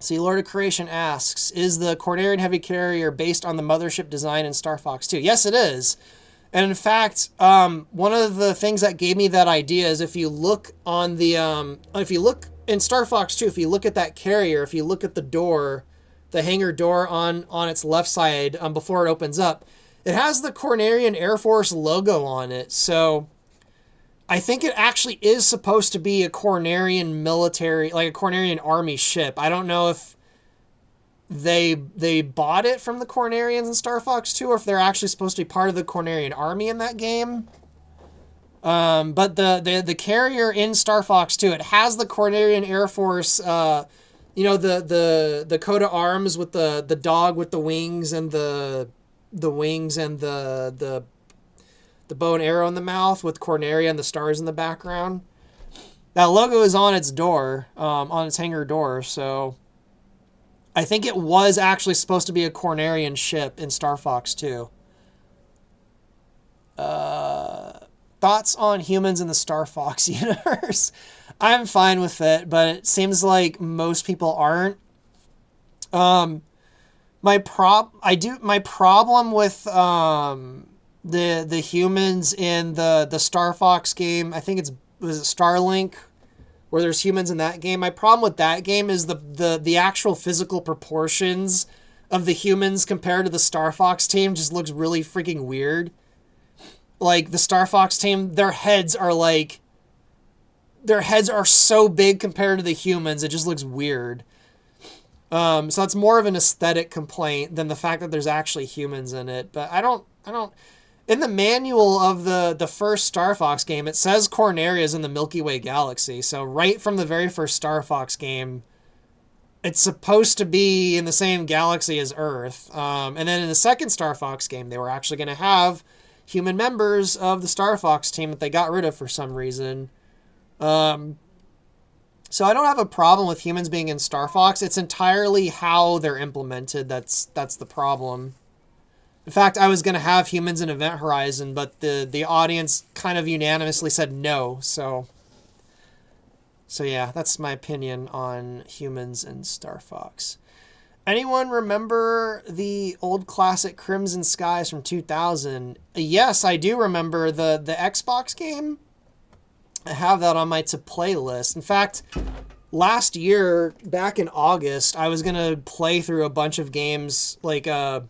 See, Lord of Creation asks, is the Cornerian Heavy Carrier based on the mothership design in Star Fox 2? Yes, it is. And in fact, one of the things that gave me that idea is if you look on the, if you look in Star Fox 2, if you look at that carrier, if you look at the door, the hangar door on its left side before it opens up, it has the Cornerian Air Force logo on it. So I think it actually is supposed to be a Cornerian military, like a Cornerian army ship. I don't know if they bought it from the Cornerians in Star Fox 2 or if they're actually supposed to be part of the Cornerian army in that game. But the carrier in Star Fox 2, it has the Cornerian Air Force, you know, the coat of arms with the dog with the wings and the wings and the bow and arrow in the mouth with Corneria and the stars in the background. That logo is on its door, on its hangar door, so I think it was actually supposed to be a Cornerian ship in Star Fox 2. thoughts on humans in the Star Fox universe. I'm fine with it, but it seems like most people aren't. My problem with the humans in the Star Fox game, I think was it Starlink, where there's humans in that game. My problem with that game is the actual physical proportions of the humans compared to the Star Fox team just looks really freaking weird. Like, the Star Fox team, their heads are so big compared to the humans, it just looks weird. So that's more of an aesthetic complaint than the fact that there's actually humans in it. But I don't, in the manual of the first Star Fox game, it says Corneria is in the Milky Way galaxy. So right from the very first Star Fox game, it's supposed to be in the same galaxy as Earth. And then in the second Star Fox game, they were actually going to have human members of the Star Fox team that they got rid of for some reason. So I don't have a problem with humans being in Star Fox. It's entirely how they're implemented that's the problem. In fact, I was going to have humans in Event Horizon, but the audience kind of unanimously said no. So yeah, that's my opinion on humans in Star Fox. Anyone remember the old classic Crimson Skies from 2000? Yes, I do remember the Xbox game. I have that on my to-play list. In fact, last year, back in August, I was going to play through a bunch of games, like, not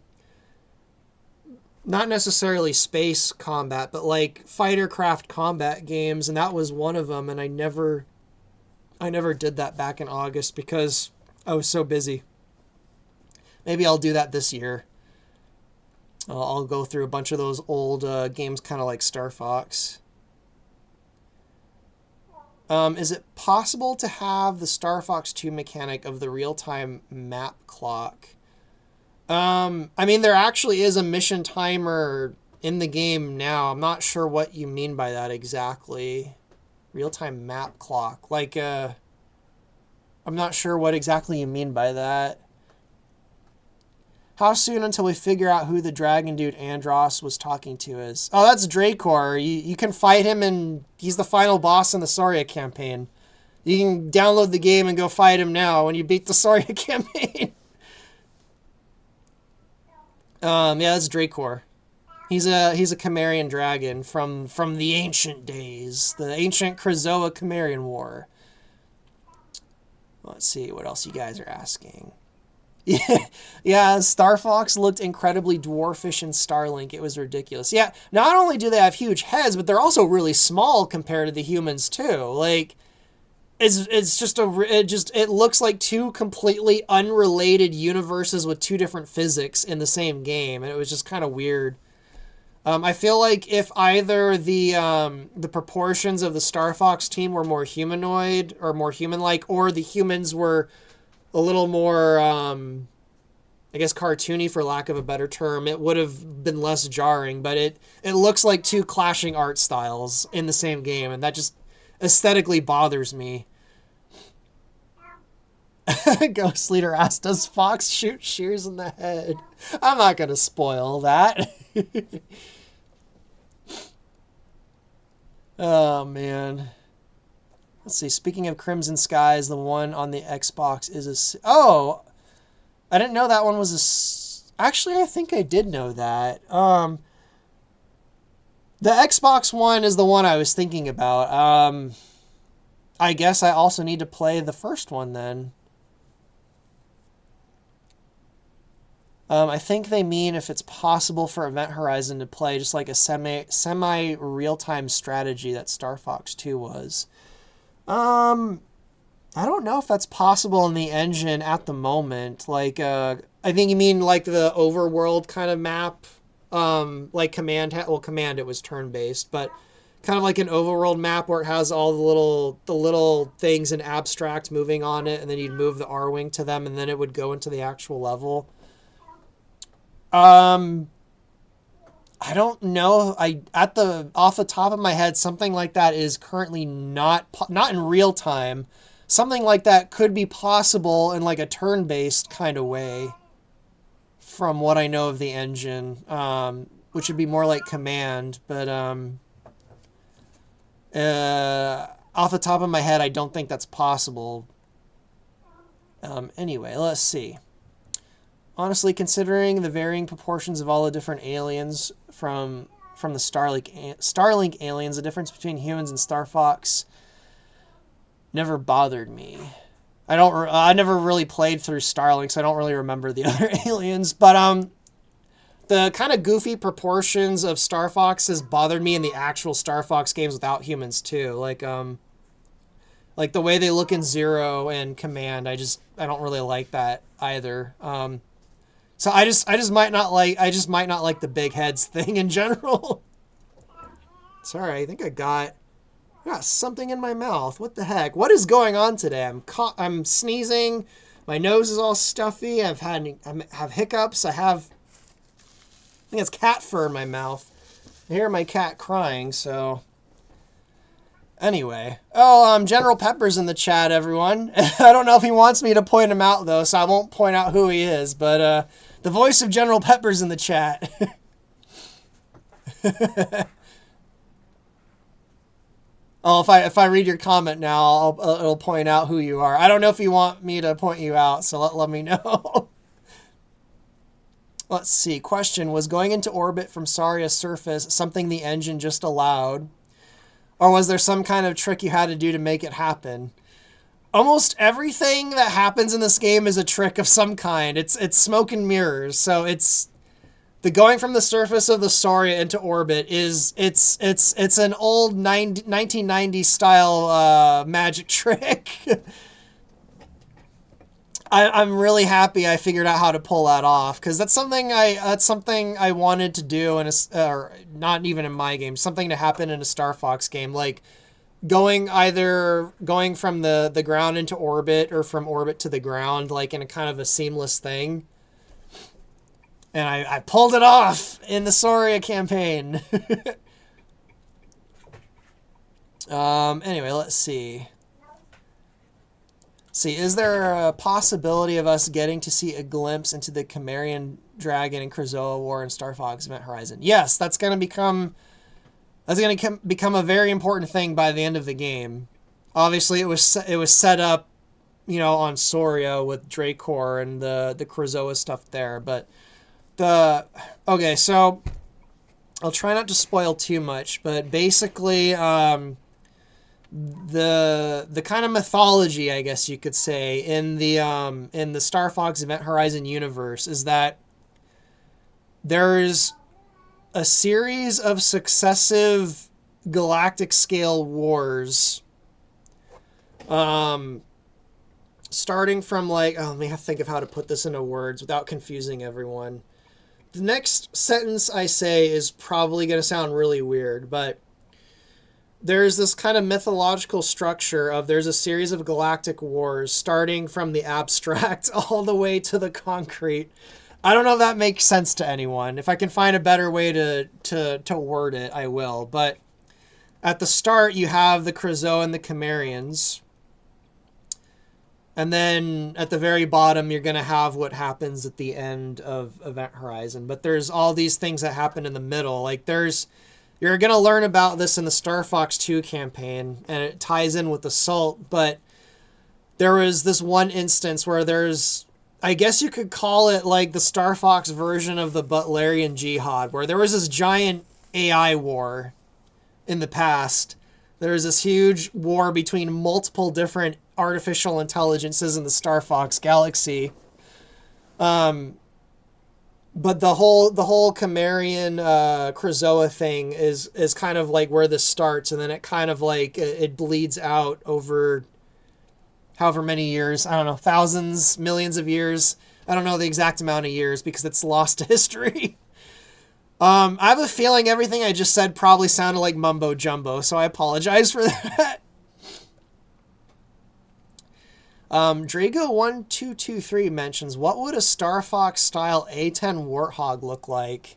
necessarily space combat, but like fighter-craft combat games, and that was one of them, and I never did that back in August because I was so busy. Maybe I'll do that this year. I'll go through a bunch of those old games, kind of like Star Fox. Is it possible to have the Star Fox 2 mechanic of the real-time map clock? I mean, there actually is a mission timer in the game now. I'm not sure what you mean by that exactly. Real-time map clock. Like, I'm not sure what exactly you mean by that. How soon until we figure out who the dragon dude Andros was talking to is? Oh, that's Dracor. You can fight him, and he's the final boss in the Soria campaign. You can download the game and go fight him now when you beat the Soria campaign. Yeah, that's Dracor. He's a Chimerian dragon from the ancient days, the ancient Krazoa Chimerian War. Let's see what else you guys are asking. Yeah, Star Fox looked incredibly dwarfish in Starlink. It was ridiculous. Yeah, not only do they have huge heads, but they're also really small compared to the humans too. Like, it looks like two completely unrelated universes with two different physics in the same game, and it was just kind of weird. I feel like if either the proportions of the Star Fox team were more humanoid or more human-like, or the humans were a little more, I guess, cartoony, for lack of a better term, it would have been less jarring. But it looks like two clashing art styles in the same game, and that just aesthetically bothers me. Ghost Leader asked, does Fox shoot Shears in the head? I'm not going to spoil that. Oh, man. Let's see. Speaking of Crimson Skies, the one on the Xbox is a... Oh! I didn't know that one was a... Actually, I think I did know that. The Xbox one is the one I was thinking about. I guess I also need to play the first one then. I think they mean if it's possible for Event Horizon to play just like a semi real-time strategy that Star Fox 2 was. I don't know if that's possible in the engine at the moment. Like, I think you mean like the overworld kind of map. Like Command, Command it was turn-based, but kind of like an overworld map where it has all the little things in abstract moving on it, and then you'd move the Arwing to them, and then it would go into the actual level. I don't know. Off the top of my head, something like that is currently not in real time. Something like that could be possible in like a turn-based kind of way, from what I know of the engine, which would be more like Command. But Off the top of my head, I don't think that's possible. Anyway, let's see. Honestly, considering the varying proportions of all the different aliens from the Starlink aliens, the difference between humans and Star Fox never bothered me. I never really played through Starlink, so I don't really remember the other aliens. But the kind of goofy proportions of Star Fox has bothered me in the actual Star Fox games without humans too. Like the way they look in Zero and Command, I don't really like that either. So I just might not like the big heads thing in general. Sorry, I think I got something in my mouth. What the heck? What is going on today? I'm sneezing. My nose is all stuffy. I have hiccups. I think it's cat fur in my mouth. I hear my cat crying, so anyway. Oh, General Pepper's in the chat, everyone. I don't know if he wants me to point him out, though, so I won't point out who he is, but the voice of General Pepper's in the chat. Oh, if I read your comment now, it'll point out who you are. I don't know if you want me to point you out, so let me know. Let's see. Question: was going into orbit from Saria's surface something the engine just allowed? Or was there some kind of trick you had to do to make it happen? Almost everything that happens in this game is a trick of some kind. It's smoke and mirrors. So it's the going from the surface of the Saria into orbit it's an old 1990s style magic trick. I'm really happy I figured out how to pull that off, because that's something I wanted to do or not even in my game, something to happen in a Star Fox game, like going from the ground into orbit or from orbit to the ground, like in a kind of a seamless thing. And I pulled it off in the Soria campaign. Anyway, let's see. Is there a possibility of us getting to see a glimpse into the Chimerian Dragon and Krazoa War in Star Fox Event Horizon? Yes, that's going to become a very important thing by the end of the game. Obviously, it was set up, on Soria with Dracor and the Krazoa stuff there, but okay, so I'll try not to spoil too much, but basically, the kind of mythology, I guess you could say, in the Star Fox Event Horizon universe is that there's a series of successive galactic scale wars, starting from let me think of how to put this into words without confusing everyone. The next sentence I say is probably going to sound really weird, but there's this kind of mythological structure of there's a series of galactic wars starting from the abstract all the way to the concrete. I don't know if that makes sense to anyone. If I can find a better way to word it, I will. But at the start, you have the Krazoa and the Chimerians. And then at the very bottom, you're going to have what happens at the end of Event Horizon. But there's all these things that happen in the middle. You're going to learn about this in the Star Fox 2 campaign, and it ties in with Assault. But there was this one instance where I guess you could call it like the Star Fox version of the Butlerian Jihad, where there was this giant AI war in the past. There was this huge war between multiple different artificial intelligences in the Star Fox galaxy. But the whole Chimerian Krazoa thing is kind of like where this starts, and then it kind of it bleeds out over however many years. I don't know, thousands, millions of years. I don't know the exact amount of years because it's lost to history. I have a feeling everything I just said probably sounded like mumbo jumbo, so I apologize for that. Drago1223 mentions, what would a Star Fox style A10 Warthog look like?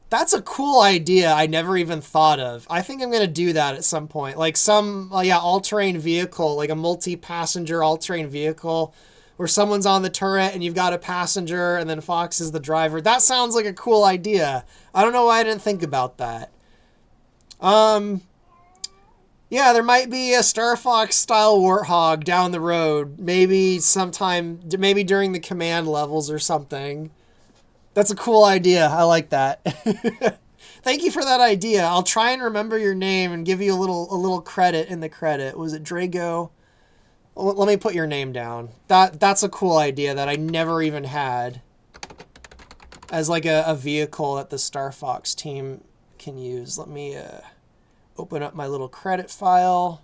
That's a cool idea I never even thought of. I think I'm going to do that at some point. Like some, all-terrain vehicle, like a multi-passenger all-terrain vehicle where someone's on the turret and you've got a passenger and then Fox is the driver. That sounds like a cool idea. I don't know why I didn't think about that. Yeah, there might be a Star Fox style warthog down the road. Maybe sometime, maybe during the command levels or something. That's a cool idea. I like that. Thank you for that idea. I'll try and remember your name and give you a little credit in the credit. Was it Drago? Let me put your name down. That's a cool idea that I never even had as like a vehicle that the Star Fox team can use. Let me open up my little credit file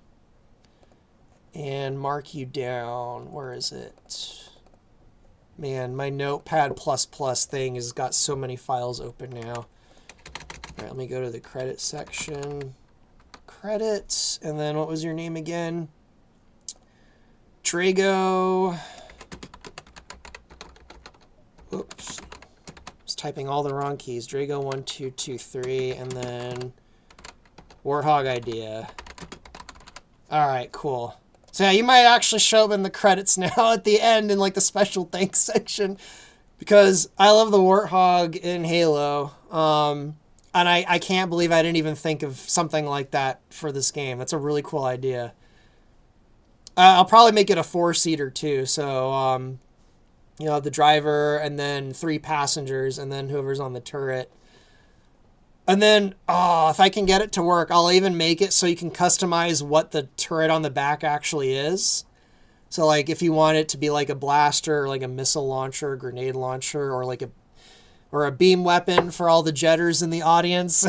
and mark you down. Where is it? Man, my Notepad++ thing has got so many files open now. All right, let me go to the credit section. Credits, and then what was your name again? Drago. Oops. I was typing all the wrong keys. Drago1223, and then Warthog idea. All right, cool. So yeah, you might actually show up in the credits now at the end in like the special thanks section, because I love the Warthog in Halo. And I can't believe I didn't even think of something like that for this game. That's a really cool idea. I'll probably make it a 4-seater too. So, you know, the driver and then 3 passengers and then whoever's on the turret. And then, if I can get it to work, I'll even make it so you can customize what the turret on the back actually is. So, like, if you want it to be like a blaster, or like a missile launcher, a grenade launcher, or like a beam weapon for all the jetters in the audience.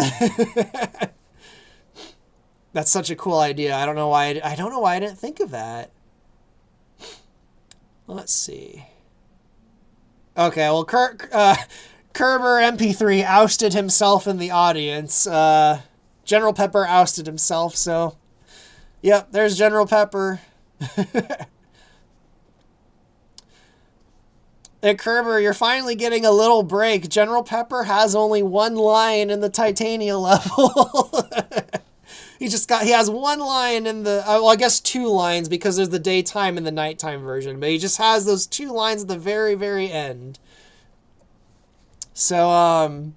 That's such a cool idea. I don't know why I didn't think of that. Let's see. Okay, well, Kerber MP3 ousted himself in the audience. General Pepper ousted himself, so... Yep, there's General Pepper. Hey, Kerber, you're finally getting a little break. General Pepper has only 1 line in the Titania level. He has 1 line in the... well, I guess 2 lines, because there's the daytime and the nighttime version. But he just has those 2 lines at the very, very end. So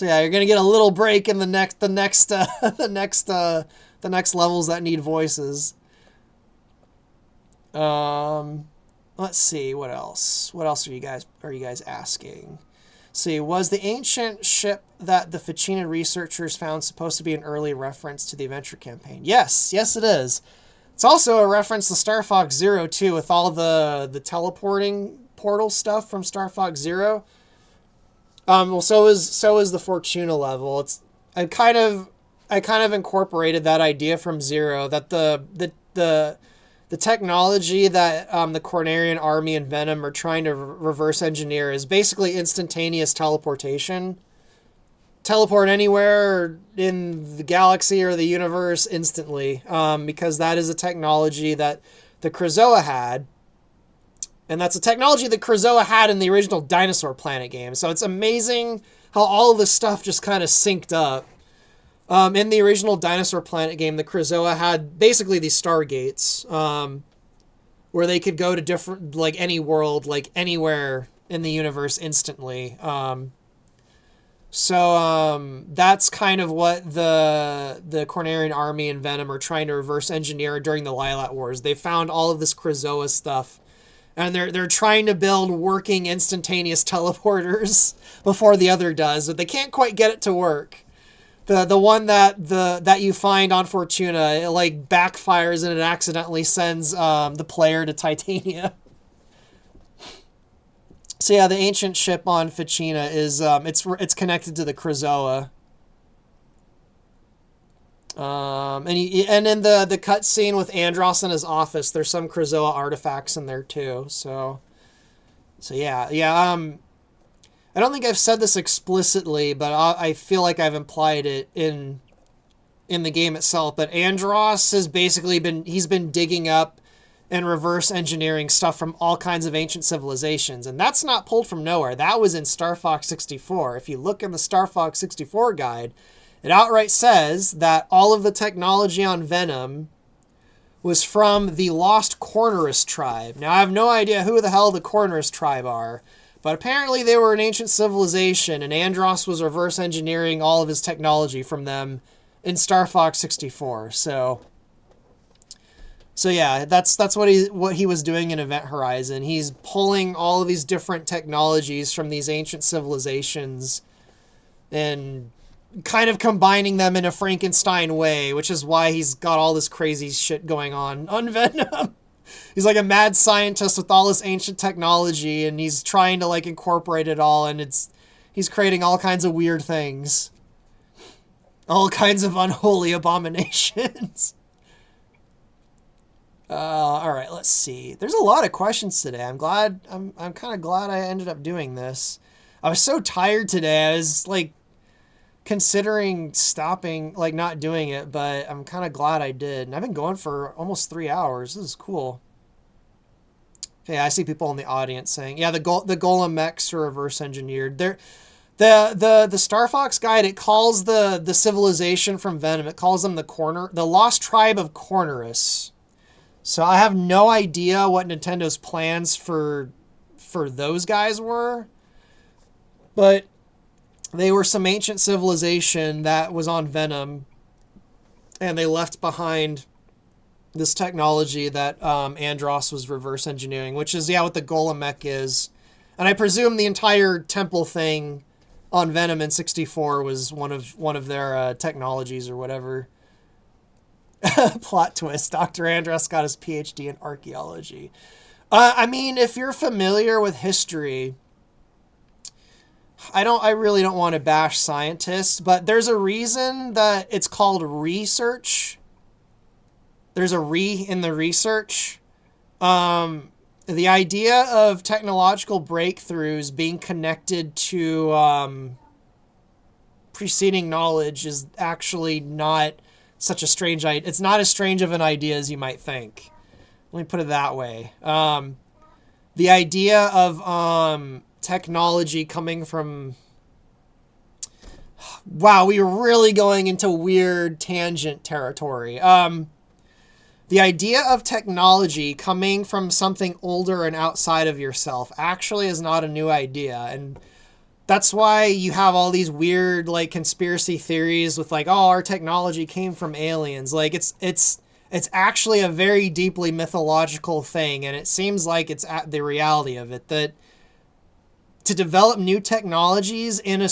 yeah, you're gonna get a little break in the next levels that need voices. Let's see, what else? What else are you guys asking? See, was the ancient ship that the Ficina researchers found supposed to be an early reference to the adventure campaign? Yes, it is. It's also a reference to Star Fox Zero too, with all the teleporting portal stuff from Star Fox Zero. Well, so is the Fortuna level. I kind of incorporated that idea from Zero, that the technology that the Cornerian Army and Venom are trying to reverse engineer is basically instantaneous teleportation. Teleport anywhere in the galaxy or the universe instantly, because that is a technology that the Krazoa had. And that's a technology that Krazoa had in the original Dinosaur Planet game. So it's amazing how all of this stuff just kind of synced up. In the original Dinosaur Planet game, the Krazoa had basically these stargates, where they could go to different, like, any world, like, anywhere in the universe instantly. So that's kind of what the Cornerian Army and Venom are trying to reverse engineer during the Lilat Wars. They found all of this Krazoa stuff, and they're trying to build working instantaneous teleporters before the other does, but they can't quite get it to work. The one that you find on Fortuna, it like backfires and it accidentally sends the player to Titania. So yeah, the ancient ship on Ficina is it's connected to the Krazoa. And in the cutscene with Andros in his office, there's some Krazoa artifacts in there too. So yeah. I don't think I've said this explicitly, but I feel like I've implied it in the game itself. But Andros has basically been digging up and reverse engineering stuff from all kinds of ancient civilizations, and that's not pulled from nowhere. That was in Star Fox 64. If you look in the Star Fox 64 guide, it outright says that all of the technology on Venom was from the Lost Cornerist tribe. Now, I have no idea who the hell the Cornerist tribe are, but apparently they were an ancient civilization, and Andros was reverse engineering all of his technology from them in Star Fox 64. So yeah, that's what he was doing in Event Horizon. He's pulling all of these different technologies from these ancient civilizations and kind of combining them in a Frankenstein way, which is why he's got all this crazy shit going on Venom. He's like a mad scientist with all this ancient technology, and he's trying to like incorporate it all, and he's creating all kinds of weird things. All kinds of unholy abominations. All right, let's see. There's a lot of questions today. I'm kind of glad I ended up doing this. I was so tired today. I was like considering stopping, like not doing it, but I'm kind of glad I did. And I've been going for almost 3 hours. This is cool. Okay, I see people in the audience saying, yeah, the Golem mechs are reverse engineered. The Star Fox guide, it calls the civilization from Venom, it calls them the Lost Tribe of Cornurus. So I have no idea what Nintendo's plans for those guys were, but they were some ancient civilization that was on Venom, and they left behind this technology that Andross was reverse engineering, which is, yeah, what the Golem mech is. And I presume the entire temple thing on Venom in 64 was one of their technologies or whatever. Plot twist. Dr. Andross got his PhD in archaeology. I mean, if you're familiar with history, I really don't want to bash scientists, but there's a reason that it's called research. There's a in the research. The idea of technological breakthroughs being connected to preceding knowledge is actually not such a strange idea. It's not as strange of an idea as you might think. Let me put it that way. The idea of technology coming from... Wow, we were really going into weird tangent territory. The idea of technology coming from something older and outside of yourself actually is not a new idea. And that's why you have all these weird, like, conspiracy theories with, like, oh, our technology came from aliens. Like, it's actually a very deeply mythological thing, and it seems like it's at the reality of it, that to develop new technologies in a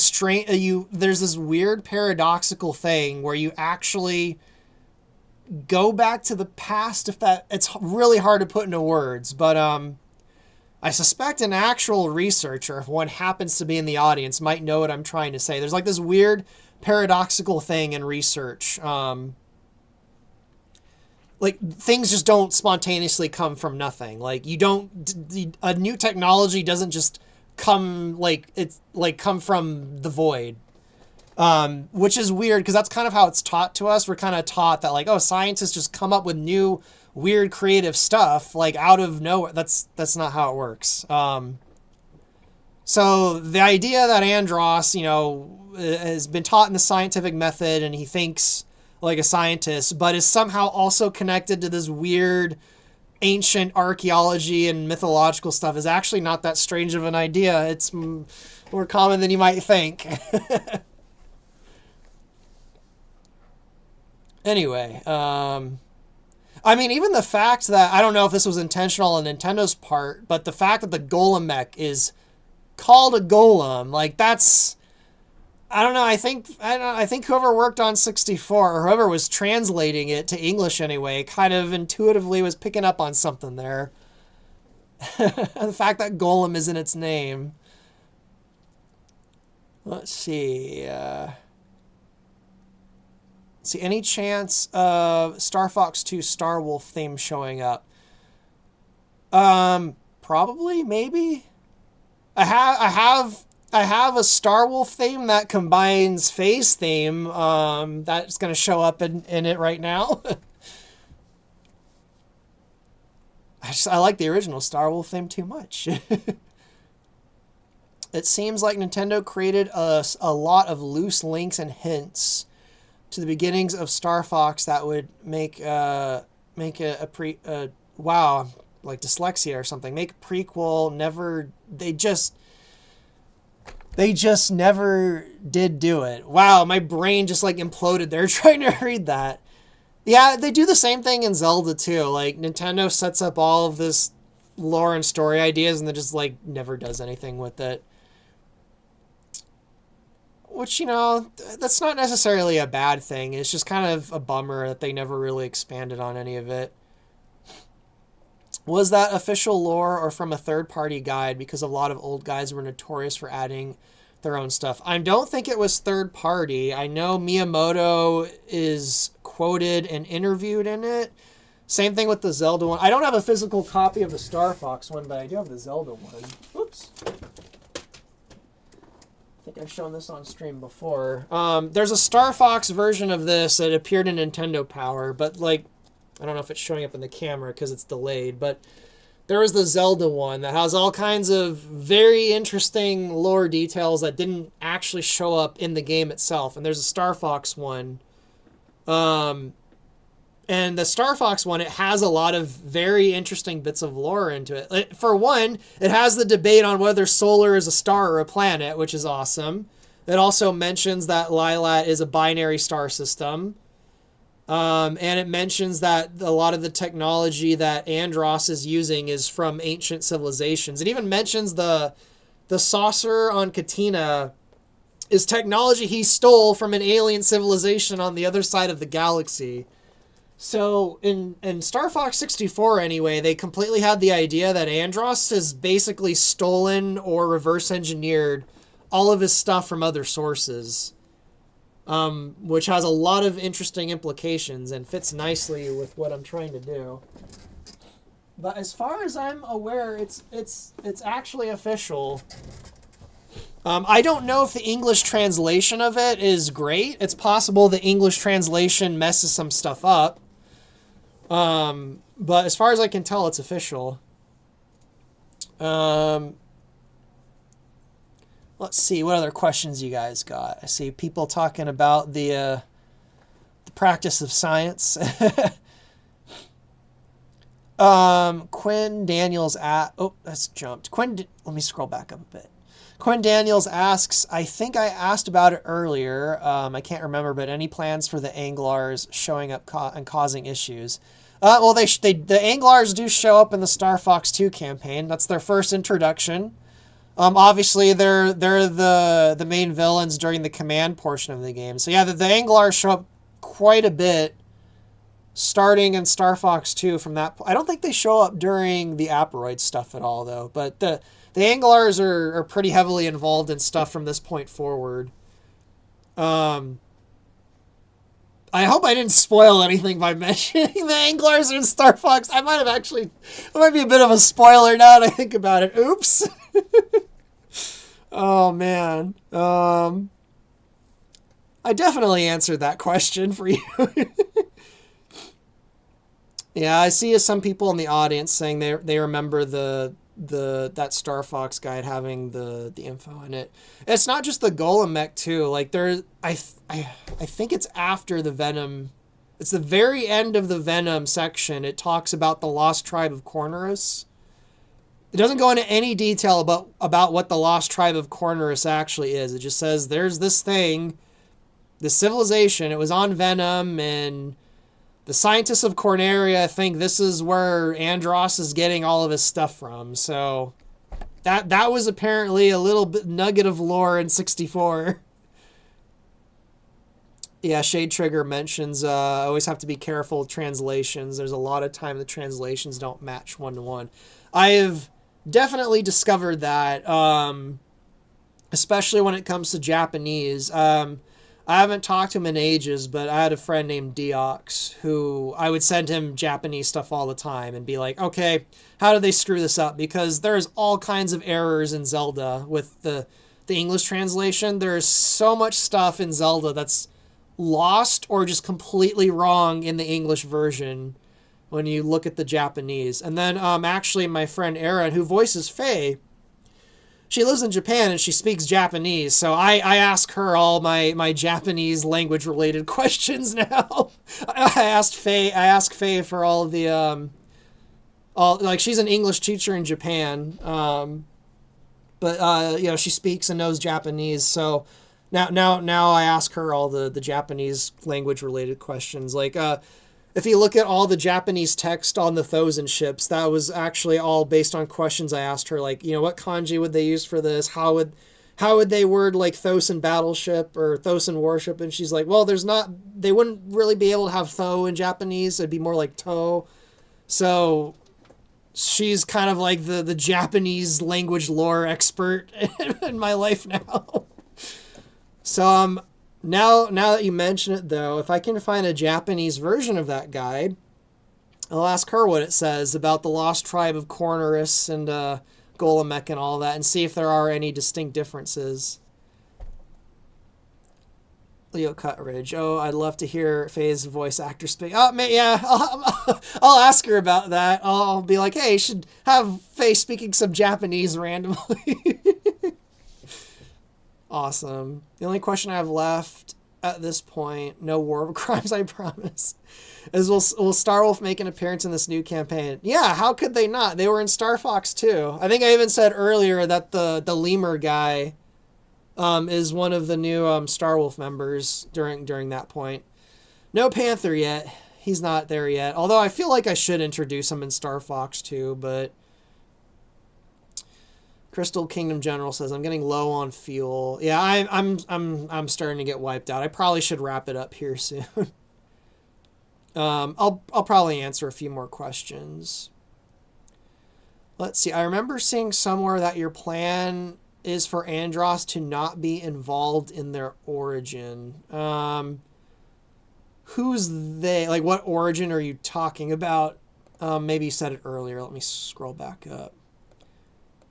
there's this weird paradoxical thing where you actually go back to the past. It's really hard to put into words, but I suspect an actual researcher, if one happens to be in the audience, might know what I'm trying to say. There's like this weird paradoxical thing in research. Like, things just don't spontaneously come from nothing. Like, a new technology doesn't just come from the void. Which is weird, because that's kind of how it's taught to us. We're kind of taught that, like, oh, scientists just come up with new, weird, creative stuff, like, out of nowhere. That's not how it works. So the idea that Andross, has been taught in the scientific method, and he thinks like a scientist, but is somehow also connected to this weird ancient archaeology and mythological stuff, is actually not that strange of an idea. It's more common than you might think. Anyway, I mean, even the fact that, I don't know if this was intentional on Nintendo's part, but the fact that the Golem mech is called a golem, like, that's, I don't know, I think whoever worked on 64, or whoever was translating it to English anyway, kind of intuitively was picking up on something there. The fact that golem is in its name. Let's see, any chance of Star Fox 2 Star Wolf theme showing up? Probably, maybe. I have a Star Wolf theme that combines Phase theme. That's going to show up in it right now. I like the original Star Wolf theme too much. It seems like Nintendo created a lot of loose links and hints to the beginnings of Star Fox that would make wow, like dyslexia or something. Make a prequel. They just never did do it. Wow, my brain just like imploded there trying to read that. Yeah, they do the same thing in Zelda too. Like Nintendo sets up all of this lore and story ideas and then just like never does anything with it. Which, that's not necessarily a bad thing. It's just kind of a bummer that they never really expanded on any of it. Was that official lore or from a third-party guide? Because a lot of old guides were notorious for adding their own stuff. I don't think it was third-party. I know Miyamoto is quoted and interviewed in it. Same thing with the Zelda one. I don't have a physical copy of the Star Fox one, but I do have the Zelda one. Oops. I think I've shown this on stream before. There's a Star Fox version of this that appeared in Nintendo Power, but like, I don't know if it's showing up in the camera because it's delayed, but there was the Zelda one that has all kinds of very interesting lore details that didn't actually show up in the game itself. And there's a Star Fox one. And the Star Fox one, it has a lot of very interesting bits of lore into it. For one, it has the debate on whether Solar is a star or a planet, which is awesome. It also mentions that Lilat is a binary star system. And it mentions that a lot of the technology that Andross is using is from ancient civilizations. It even mentions the saucer on Katina is technology he stole from an alien civilization on the other side of the galaxy. So in Star Fox 64 anyway, they completely had the idea that Andross has basically stolen or reverse engineered all of his stuff from other sources. Which has a lot of interesting implications and fits nicely with what I'm trying to do. But as far as I'm aware, it's actually official. I don't know if the English translation of it is great. It's possible the English translation messes some stuff up. But as far as I can tell, it's official. Let's see, what other questions you guys got? I see people talking about the practice of science. Quinn Daniels that's jumped. Let me scroll back up a bit. Quinn Daniels asks, I think I asked about it earlier. I can't remember, but any plans for the Anglars showing up and causing issues? Well, the Anglars do show up in the Star Fox 2 campaign. That's their first introduction. Obviously, they're the main villains during the command portion of the game. So yeah, the Anglars show up quite a bit starting in Star Fox 2 from that. I don't think they show up during the Aperoid stuff at all, though. But the Anglars are pretty heavily involved in stuff from this point forward. I hope I didn't spoil anything by mentioning the Anglars in Star Fox. It might be a bit of a spoiler now that I think about it. Oops. Oh, man. I definitely answered that question for you. Yeah, I see some people in the audience saying they remember that Star Fox guide having the info in it. It's not just the Golem mech too. Like I think it's after the Venom. It's the very end of the Venom section. It talks about the lost tribe of Cornurus. It doesn't go into any detail about what the lost tribe of Cornurus actually is. It just says there's this thing, this civilization. It was on Venom, and the scientists of Corneria think this is where Andross is getting all of his stuff from. So that was apparently a little bit nugget of lore in 64. Yeah, Shade Trigger mentions always have to be careful with translations. There's a lot of time the translations don't match one-to-one. I have definitely discovered that, especially when it comes to Japanese. I haven't talked to him in ages, but I had a friend named Deox who I would send him Japanese stuff all the time and be like, okay, how did they screw this up? Because there's all kinds of errors in Zelda with the English translation. There's so much stuff in Zelda that's lost or just completely wrong in the English version when you look at the Japanese. And then actually my friend Erin, who voices Faye, she lives in Japan and she speaks Japanese, so I ask her all my Japanese language related questions now. I ask Faye for all of the like she's an English teacher in Japan. But you know, she speaks and knows Japanese, so now I ask her all the Japanese language related questions. Like if you look at all the Japanese text on the Thousand ships, that was actually all based on questions I asked her. Like, you know, what kanji would they use for this? How would they word like Thosin battleship or Thosin warship? And she's like, well, they wouldn't really be able to have Tho in Japanese. It'd be more like To. So she's kind of like the Japanese language lore expert in my life now. So now that you mention it, though, if I can find a Japanese version of that guide, I'll ask her what it says about the lost tribe of Cornorus and Golomek and all that, and see if there are any distinct differences. Leo Cutridge. Oh, I'd love to hear Faye's voice actor speak. Oh, yeah, I'll ask her about that. I'll be like, hey, you should have Faye speaking some Japanese randomly. Awesome. The only question I have left at this point, no War of Crimes, I promise, is will Starwolf make an appearance in this new campaign? Yeah, how could they not? They were in Star Fox 2. I think I even said earlier that the lemur guy is one of the new Starwolf members during that point. No Panther yet. He's not there yet. Although I feel like I should introduce him in Star Fox 2, but Crystal Kingdom General says I'm getting low on fuel. Yeah, I'm starting to get wiped out. I probably should wrap it up here soon. I'll probably answer a few more questions. Let's see. I remember seeing somewhere that your plan is for Andros to not be involved in their origin. Who's they? Like, what origin are you talking about? Maybe you said it earlier. Let me scroll back up.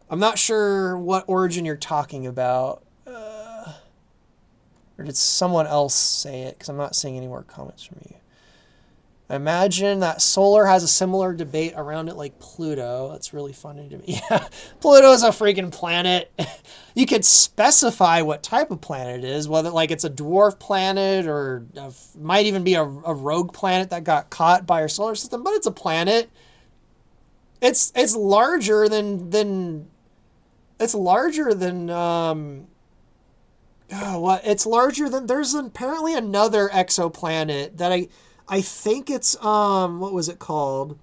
I'm not sure what origin you're talking about. Or did someone else say it? Because I'm not seeing any more comments from you. I imagine that Solar has a similar debate around it like Pluto. That's really funny to me. Yeah, Pluto is a freaking planet. You could specify what type of planet it is, whether like it's a dwarf planet or might even be a rogue planet that got caught by our solar system, but it's a planet. It's larger than it's larger than it's larger than there's apparently another exoplanet that I think it's what was it called?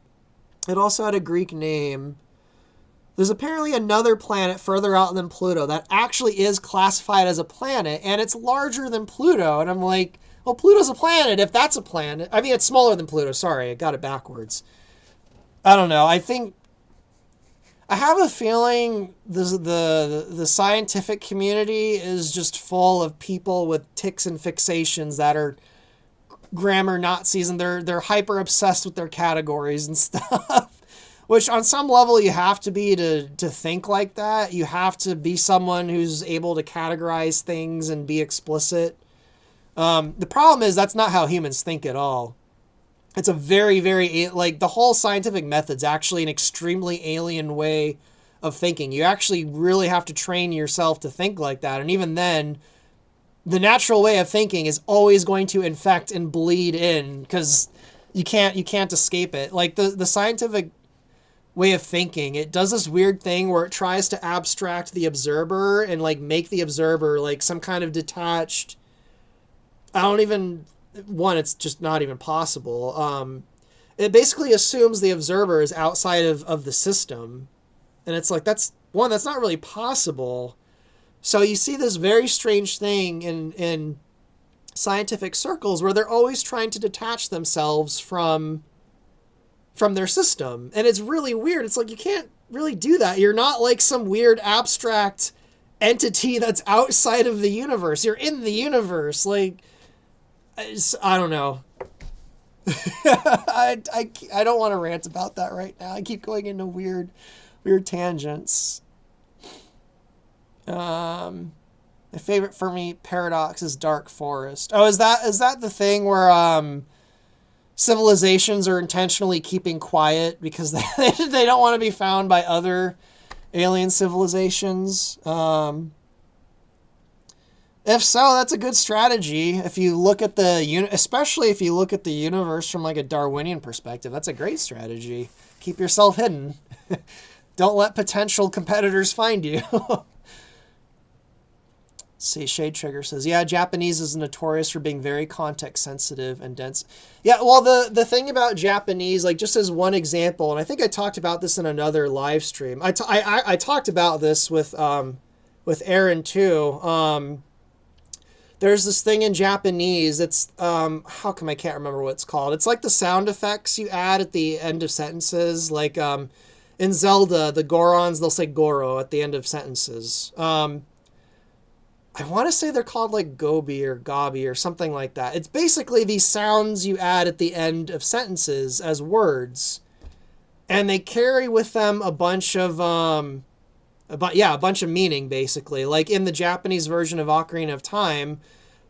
It also had a Greek name. There's apparently another planet further out than Pluto that actually is classified as a planet, and it's larger than Pluto. And I'm like, well, Pluto's a planet if that's a planet. I mean, it's smaller than Pluto. Sorry, I got it backwards. I don't know. I have a feeling the scientific community is just full of people with tics and fixations that are grammar Nazis, and they're hyper obsessed with their categories and stuff. Which on some level you have to be to think like that. You have to be someone who's able to categorize things and be explicit. The problem is that's not how humans think at all. It's a very, very, like, the whole scientific method's actually an extremely alien way of thinking. You actually really have to train yourself to think like that. And even then, the natural way of thinking is always going to infect and bleed in because you can't escape it. Like, the scientific way of thinking, it does this weird thing where it tries to abstract the observer and, like, make the observer, like, some kind of detached... it's just not even possible. It basically assumes the observer is outside of the system. And it's like, that's not really possible. So you see this very strange thing in scientific circles where they're always trying to detach themselves from their system. And it's really weird. It's like, you can't really do that. You're not like some weird abstract entity that's outside of the universe. You're in the universe. Like, I don't know. I don't want to rant about that right now. I keep going into weird tangents. My favorite for me paradox is Dark Forest. Oh, is that the thing where civilizations are intentionally keeping quiet because they don't want to be found by other alien civilizations? If so, that's a good strategy. If you look at especially if you look at the universe from like a Darwinian perspective, that's a great strategy. Keep yourself hidden. Don't let potential competitors find you. See, Shade Trigger says, yeah, Japanese is notorious for being very context sensitive and dense. Yeah, well, the thing about Japanese, like just as one example, and I think I talked about this in another live stream. I talked about this with Aaron too. There's this thing in Japanese. It's how come I can't remember what it's called? It's like the sound effects you add at the end of sentences. Like in Zelda, the Gorons, they'll say Goro at the end of sentences. I want to say they're called like Gobi or Gabi or something like that. It's basically these sounds you add at the end of sentences as words, and they carry with them a bunch of a bunch of meaning basically. Like in the Japanese version of Ocarina of Time,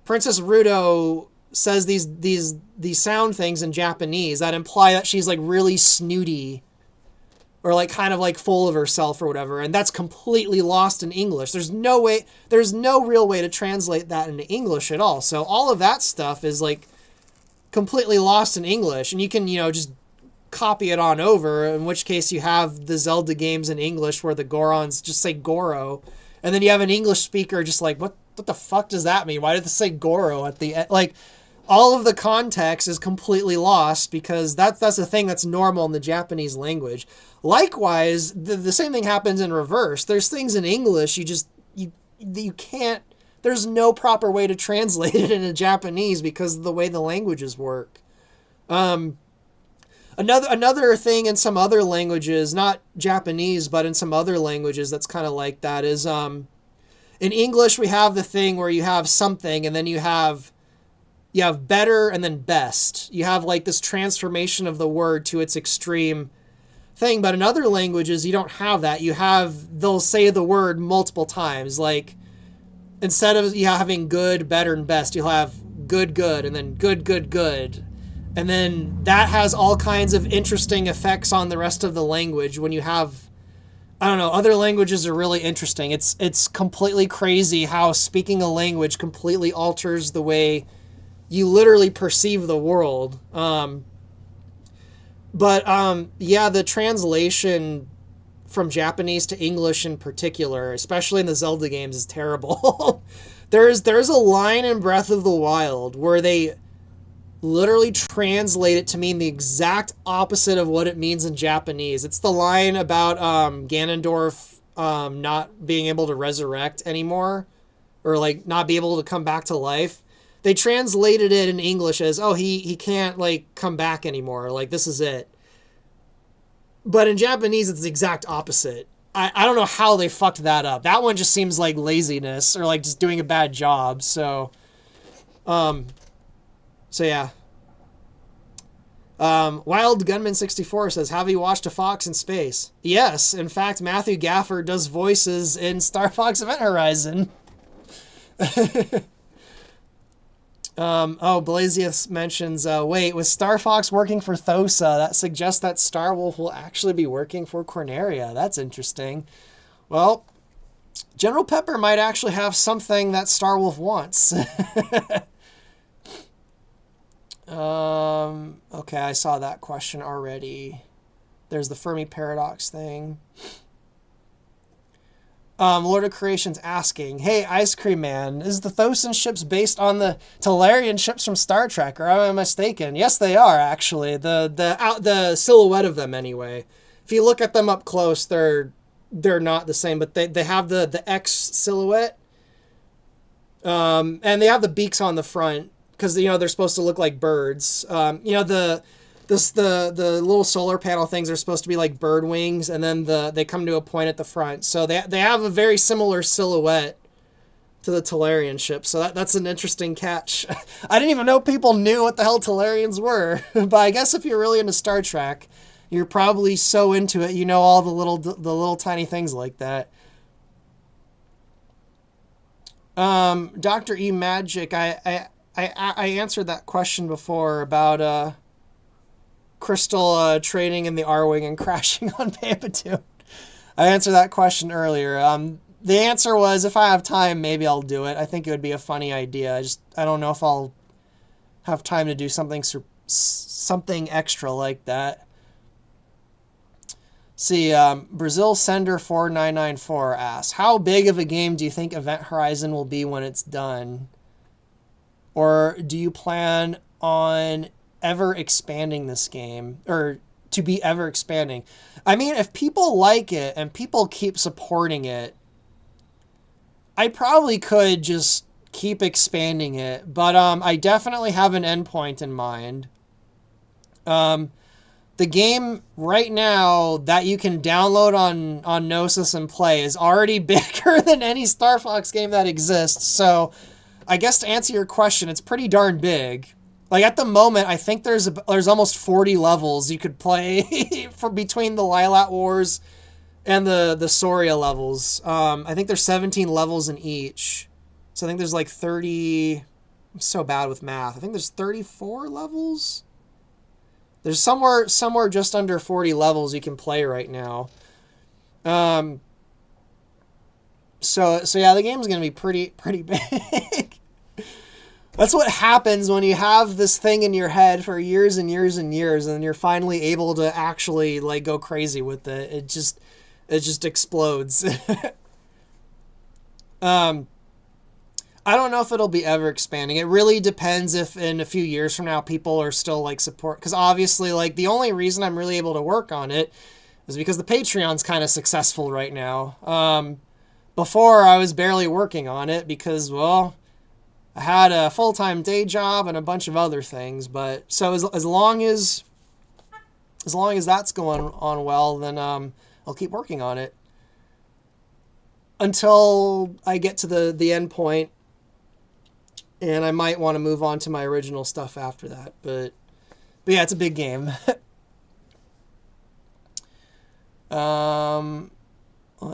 Princess Ruto says these sound things in Japanese that imply that she's like really snooty or like kind of like full of herself or whatever, and that's completely lost in English. There's no real way to translate that into English at all. So all of that stuff is like completely lost in English, and you can, just copy it on over, in which case you have the Zelda games in English where the Gorons just say Goro, and then you have an English speaker just like, what the fuck does that mean? Why did they say Goro at the end? Like, all of the context is completely lost because that's the thing that's normal in the Japanese language. Likewise, the same thing happens in reverse. There's things in English you can't, there's no proper way to translate it into Japanese because of the way the languages work. Another thing in some other languages, not Japanese, but in some other languages that's kind of like that is, in English we have the thing where you have something and then you have better and then best. You have like this transformation of the word to its extreme thing, but in other languages you don't have that. They'll say the word multiple times. Like instead of having good, better, and best, you'll have good, good, and then good, good, good. And then that has all kinds of interesting effects on the rest of the language. When you have, I don't know, other languages are really interesting. It's completely crazy how speaking a language completely alters the way you literally perceive the world. The translation from Japanese to English in particular, especially in the Zelda games, is terrible. There's a line in Breath of the Wild where they literally translate it to mean the exact opposite of what it means in Japanese. It's the line about Ganondorf not being able to resurrect anymore, or like not be able to come back to life. They translated it in English as, oh, he can't like come back anymore. Like this is it. But in Japanese, it's the exact opposite. I don't know how they fucked that up. That one just seems like laziness or like just doing a bad job. So yeah. Wild Gunman 64 says, have you watched A Fox in Space? Yes. In fact, Matthew Gafford does voices in Star Fox Event Horizon. Blazius mentions, wait, was Star Fox working for Thosa? That suggests that Star Wolf will actually be working for Corneria. That's interesting. Well, General Pepper might actually have something that Star Wolf wants. Okay, I saw that question already. There's the Fermi Paradox thing. Lord of Creation's asking, hey, Ice Cream Man, is the Thosan ships based on the Talarian ships from Star Trek, or am I mistaken? Yes, they are, actually. The silhouette of them, anyway. If you look at them up close, they're not the same, but they have the X silhouette. And they have the beaks on the front, because, they're supposed to look like birds. The little solar panel things are supposed to be like bird wings, and then they come to a point at the front. So they have a very similar silhouette to the Talarian ship. So that's an interesting catch. I didn't even know people knew what the hell Talarians were. But I guess if you're really into Star Trek, you're probably so into it, you know all the little tiny things like that. Dr. E Magic, I answered that question before about Crystal trading in the Arwing and crashing on Pampatoon. I answered that question earlier. The answer was, if I have time, maybe I'll do it. I think it would be a funny idea. I don't know if I'll have time to do something extra like that. See, Brazil Sender 4994 asks, how big of a game do you think Event Horizon will be when it's done? Or do you plan on ever expanding this game? Or to be ever expanding? I mean, if people like it and people keep supporting it, I probably could just keep expanding it. But I definitely have an endpoint in mind. The game right now that you can download on Gnosis and play is already bigger than any Star Fox game that exists. So I guess to answer your question, it's pretty darn big. Like at the moment, I think there's almost 40 levels you could play for between the Lilat Wars and the Soria levels. I think there's 17 levels in each. So I think there's like 30... I'm so bad with math. I think there's 34 levels? There's somewhere just under 40 levels you can play right now. So yeah, the game's gonna be pretty big. That's what happens when you have this thing in your head for years and years and years, and you're finally able to actually like go crazy with it. It just explodes. I don't know if it'll be ever expanding. It really depends if in a few years from now people are still like support. Because obviously, like the only reason I'm really able to work on it is because the Patreon's kind of successful right now. Before I was barely working on it because, well, I had a full-time day job and a bunch of other things. But so as long as that's going on well, then I'll keep working on it until I get to the end point. And I might want to move on to my original stuff after that. But yeah, it's a big game. Let's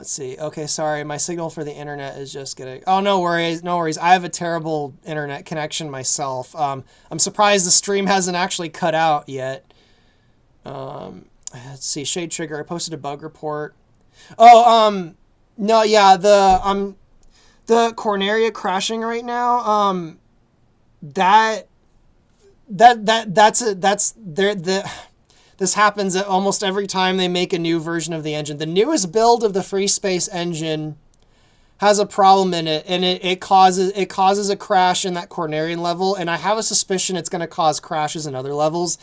see. Okay, sorry. My signal for the internet is just getting... Oh, no worries. No worries. I have a terrible internet connection myself. I'm surprised the stream hasn't actually cut out yet. Let's see. Shade Trigger. I posted a bug report. Oh, no, yeah. The Corneria crashing right now, this happens at almost every time they make a new version of the engine. The newest build of the Free Space engine has a problem in it, and it causes a crash in that Cornerian level, and I have a suspicion it's going to cause crashes in other levels.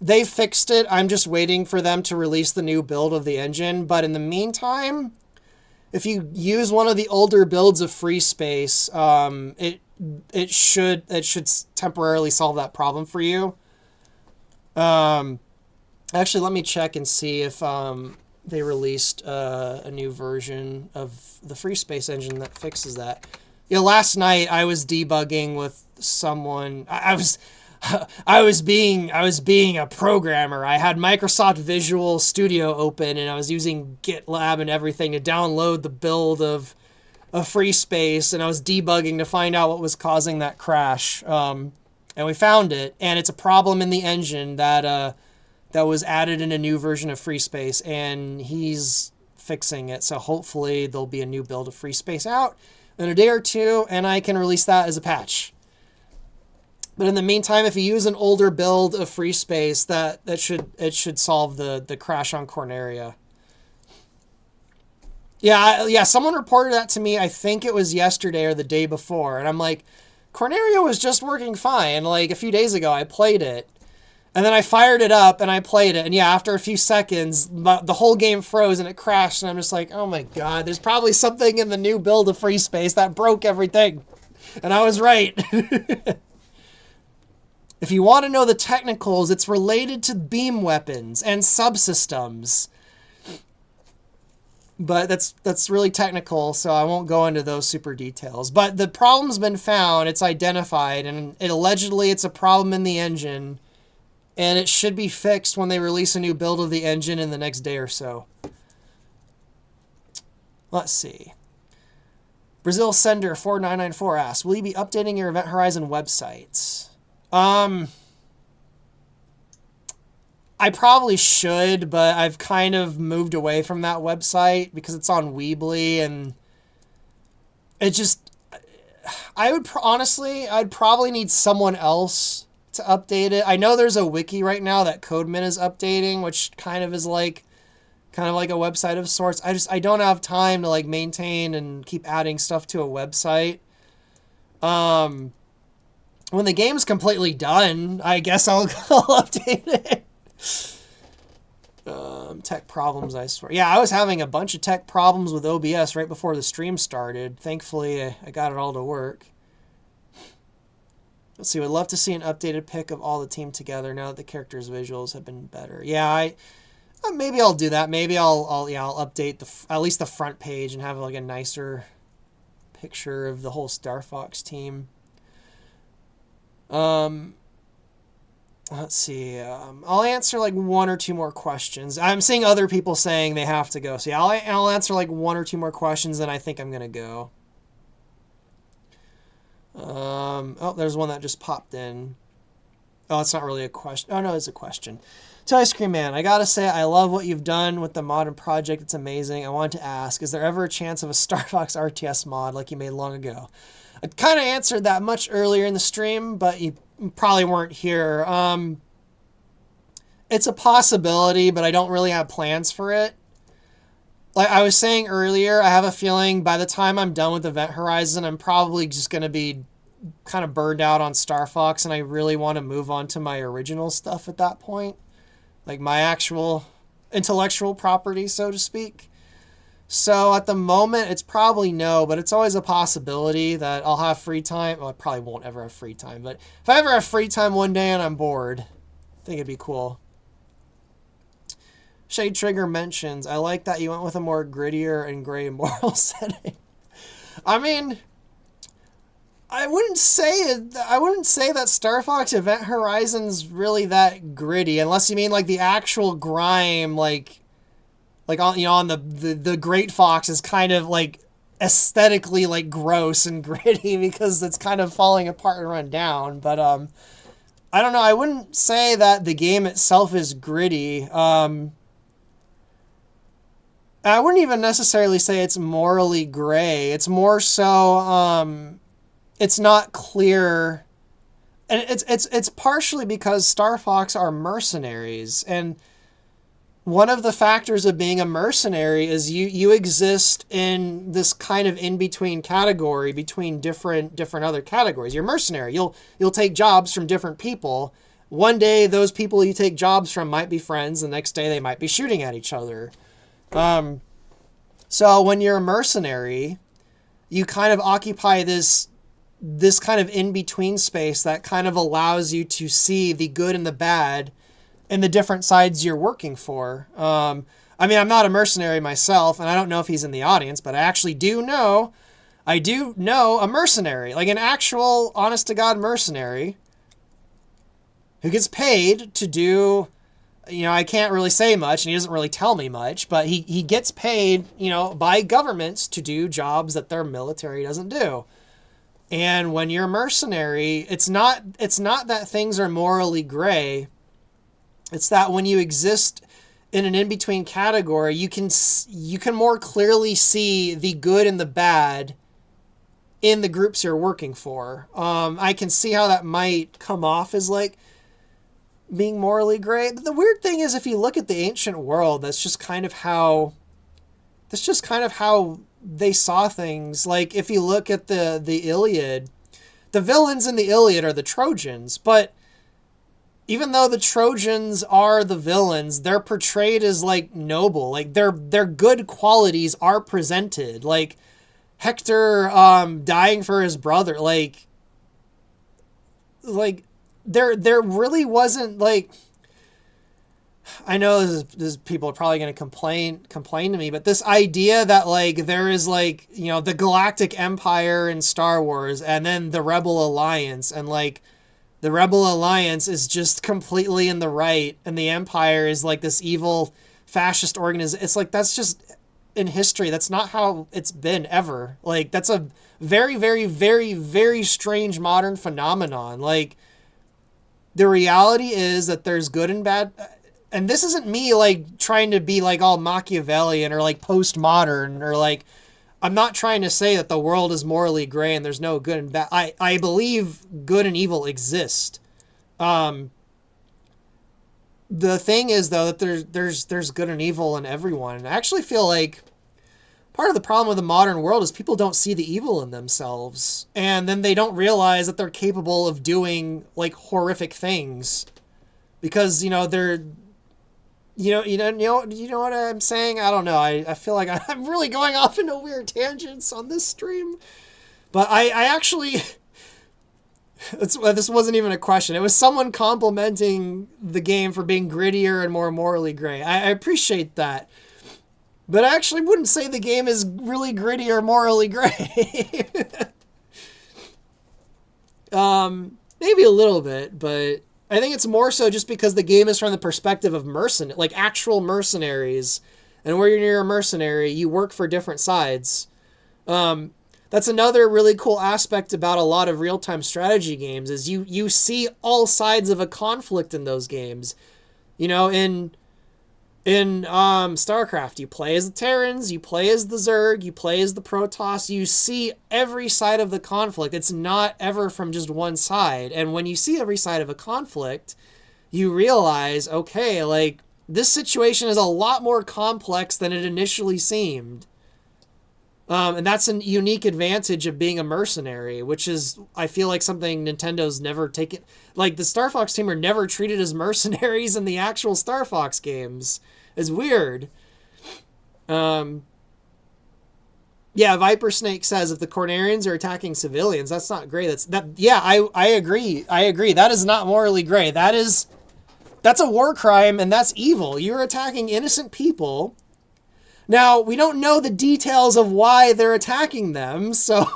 They fixed it. I'm just waiting for them to release the new build of the engine, but in the meantime, if you use one of the older builds of Free Space, it should temporarily solve that problem for you. Actually, let me check and see if they released a new version of the Free Space engine that fixes that. Yeah, last night I was debugging with someone. I was being a programmer. I had Microsoft Visual Studio open, and I was using GitLab and everything to download the build of Free Space, and I was debugging to find out what was causing that crash. And we found it, and it's a problem in the engine that was added in a new version of Free Space, and he's fixing it. So hopefully there'll be a new build of Free Space out in a day or two, and I can release that as a patch. But in the meantime, if you use an older build of Free Space, it should solve the crash on Corneria. Yeah, someone reported that to me. I think it was yesterday or the day before, and I'm like, Corneria was just working fine. Like a few days ago, I played it, and then I fired it up and I played it, and yeah, after a few seconds, the whole game froze and it crashed, and I'm just like, oh my god, there's probably something in the new build of Free Space that broke everything, and I was right. If you want to know the technicals, it's related to beam weapons and subsystems. But that's really technical, so I won't go into those super details. But the problem's been found, it's identified, and allegedly it's a problem in the engine, and it should be fixed when they release a new build of the engine in the next day or so. Let's see. Brazil Sender 4994 asks, will you be updating your Event Horizon websites? I probably should, but I've kind of moved away from that website because it's on Weebly, and it just... honestly, I'd probably need someone else to update it. I know there's a wiki right now that Codemin is updating, which kind of is like kind of like a website of sorts. I don't have time to like maintain and keep adding stuff to a website. When the game's completely done, I guess I'll update it. Tech problems, I swear. Yeah, I was having a bunch of tech problems with OBS right before the stream started. Thankfully, I got it all to work. Let's see, would love to see an updated pic of all the team together now that the characters' visuals have been better. Yeah, maybe I'll do that. Maybe I'll update at least the front page and have like a nicer picture of the whole Star Fox team. Let's see. I'll answer like one or two more questions. I'm seeing other people saying they have to go. So yeah, I'll answer like one or two more questions, and I think I'm gonna go. Oh, there's one that just popped in. Oh, it's not really a question. Oh no, it's a question. To Ice Cream Man, I gotta say I love what you've done with the modern project. It's amazing. I wanted to ask, is there ever a chance of a Star Fox RTS mod like you made long ago? I kind of answered that much earlier in the stream, but you probably weren't here. It's a possibility, but I don't really have plans for it. Like I was saying earlier, I have a feeling by the time I'm done with Event Horizon, I'm probably just going to be kind of burned out on Star Fox, and I really want to move on to my original stuff at that point. Like my actual intellectual property, so to speak. So at the moment, it's probably no, but it's always a possibility that I'll have free time. Well, I probably won't ever have free time, but if I ever have free time one day and I'm bored, I think it'd be cool. Shade Trigger mentions, I like that you went with a more grittier and gray moral setting. I mean, I wouldn't say that Star Fox Event Horizon's really that gritty, unless you mean like the actual grime, like on the Great Fox is kind of like aesthetically like gross and gritty because it's kind of falling apart and run down. But I don't know. I wouldn't say that the game itself is gritty. I wouldn't even necessarily say it's morally gray. It's more so it's not clear, and it's partially because Star Fox are mercenaries, and one of the factors of being a mercenary is you exist in this kind of in-between category between different other categories. You're a mercenary. You'll take jobs from different people. One day, those people you take jobs from might be friends. The next day, they might be shooting at each other. So when you're a mercenary, you kind of occupy this kind of in-between space that kind of allows you to see the good and the bad and the different sides you're working for. I mean, I'm not a mercenary myself, and I don't know if he's in the audience, but I do know a mercenary, like an actual honest-to-God mercenary who gets paid to do, I can't really say much, and he doesn't really tell me much, but he gets paid, by governments to do jobs that their military doesn't do. And when you're a mercenary, it's not that things are morally gray. It's that when you exist in an in-between category, you can more clearly see the good and the bad in the groups you're working for. I can see how that might come off as like being morally gray. But the weird thing is, if you look at the ancient world, that's just kind of how they saw things. Like if you look at the Iliad, the villains in the Iliad are the Trojans, but even though the Trojans are the villains, they're portrayed as like noble. Like their good qualities are presented. Like Hector dying for his brother. Like there really wasn't like, I know this people are probably going to complain to me, but this idea that like there is like, the Galactic Empire in Star Wars and then the Rebel Alliance, and like the Rebel Alliance is just completely in the right, and the Empire is like this evil fascist organization. It's like, that's just in history. That's not how it's been ever. Like, that's a very, very, very, very strange modern phenomenon. Like, the reality is that there's good and bad. And this isn't me like trying to be like all Machiavellian or like postmodern, or like, I'm not trying to say that the world is morally gray and there's no good and bad. I believe good and evil exist. the thing is, though, that there's good and evil in everyone. And I actually feel like part of the problem with the modern world is people don't see the evil in themselves, and then they don't realize that they're capable of doing like horrific things because they're you know what I'm saying. I don't know. I feel like I'm really going off into weird tangents on this stream, but I actually. This wasn't even a question. It was someone complimenting the game for being grittier and more morally gray. I appreciate that. But I actually wouldn't say the game is really gritty or morally gray. Maybe a little bit, but I think it's more so just because the game is from the perspective of actual mercenaries. And where you're a mercenary, you work for different sides. That's another really cool aspect about a lot of real-time strategy games is you see all sides of a conflict in those games. In StarCraft, you play as the Terrans, you play as the Zerg, you play as the Protoss. You see every side of the conflict. It's not ever from just one side. And when you see every side of a conflict, you realize, okay, like, this situation is a lot more complex than it initially seemed. And that's a unique advantage of being a mercenary, which is, I feel like, something Nintendo's never taken. Like, the Star Fox team are never treated as mercenaries in the actual Star Fox games. It's weird. Yeah, Viper Snake says if the Cornerians are attacking civilians, that's not great. Yeah, I agree. I agree. That is not morally gray. That's a war crime, and that's evil. You're attacking innocent people. Now, we don't know the details of why they're attacking them, so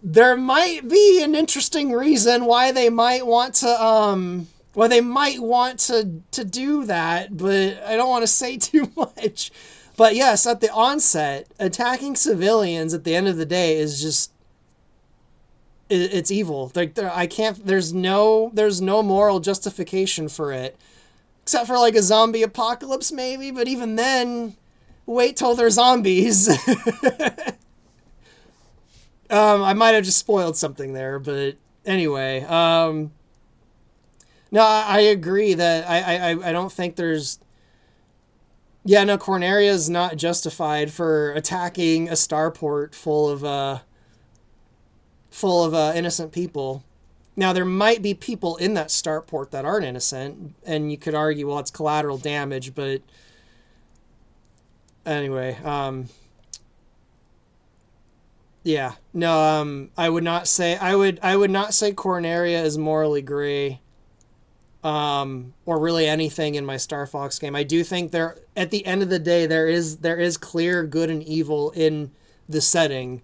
there might be an interesting reason why they might want to do that, but I don't want to say too much. But yes, at the onset, attacking civilians at the end of the day is just it's evil. Like there's no moral justification for it. Except for like a zombie apocalypse maybe, but even then, wait till they're zombies. I might have just spoiled something there, but anyway. No, I agree that I don't think there's... Yeah, no, Corneria is not justified for attacking a starport full of innocent people. Now, there might be people in that starport that aren't innocent, and you could argue, well, it's collateral damage, but... Anyway, yeah, no, I would not say Corneria is morally gray, or really anything in my Star Fox game. I do think at the end of the day, there is clear good and evil in the setting.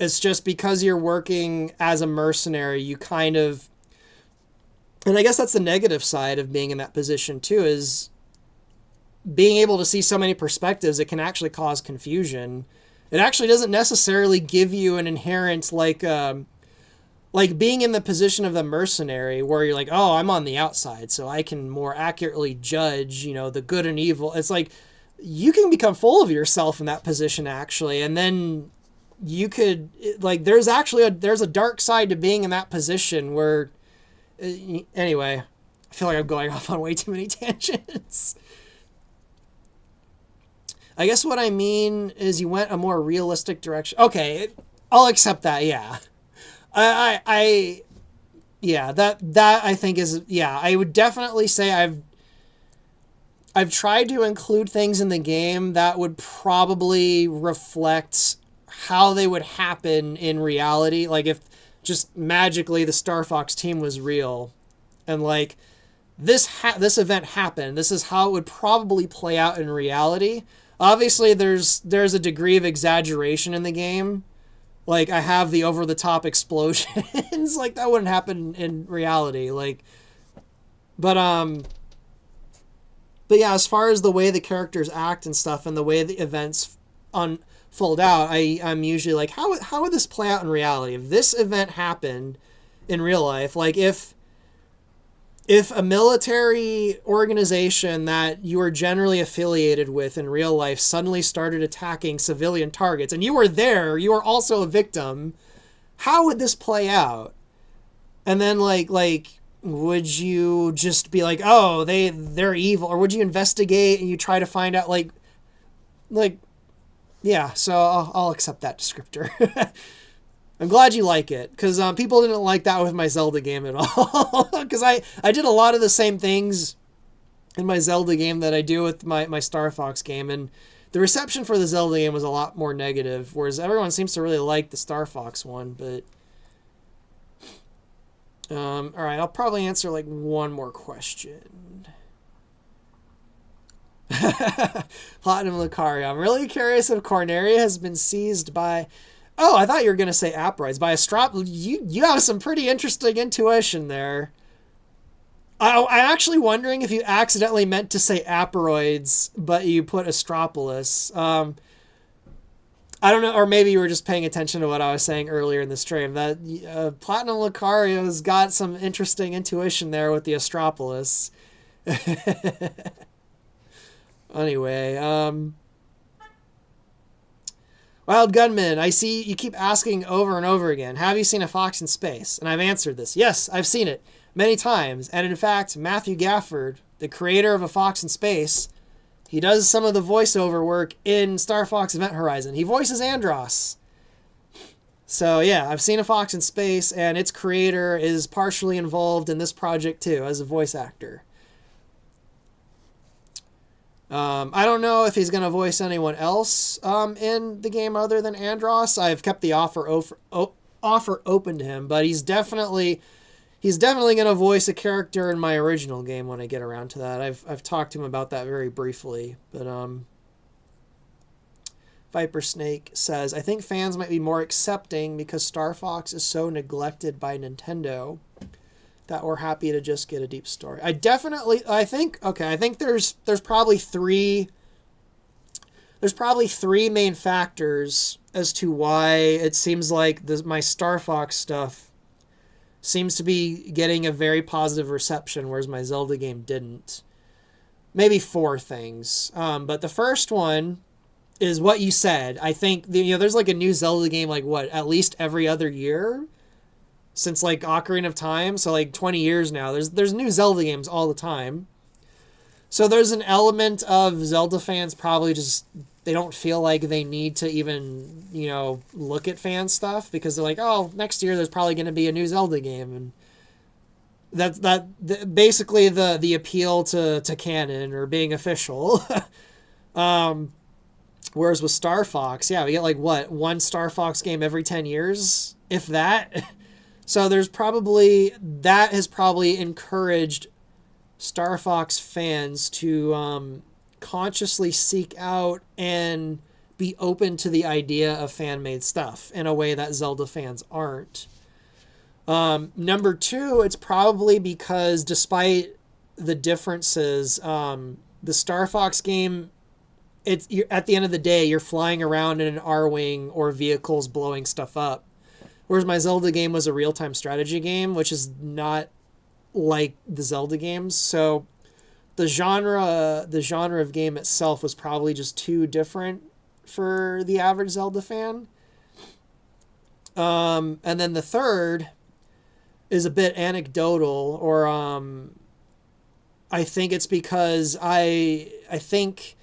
It's just because you're working as a mercenary, you kind of, and I guess that's the negative side of being in that position too, is being able to see so many perspectives. It can actually cause confusion. It actually doesn't necessarily give you an inherent, like being in the position of the mercenary where you're like, oh, I'm on the outside, so I can more accurately judge, the good and evil. It's like, you can become full of yourself in that position, actually, and then you could, like, there's a dark side to being in that position where, anyway, I feel like I'm going off on way too many tangents. I guess what I mean is you went a more realistic direction. Okay, I'll accept that. Yeah, that I think is, yeah. I would definitely say I've tried to include things in the game that would probably reflect how they would happen in reality. Like if just magically the Star Fox team was real, and like this event happened. This is how it would probably play out in reality. Obviously, there's a degree of exaggeration in the game. Like, I have the over-the-top explosions. Like, that wouldn't happen in reality. Like, but yeah, as far as the way the characters act and stuff and the way the events unfold out, I'm usually like, how would this play out in reality? If this event happened in real life, like, if a military organization that you are generally affiliated with in real life suddenly started attacking civilian targets, and you were there, you were also a victim, how would this play out? And then like would you just be like, oh, they're evil, or would you investigate and you try to find out like yeah? So I'll accept that descriptor. I'm glad you like it, because people didn't like that with my Zelda game at all. Because I did a lot of the same things in my Zelda game that I do with my Star Fox game, and the reception for the Zelda game was a lot more negative, whereas everyone seems to really like the Star Fox one. But all right, I'll probably answer like one more question. Platinum Lucario. I'm really curious if Corneria has been seized by... Oh, I thought you were going to say Aproids. By a strop... You have some pretty interesting intuition there. I'm actually wondering if you accidentally meant to say Aproids, but you put Astropolis. I don't know, or maybe you were just paying attention to what I was saying earlier in the stream. That Platinum Lucario's got some interesting intuition there with the Astropolis. Anyway, Wild Gunman, I see you keep asking over and over again, have you seen A Fox in Space? And I've answered this. Yes, I've seen it many times. And in fact, Matthew Gafford, the creator of A Fox in Space, he does some of the voiceover work in Star Fox Event Horizon. He voices Andross. So yeah, I've seen A Fox in Space, and its creator is partially involved in this project too, as a voice actor. I don't know if he's going to voice anyone else in the game other than Andross. I've kept the offer open to him, but he's definitely going to voice a character in my original game when I get around to that. I've talked to him about that very briefly, but Viper Snake says, I think fans might be more accepting because Star Fox is so neglected by Nintendo that we're happy to just get a deep story. I think there's probably three main factors as to why it seems like my Star Fox stuff seems to be getting a very positive reception, whereas my Zelda game didn't. Maybe four things. But the first one is what you said. I think there's like a new Zelda game at least every other year since like Ocarina of Time, so like 20 years now. There's new Zelda games all the time. So there's an element of Zelda fans probably just, they don't feel like they need to even, look at fan stuff because they're like, oh, next year there's probably going to be a new Zelda game. And that's basically the appeal to canon or being official. Whereas with Star Fox, yeah, we get one Star Fox game every 10 years, if that. So that has probably encouraged Star Fox fans to consciously seek out and be open to the idea of fan-made stuff in a way that Zelda fans aren't. Number two, it's probably because despite the differences, the Star Fox game, at the end of the day, you're flying around in an Arwing or vehicles blowing stuff up. Whereas my Zelda game was a real-time strategy game, which is not like the Zelda games. So the genre of game itself was probably just too different for the average Zelda fan. And then the third is a bit anecdotal, or I think it's because I think...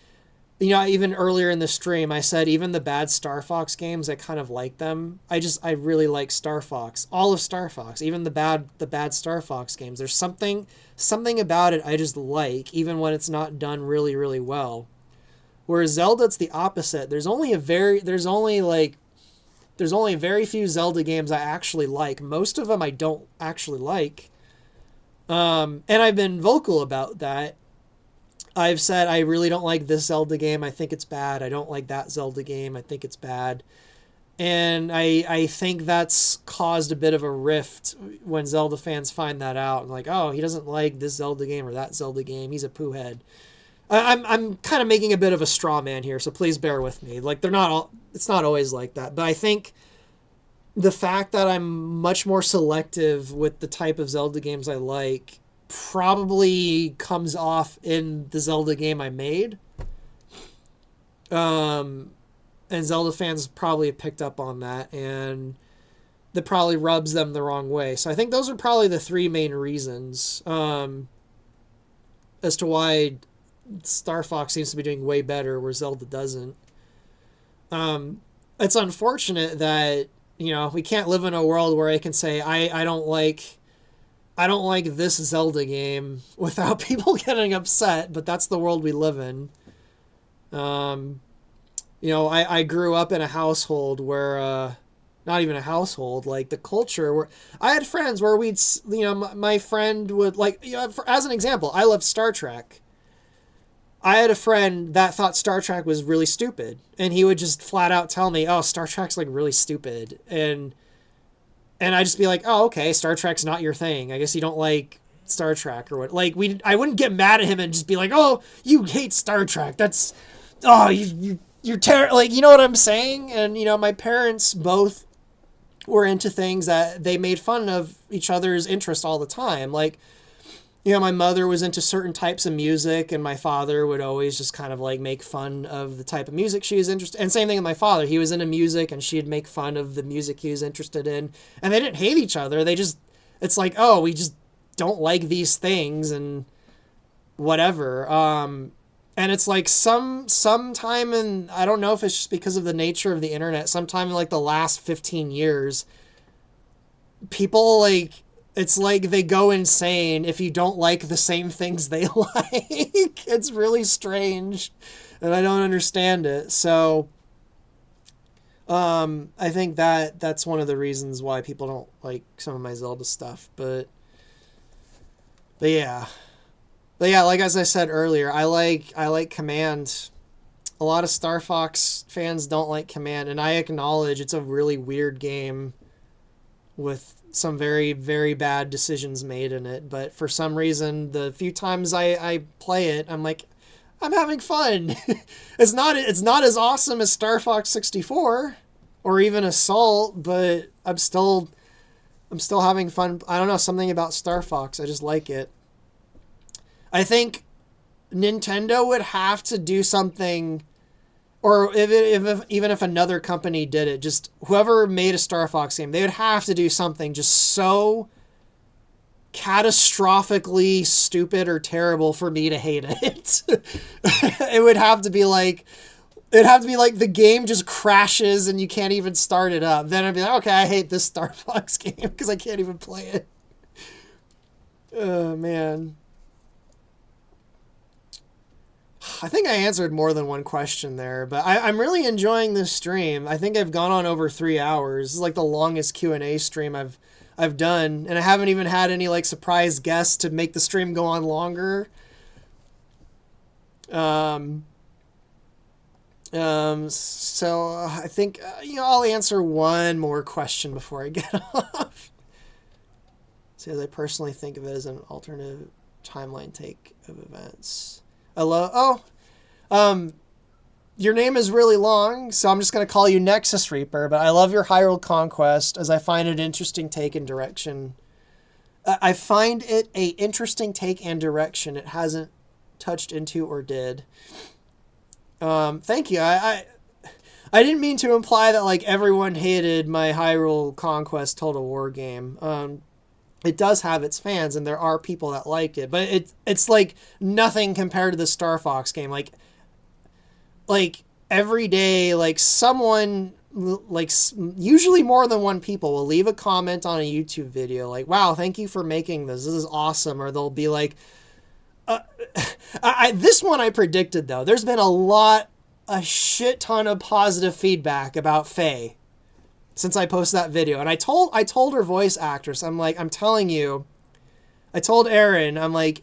even earlier in the stream, I said even the bad Star Fox games, I kind of like them. I really like Star Fox. All of Star Fox, even the bad Star Fox games. There's something about it I just like, even when it's not done really, really well. Whereas Zelda, it's the opposite. There's only very few Zelda games I actually like. Most of them I don't actually like. And I've been vocal about that. I've said I really don't like this Zelda game. I think it's bad. I don't like that Zelda game. I think it's bad. And I think that's caused a bit of a rift when Zelda fans find that out. And like, oh, he doesn't like this Zelda game or that Zelda game. He's a poohead. I'm kind of making a bit of a straw man here, so please bear with me. Like, it's not always like that. But I think the fact that I'm much more selective with the type of Zelda games I like probably comes off in the Zelda game I made. And Zelda fans probably have picked up on that. And that probably rubs them the wrong way. So I think those are probably the three main reasons as to why Star Fox seems to be doing way better where Zelda doesn't. It's unfortunate that, you know, we can't live in a world where I can say I don't like this Zelda game without people getting upset, but that's the world we live in. You know, I grew up in a household where not even a household, like the culture where I had friends where we'd, you know, my friend would, like, you know, as an example, I love Star Trek. I had a friend that thought Star Trek was really stupid, and he would just flat out tell me, "Oh, Star Trek's like really stupid," and I'd just be like, "Oh, okay, Star Trek's not your thing. I guess you don't like Star Trek or what." Like I wouldn't get mad at him and just be like, "Oh, you hate Star Trek. That's, oh, you're terrible." Like, you know what I'm saying? And, you know, my parents both were into things that they made fun of each other's interest all the time. Like, you know, my mother was into certain types of music, and my father would always just kind of like make fun of the type of music she was interested in. And same thing with my father. He was into music, and she'd make fun of the music he was interested in. And they didn't hate each other. They just, it's like, oh, we just don't like these things and whatever. And it's like sometime in, I don't know if it's just because of the nature of the internet, sometime in like the last 15 years, people like, it's like they go insane if you don't like the same things they like. It's really strange, and I don't understand it. So I think that's one of the reasons why people don't like some of my Zelda stuff. But yeah. But yeah, like as I said earlier, I like Command. A lot of Star Fox fans don't like Command, and I acknowledge it's a really weird game with some very, very bad decisions made in it. But for some reason, the few times I play it, I'm like, I'm having fun. It's not as awesome as Star Fox 64 or even Assault, but I'm still having fun. I don't know, something about Star Fox, I just like it. I think Nintendo would have to do something, or even if another company did it, just whoever made a Star Fox game, they would have to do something just so catastrophically stupid or terrible for me to hate it. It would have to be like, the game just crashes and you can't even start it up. Then I'd be like, okay, I hate this Star Fox game because I can't even play it. Oh, man. I think I answered more than one question there, but I'm really enjoying this stream. I think I've gone on over 3 hours. This is like the longest Q&A stream I've done, and I haven't even had any like surprise guests to make the stream go on longer. So I think I'll answer one more question before I get off. See, as I personally think of it as an alternative timeline take of events. Your name is really long, so I'm just going to call you Nexus Reaper, but I love your Hyrule Conquest as I find it an interesting take and direction. I find it a interesting take and direction it hasn't touched into or did. Thank you. I didn't mean to imply that like everyone hated my Hyrule Conquest Total War game. It does have its fans, and there are people that like it, but it's like nothing compared to the Star Fox game. Like every day, like someone, like usually more than one people will leave a comment on a YouTube video like, "Wow, thank you for making this. This is awesome." Or they'll be like, this one I predicted though. There's been a shit ton of positive feedback about Faye since I posted that video. And I told her voice actress, I'm like, I'm telling you, I told Erin, I'm like,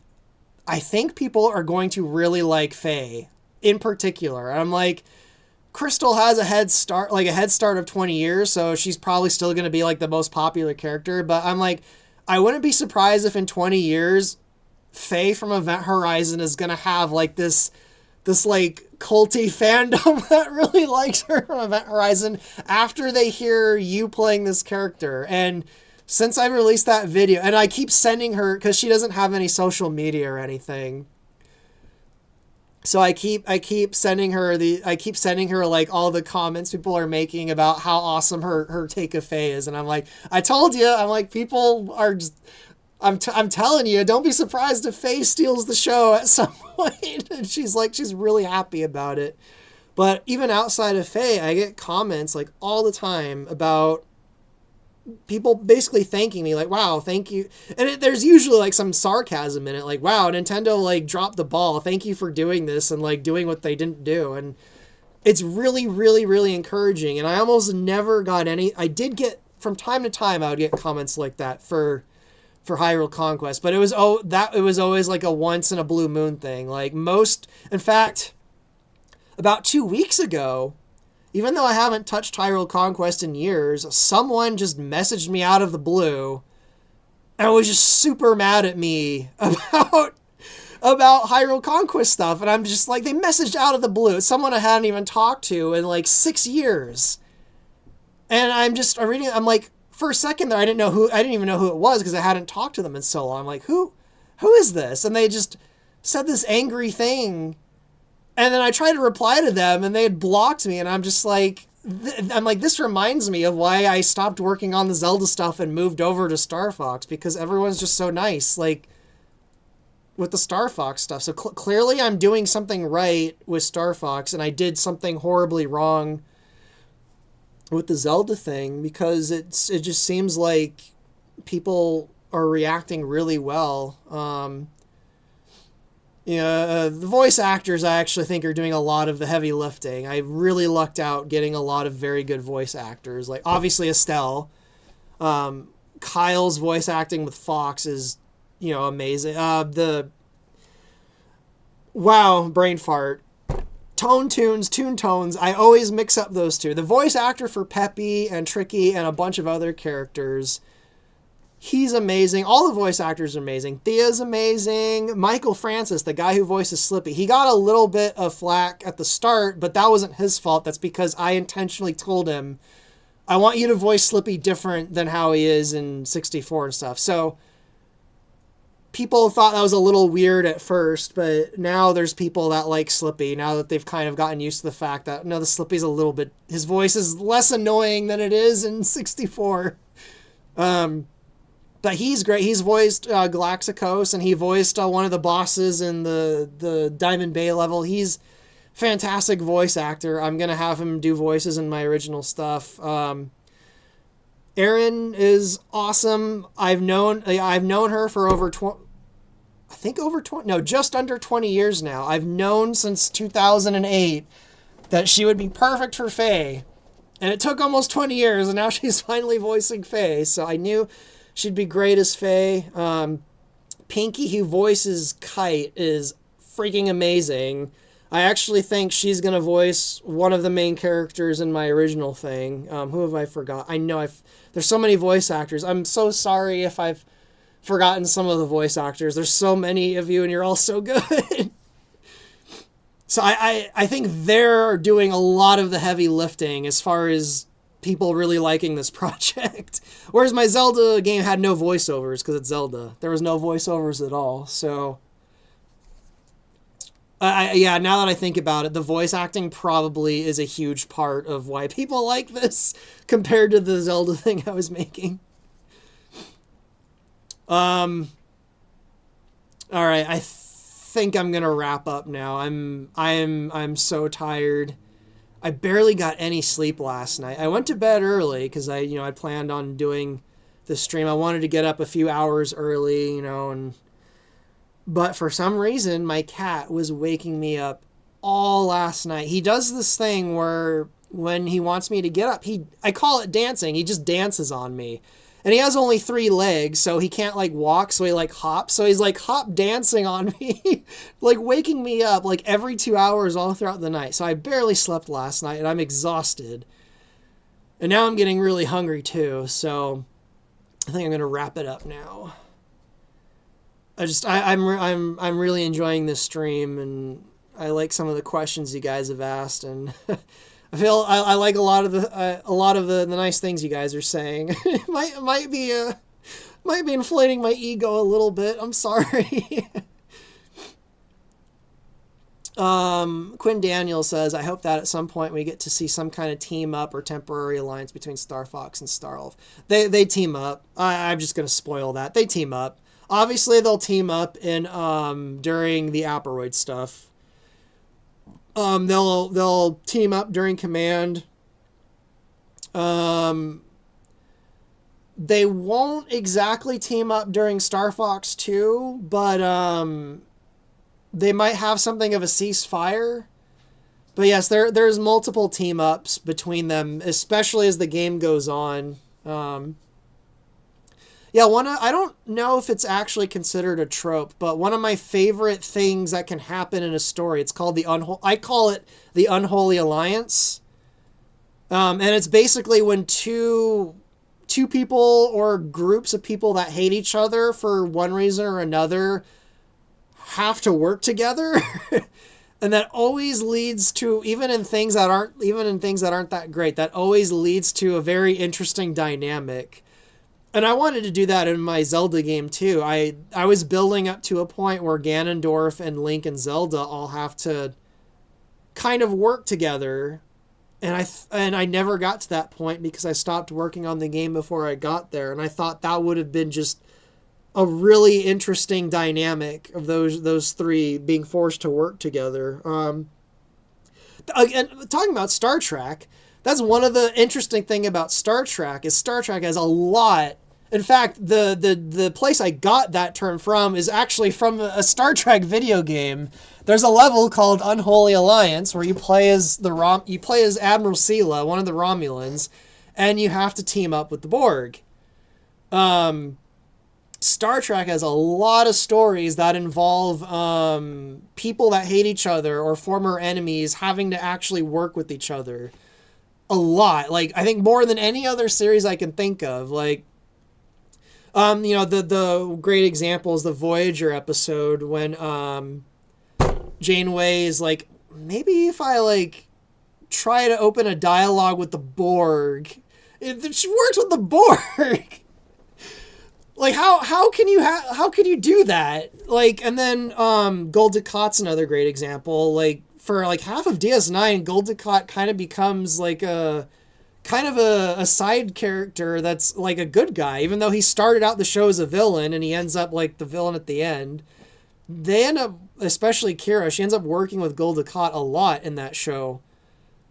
I think people are going to really like Faye in particular. And I'm like, Crystal has a head start of 20 years, so she's probably still going to be like the most popular character. But I'm like, I wouldn't be surprised if in 20 years, Faye from Event Horizon is going to have like this like culty fandom that really likes her from Event Horizon after they hear you playing this character. And since I released that video, and I keep sending her, because she doesn't have any social media or anything, So I keep sending her like all the comments people are making about how awesome her take of Faye is, and I'm like, I told you, I'm like, people are just, I'm telling you, don't be surprised if Faye steals the show at some point. And she's really happy about it. But even outside of Faye, I get comments like all the time about people basically thanking me, like, wow, thank you. And there's usually like some sarcasm in it, like, wow, Nintendo like dropped the ball, thank you for doing this and like doing what they didn't do. And it's really, really, really encouraging. And I almost never got any. I did get, from time to time, I would get comments like that for Hyrule Conquest, but it was always like a once in a blue moon thing. Like most, in fact, about 2 weeks ago, even though I haven't touched Hyrule Conquest in years, someone just messaged me out of the blue and was just super mad at me about Hyrule Conquest stuff. And I'm just like, they messaged out of the blue. It's someone I hadn't even talked to in like 6 years. And I'm reading, I'm like, for a second there, I didn't even know who it was because I hadn't talked to them in so long. I'm like, who is this? And they just said this angry thing. And then I tried to reply to them and they had blocked me. And I'm just like, this reminds me of why I stopped working on the Zelda stuff and moved over to Star Fox, because everyone's just so nice, like with the Star Fox stuff. So clearly I'm doing something right with Star Fox, and I did something horribly wrong with the Zelda thing, because it just seems like people are reacting really well. The voice actors, I actually think, are doing a lot of the heavy lifting. I really lucked out getting a lot of very good voice actors. Like, obviously, Estelle. Kyle's voice acting with Fox is, amazing. Brain fart. Toon Tones, I always mix up those two. The voice actor for Peppy and Tricky and a bunch of other characters, he's amazing. All the voice actors are amazing. Thea's amazing. Michael Francis, the guy who voices Slippy, he got a little bit of flack at the start, but that wasn't his fault. That's because I intentionally told him, I want you to voice Slippy different than how he is in 64 and stuff. So people thought that was a little weird at first, but now there's people that like Slippy, now that they've kind of gotten used to the fact that, no, the Slippy's a little bit, his voice is less annoying than it is in 64. But he's great. He's voiced Galaxicos, and he voiced one of the bosses in the Diamond Bay level. He's fantastic voice actor. I'm going to have him do voices in my original stuff. Erin is awesome. I've known her for just under 20 years now. I've known since 2008 that she would be perfect for Faye. And it took almost 20 years, and now she's finally voicing Faye. So I knew she'd be great as Faye. Pinky, who voices Kite, is freaking amazing. I actually think she's going to voice one of the main characters in my original thing. Who have I forgot? I know there's so many voice actors. I'm so sorry if I've forgotten some of the voice actors. There's so many of you, and you're all so good. So I think they're doing a lot of the heavy lifting as far as people really liking this project. Whereas my Zelda game had no voiceovers because it's Zelda. There was no voiceovers at all. So now that I think about it, the voice acting probably is a huge part of why people like this compared to the Zelda thing I was making. All right, I think I'm gonna wrap up now. I'm so tired. I barely got any sleep last night. I went to bed early because I planned on doing the stream. I wanted to get up a few hours early, but for some reason my cat was waking me up all last night. He does this thing where when he wants me to get up, I call it dancing. He just dances on me. And he has only 3 legs, so he can't walk, so he hops. So he's hop dancing on me, waking me up every 2 hours all throughout the night. So I barely slept last night, and I'm exhausted. And now I'm getting really hungry too, so I think I'm gonna wrap it up now. I'm really enjoying this stream, and I like some of the questions you guys have asked, and I feel I like a lot of the nice things you guys are saying. It might be inflating my ego a little bit. I'm sorry. Quinn Daniel says, I hope that at some point we get to see some kind of team up or temporary alliance between Star Fox and Starolf. They team up. I'm just going to spoil that. They team up. Obviously, they'll team up in during the Aperoid stuff. They'll team up during Command. They won't exactly team up during Star Fox 2, but they might have something of a ceasefire. But yes, there's multiple team ups between them, especially as the game goes on. I don't know if it's actually considered a trope, but one of my favorite things that can happen in a story, it's called I call it the Unholy Alliance. And it's basically when two people or groups of people that hate each other for one reason or another have to work together. And that always leads to, even in things that aren't that great, that always leads to a very interesting dynamic. And I wanted to do that in my Zelda game too. I was building up to a point where Ganondorf and Link and Zelda all have to kind of work together. And I never got to that point because I stopped working on the game before I got there. And I thought that would have been just a really interesting dynamic of those three being forced to work together. Again, talking about Star Trek, that's one of the interesting thing about Star Trek is Star Trek has a lot. In fact, the place I got that term from is actually from a Star Trek video game. There's a level called Unholy Alliance where you play as Admiral Sela, one of the Romulans, and you have to team up with the Borg. Star Trek has a lot of stories that involve people that hate each other or former enemies having to actually work with each other. A lot. Like, I think more than any other series I can think of. Like, the great example is the Voyager episode when Janeway is like, maybe if I like try to open a dialogue with the Borg. She works with the Borg. Like, how can you do that? Like, and then Gul Dukat's another great example. Like, for like half of DS9, Gul Dukat kind of becomes like a side character that's like a good guy, even though he started out the show as a villain and he ends up like the villain at the end. They end up, especially Kira, she ends up working with Gul Dukat a lot in that show.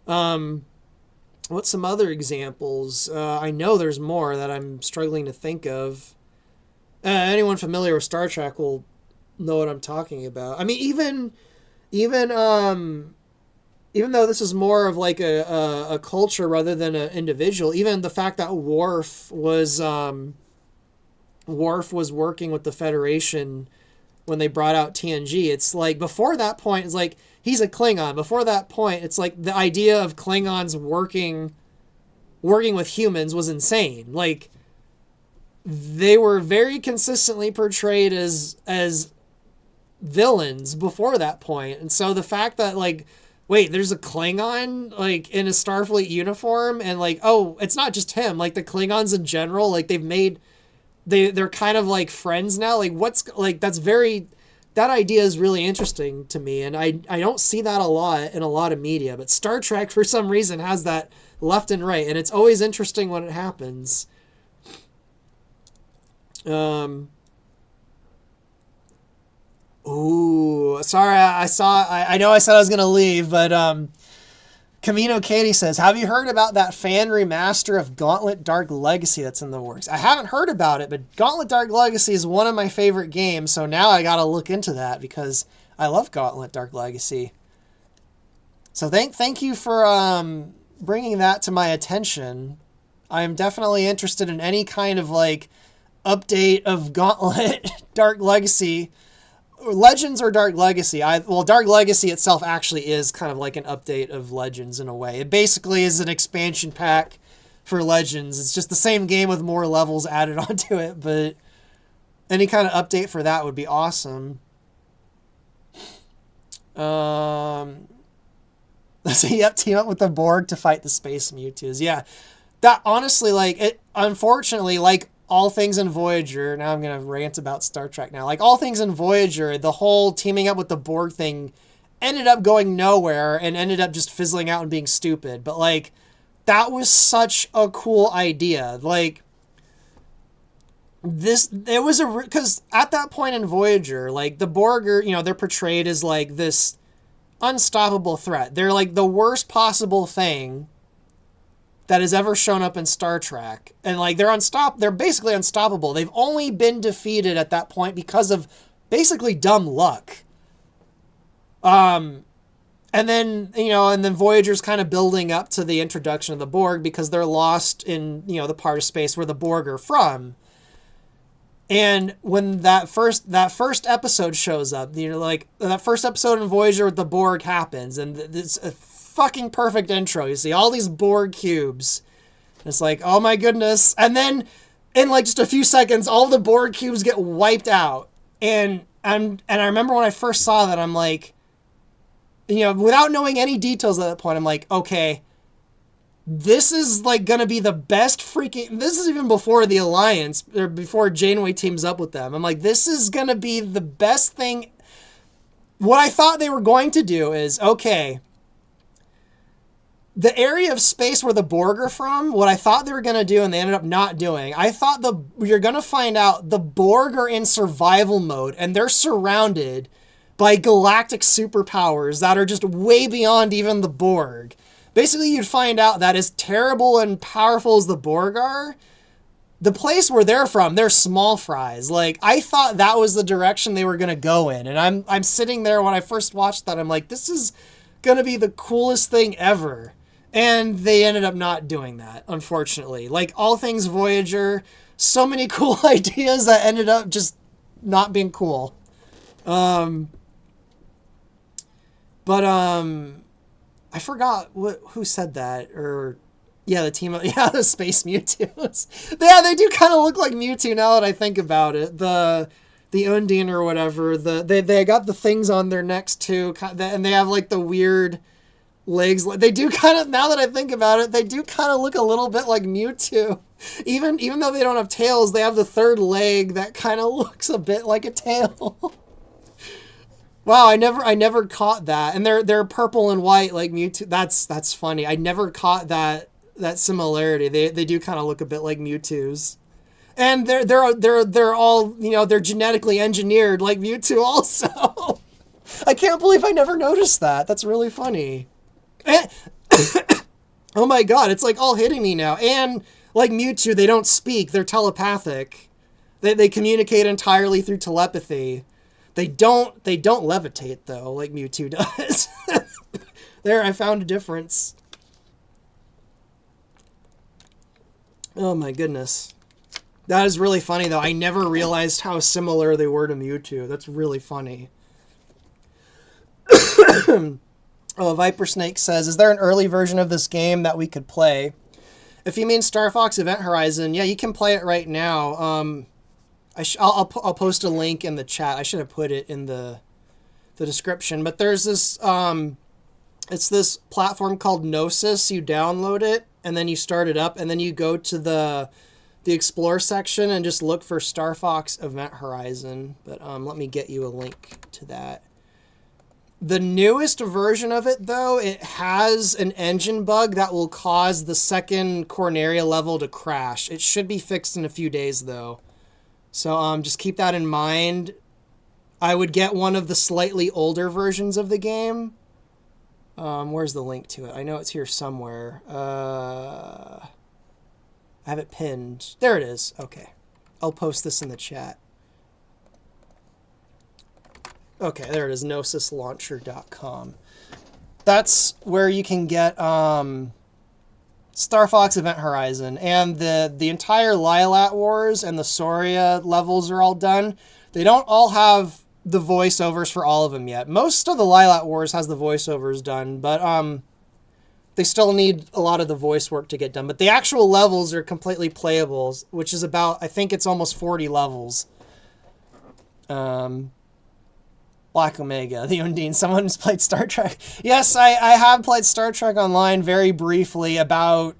What's some other examples? I know there's more that I'm struggling to think of. Anyone familiar with Star Trek will know what I'm talking about. I mean, even though this is more of like a culture rather than an individual, even the fact that Worf was working with the Federation when they brought out TNG, it's like before that point, it's like he's a Klingon. Before that point, it's like the idea of Klingons working with humans was insane. Like, they were very consistently portrayed as villains before that point. And so the fact that like, wait, there's a Klingon like in a Starfleet uniform and like, oh, it's not just him, like the Klingons in general, like they're kind of like friends now. Like that idea is really interesting to me. And I don't see that a lot in a lot of media, but Star Trek for some reason has that left and right. And it's always interesting when it happens. Ooh, sorry, I know I said I was going to leave, but Camino Katie says, have you heard about that fan remaster of Gauntlet Dark Legacy that's in the works? I haven't heard about it, but Gauntlet Dark Legacy is one of my favorite games, so now I got to look into that because I love Gauntlet Dark Legacy. So thank you for bringing that to my attention. I'm definitely interested in any kind of like update of Gauntlet Dark Legacy. Legends or Dark Legacy. Dark Legacy itself actually is kind of like an update of Legends in a way. It basically is an expansion pack for Legends. It's just the same game with more levels added onto it, but any kind of update for that would be awesome. So yep, team up with the Borg to fight the Space Mewtwo's. Yeah, that honestly, like, it, unfortunately, like all things in Voyager, now I'm going to rant about Star Trek now. Like all things in Voyager, the whole teaming up with the Borg thing ended up going nowhere and ended up just fizzling out and being stupid. But like, that was such a cool idea. Like, it was because at that point in Voyager, like the Borg are, they're portrayed as like this unstoppable threat. They're like the worst possible thing that has ever shown up in Star Trek. And like they're basically unstoppable. They've only been defeated at that point because of basically dumb luck. And then Voyager's kind of building up to the introduction of the Borg because they're lost in, the part of space where the Borg are from. And when that first episode shows up, like that first episode in Voyager with the Borg happens, and it's a fucking perfect intro. You see all these Borg cubes. It's like, oh my goodness. And then in like just a few seconds, all the Borg cubes get wiped out. And I remember when I first saw that, I'm like, without knowing any details at that point, I'm like, okay, this is like going to be the best freaking, this is even before the Alliance, or before Janeway teams up with them. I'm like, this is going to be the best thing. What I thought they were going to do is, okay, the area of space where the Borg are from, what I thought they were going to do and they ended up not doing, I thought you're going to find out the Borg are in survival mode and they're surrounded by galactic superpowers that are just way beyond even the Borg. Basically, you'd find out that as terrible and powerful as the Borg are, the place where they're from, they're small fries. Like, I thought that was the direction they were going to go in. And I'm sitting there when I first watched that, I'm like, this is going to be the coolest thing ever. And they ended up not doing that, unfortunately. Like, all things Voyager, so many cool ideas that ended up just not being cool. I forgot who said that, or the team of, the space Mewtwo's. Yeah, they do kind of look like Mewtwo now that I think about it. The Undine or whatever, they got the things on their necks too, and they have like the weird legs. They do kind of, now that I think about it, they do kind of look a little bit like Mewtwo. Even though they don't have tails, they have the third leg that kind of looks a bit like a tail. Wow, I never caught that. And they're purple and white like Mewtwo. That's funny. I never caught that similarity. They do kind of look a bit like Mewtwo's. And they're all, they're genetically engineered like Mewtwo also. I can't believe I never noticed that. That's really funny. Oh my god, it's like all hitting me now. And like Mewtwo, they don't speak. They're telepathic. They communicate entirely through telepathy. They don't levitate though, like Mewtwo does. There, I found a difference. Oh my goodness. That is really funny though. I never realized how similar they were to Mewtwo. That's really funny. Oh, Viper Snake says, is there an early version of this game that we could play? If you mean Star Fox Event Horizon, yeah, you can play it right now. I'll post a link in the chat. I should have put it in the description. But there's this, it's this platform called Gnosis. You download it, and then you start it up, and then you go to the Explore section and just look for Star Fox Event Horizon. But let me get you a link to that. The newest version of it, though, it has an engine bug that will cause the second Corneria level to crash. It should be fixed in a few days, though. So just keep that in mind. I would get one of the slightly older versions of the game. Where's the link to it? I know it's here somewhere. I have it pinned. There it is. Okay. I'll post this in the chat. Okay, there it is, gnosislauncher.com. That's where you can get Star Fox Event Horizon. And the entire Lylat Wars and the Soria levels are all done. They don't all have the voiceovers for all of them yet. Most of the Lylat Wars has the voiceovers done, but they still need a lot of the voice work to get done. But the actual levels are completely playable, which is about, I think it's almost 40 levels. Black Omega, the Undine, someone who's played Star Trek. Yes, I have played Star Trek Online very briefly about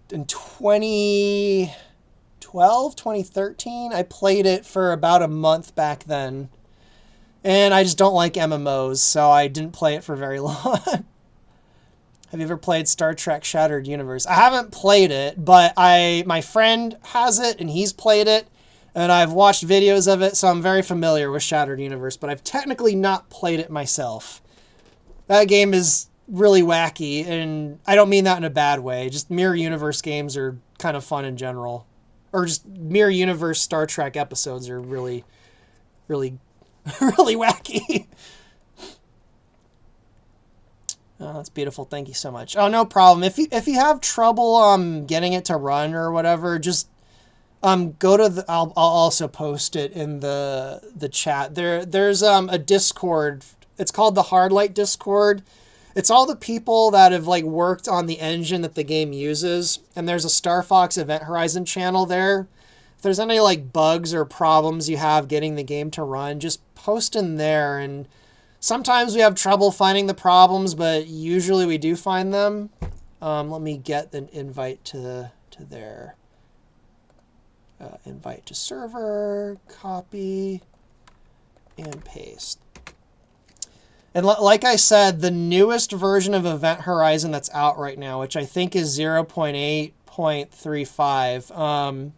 in 2012, 2013. I played it for about a month back then. And I just don't like MMOs, so I didn't play it for very long. Have you ever played Star Trek Shattered Universe? I haven't played it, but my friend has it, and he's played it, and I've watched videos of it, so I'm very familiar with Shattered Universe, but I've technically not played it myself. That game is really wacky, and I don't mean that in a bad way. Just Mirror Universe games are kind of fun in general. Or just Mirror Universe Star Trek episodes are really, really, really wacky. Oh, that's beautiful. Thank you so much. Oh, no problem. If you have trouble getting it to run or whatever, just go to the. I'll also post it in the chat. There's a Discord. It's called the Hardlight Discord. It's all the people that have like worked on the engine that the game uses, and there's a Star Fox Event Horizon channel there. If there's any like bugs or problems you have getting the game to run, just post in there. And sometimes we have trouble finding the problems, but usually we do find them. Let me get an invite to their invite to server, copy, and paste. And like I said, the newest version of Event Horizon that's out right now, which I think is 0.8.35,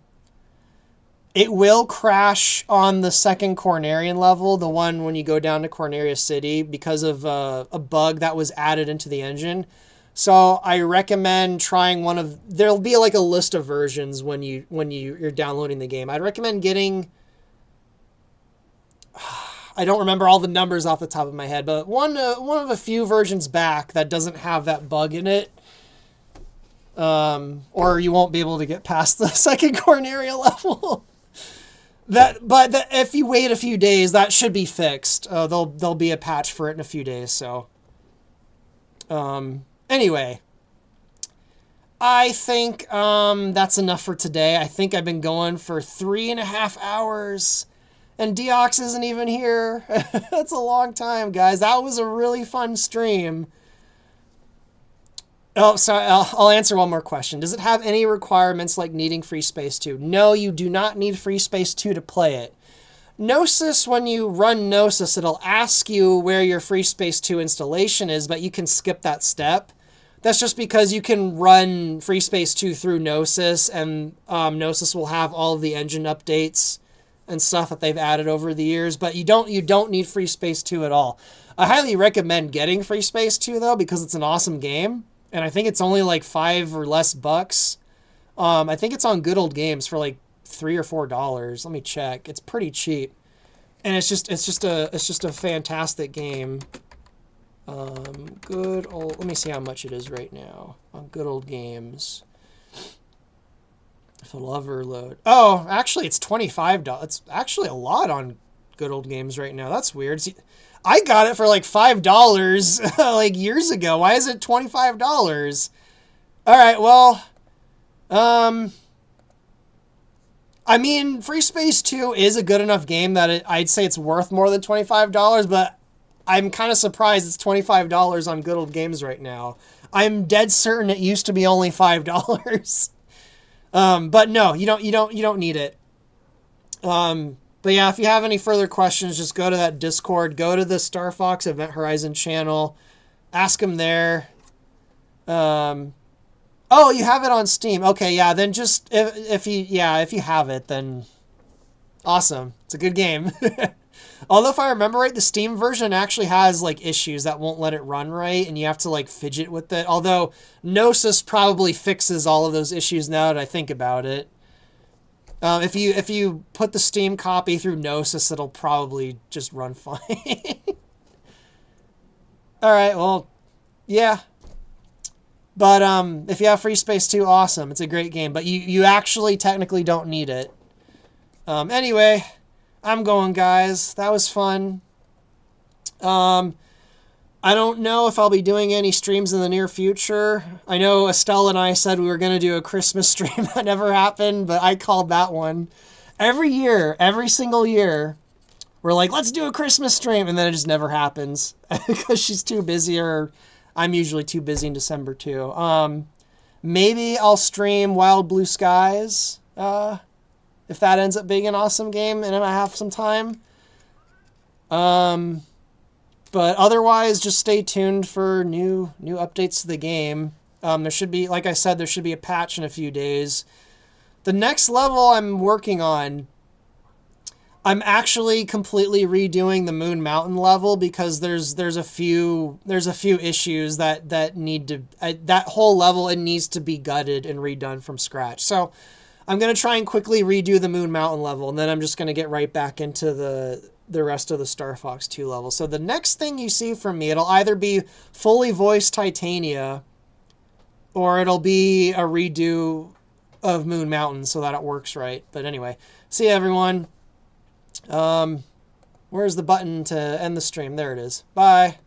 it will crash on the second Cornerian level, the one when you go down to Corneria City, because of a bug that was added into the engine. So I recommend trying one of... There'll be like a list of versions when you're downloading the game. I'd recommend getting... I don't remember all the numbers off the top of my head, but one of a few versions back that doesn't have that bug in it. Or you won't be able to get past the second Corneria level. But if you wait a few days, that should be fixed. There'll be a patch for it in a few days. So, anyway, I think that's enough for today. I think I've been going for 3.5 hours, and Deox isn't even here. That's a long time, guys. That was a really fun stream. Oh, sorry, I'll answer one more question. Does it have any requirements like needing Free Space 2? No, you do not need Free Space 2 to play it. Gnosis, when you run Gnosis, it'll ask you where your Free Space 2 installation is, but you can skip that step. That's just because you can run Free Space 2 through Gnosis, and Gnosis will have all of the engine updates and stuff that they've added over the years, but you don't need Free Space 2 at all. I highly recommend getting Free Space 2, though, because it's an awesome game. And I think it's only like $5 or less bucks. I think it's on Good Old Games for like $3 or $4. Let me check. It's pretty cheap, and it's just a fantastic game. Good old. Let me see how much it is right now on Good Old Games. If it'll ever load. Oh, actually, it's $25. It's actually a lot on Good Old Games right now. That's weird. See, I got it for like $5 like years ago. Why is it $25? All right, well, I mean, Free Space 2 is a good enough game that I'd say it's worth more than $25, but I'm kind of surprised it's $25 on Good Old Games right now. I'm dead certain it used to be only $5. But no, you don't need it. But yeah, if you have any further questions, just go to that Discord, go to the Star Fox Event Horizon channel, ask them there. Oh, you have it on Steam. Okay, yeah, then just if you have it, then awesome. It's a good game. Although if I remember right, the Steam version actually has like issues that won't let it run right, and you have to like fidget with it. Although Gnosis probably fixes all of those issues now that I think about it. If you put the Steam copy through Gnosis, it'll probably just run fine. All right, well, yeah. But if you have Free Space 2, awesome. It's a great game, but you actually technically don't need it. Anyway, I'm going, guys. That was fun. I don't know if I'll be doing any streams in the near future. I know Estelle and I said we were going to do a Christmas stream. That never happened, but I called that one. Every year, every single year, we're like, let's do a Christmas stream, and then it just never happens because she's too busy, or I'm usually too busy in December too. Maybe I'll stream Wild Blue Skies if that ends up being an awesome game and I have some time. But otherwise, just stay tuned for new updates to the game. There should be, like I said, there should be a patch in a few days. The next level I'm working on, I'm actually completely redoing the Moon Mountain level because there's a few issues that need to that whole level, it needs to be gutted and redone from scratch. So I'm gonna try and quickly redo the Moon Mountain level, and then I'm just gonna get right back into the rest of the Star Fox 2 level. So the next thing you see from me, it'll either be fully voiced Titania, or it'll be a redo of Moon Mountain so that it works right. But anyway, see you everyone. Where's the button to end the stream? There it is. Bye.